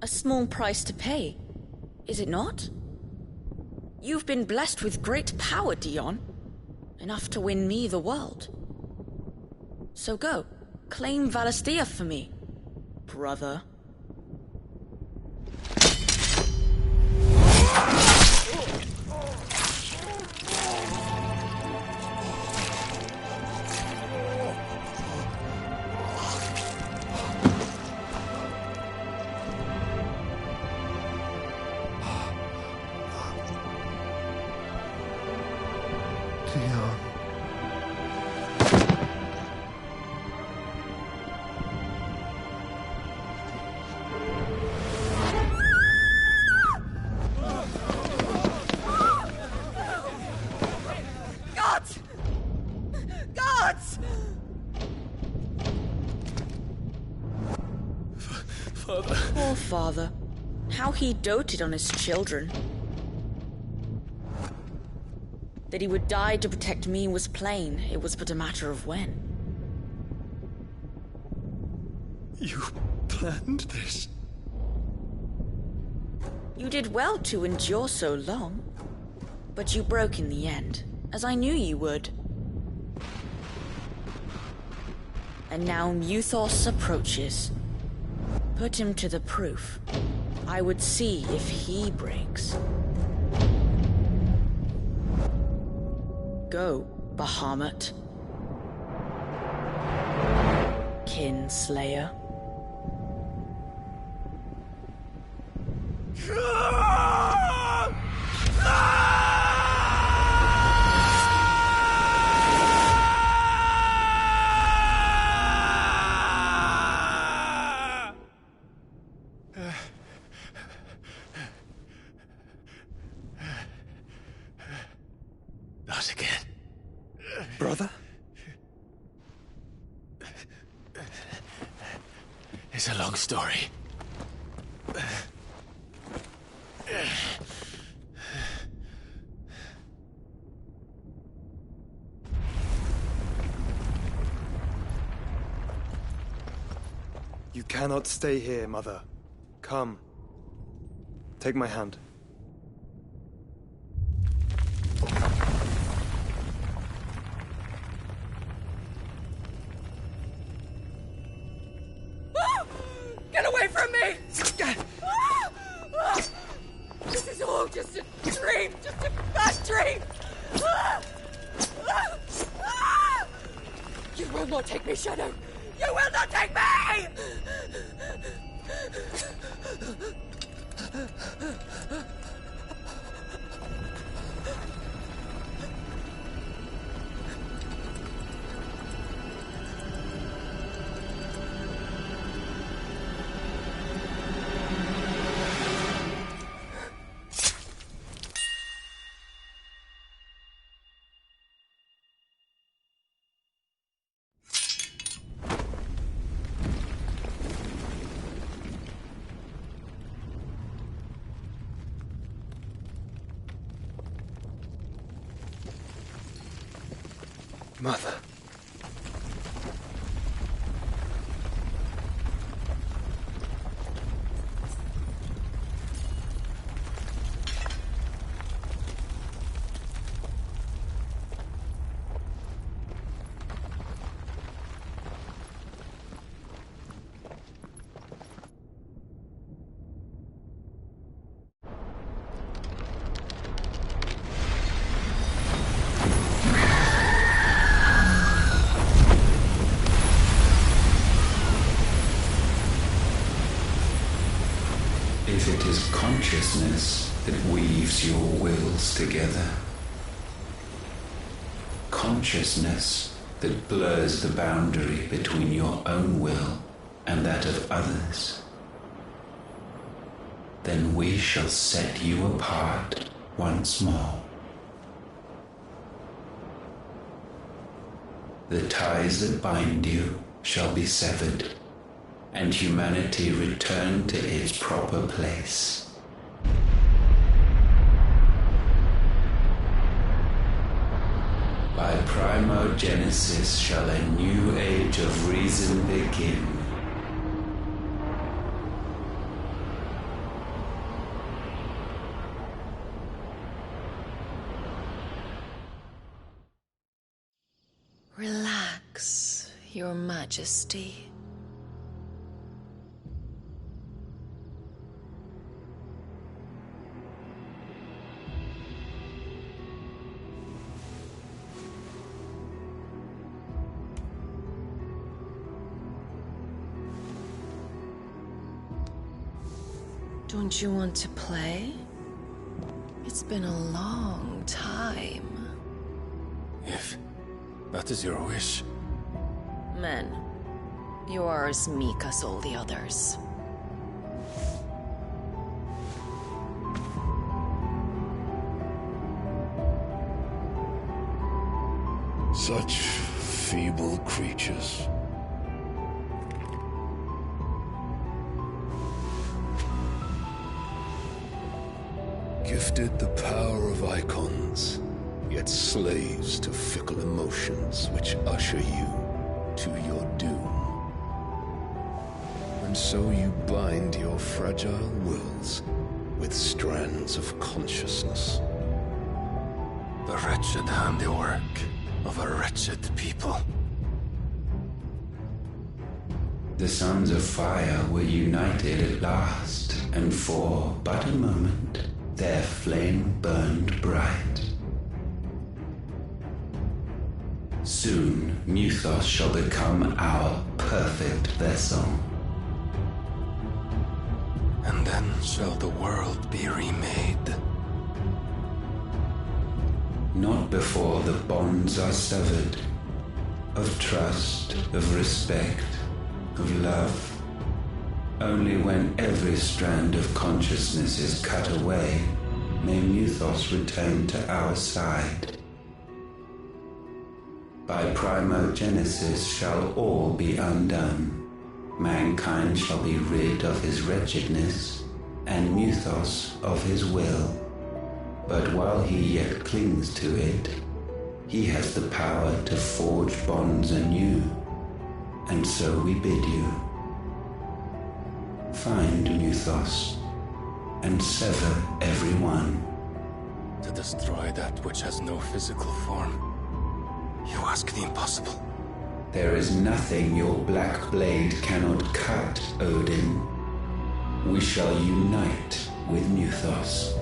A small price to pay, is it not? You've been blessed with great power, Dion. Enough to win me the world. So go, claim Valisthea for me, brother. Dion. Father. Poor father. How he doted on his children. That he would die to protect me was plain. It was but a matter of when. You planned this? You did well to endure so long. But you broke in the end, as I knew you would. And now Muthos approaches. Put him to the proof. I would see if he breaks. Go, Bahamut. Kinslayer. Not again. Brother? It's a long story. You cannot stay here, Mother. Come. Take my hand. Get away from me! This is all just a dream, just a bad dream! You will not take me, Shadow! You will not take me! Mother. If it is consciousness that weaves your wills together, consciousness that blurs the boundary between your own will and that of others, then we shall set you apart once more. The ties that bind you shall be severed, and humanity return to its proper place. By primogenesis shall a new age of reason begin. Relax, Your Majesty. Don't you want to play? It's been a long time. If that is your wish. Men, you are as meek as all the others. Such feeble creatures. Gifted the power of icons, yet slaves to fickle emotions which usher you to your doom. And so you bind your fragile wills with strands of consciousness. The wretched handiwork of a wretched people. The Sons of Fire were united at last, and for but a moment, their flame burned bright. Soon, Muthos shall become our perfect vessel. And then shall the world be remade. Not before the bonds are severed, of trust, of respect, of love. Only when every strand of consciousness is cut away, may Muthos return to our side. By primogenesis shall all be undone. Mankind shall be rid of his wretchedness, and Muthos of his will. But while he yet clings to it, he has the power to forge bonds anew. And so we bid you, find Muthos, and sever every one. To destroy that which has no physical form, you ask the impossible. There is nothing your black blade cannot cut, Odin. We shall unite with Muthos,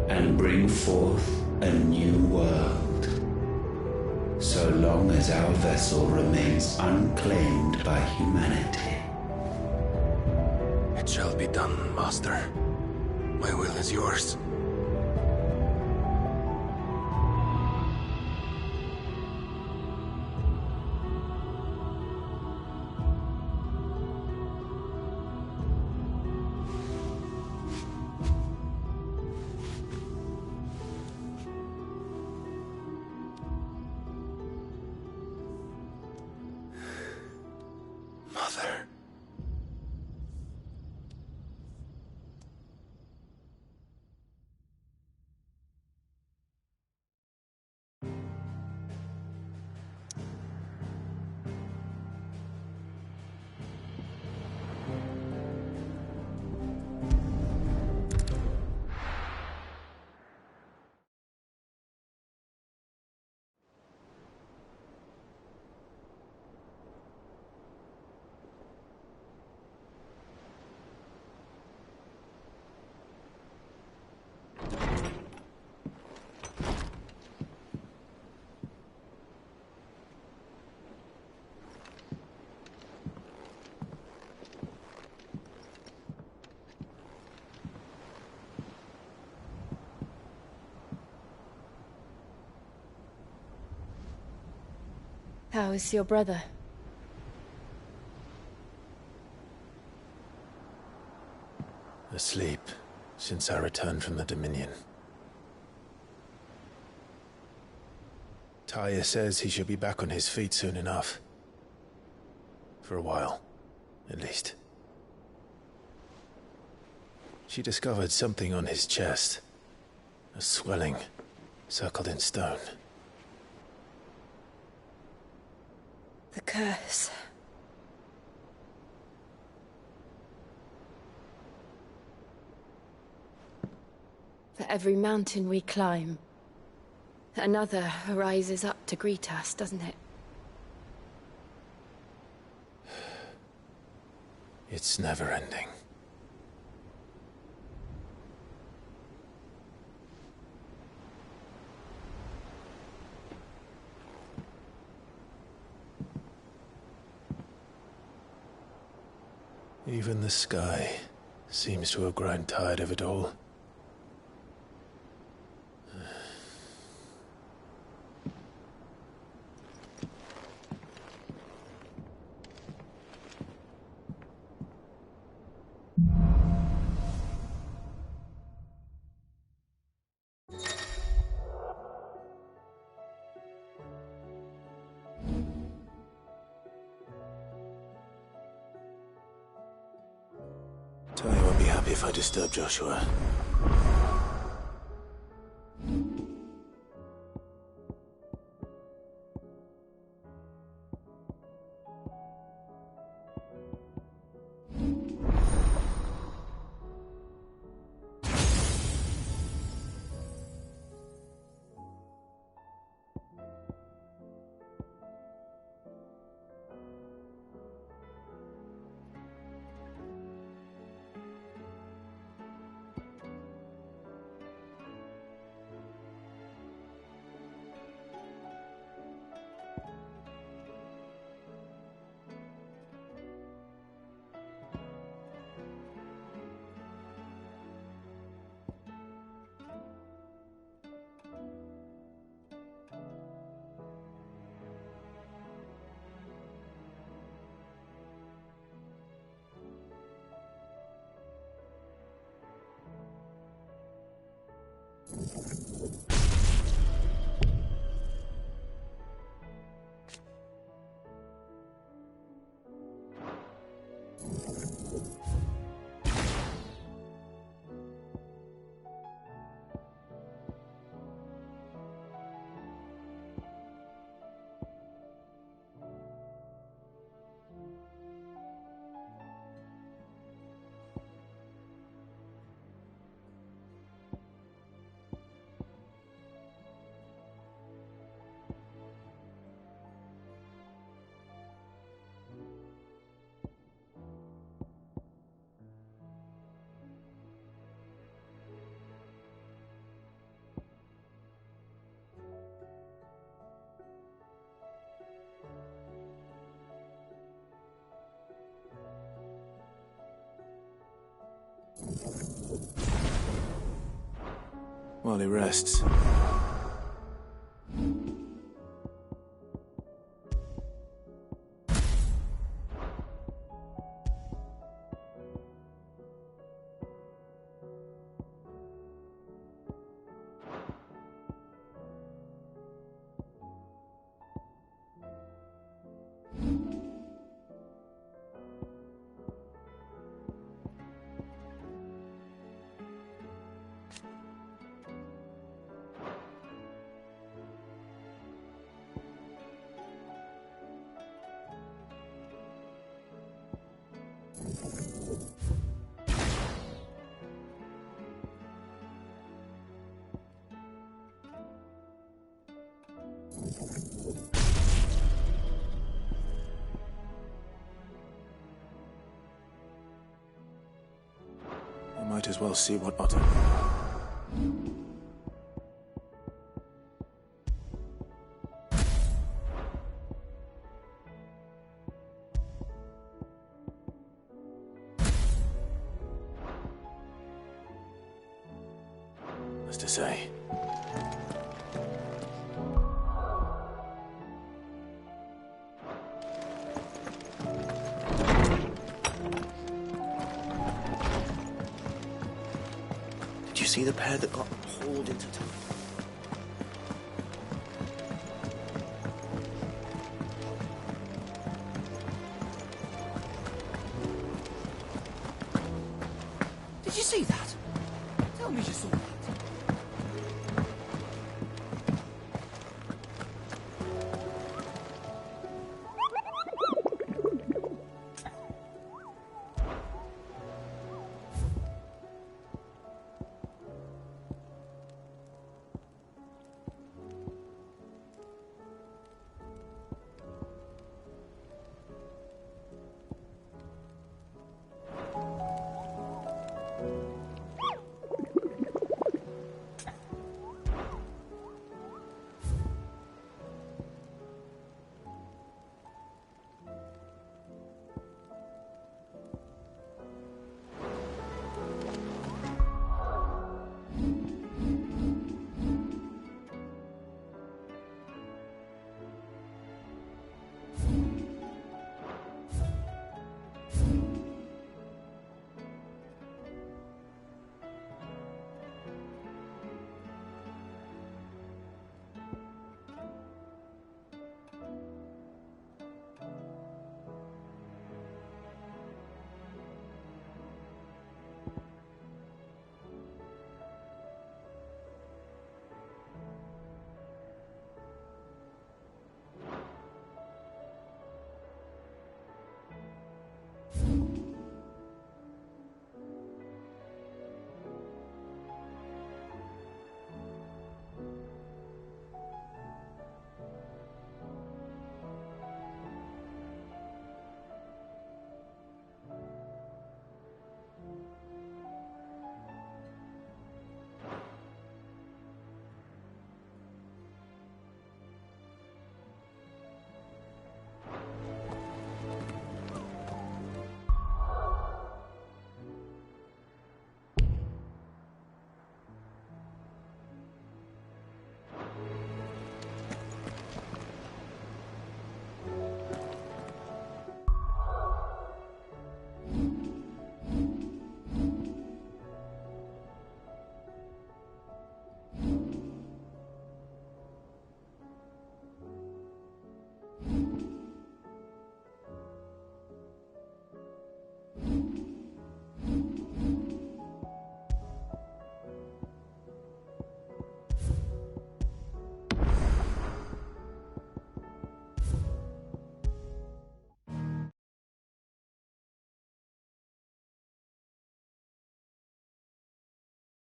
and bring forth a new world. So long as our vessel remains unclaimed by humanity. It shall be done, Master. My will is yours. Mother. How is your brother? Asleep since I returned from the Dominion. Talia says he should be back on his feet soon enough. For a while, at least. She discovered something on his chest. A swelling, circled in stone. The curse. For every mountain we climb, another rises up to greet us, doesn't it? It's never ending. Even the sky seems to have grown tired of it all. Sorry if I disturbed Joshua. While he rests. I might as well see what Otto... has to say. Did you see the pair that got hauled into town? Did you see that? Tell me you saw that.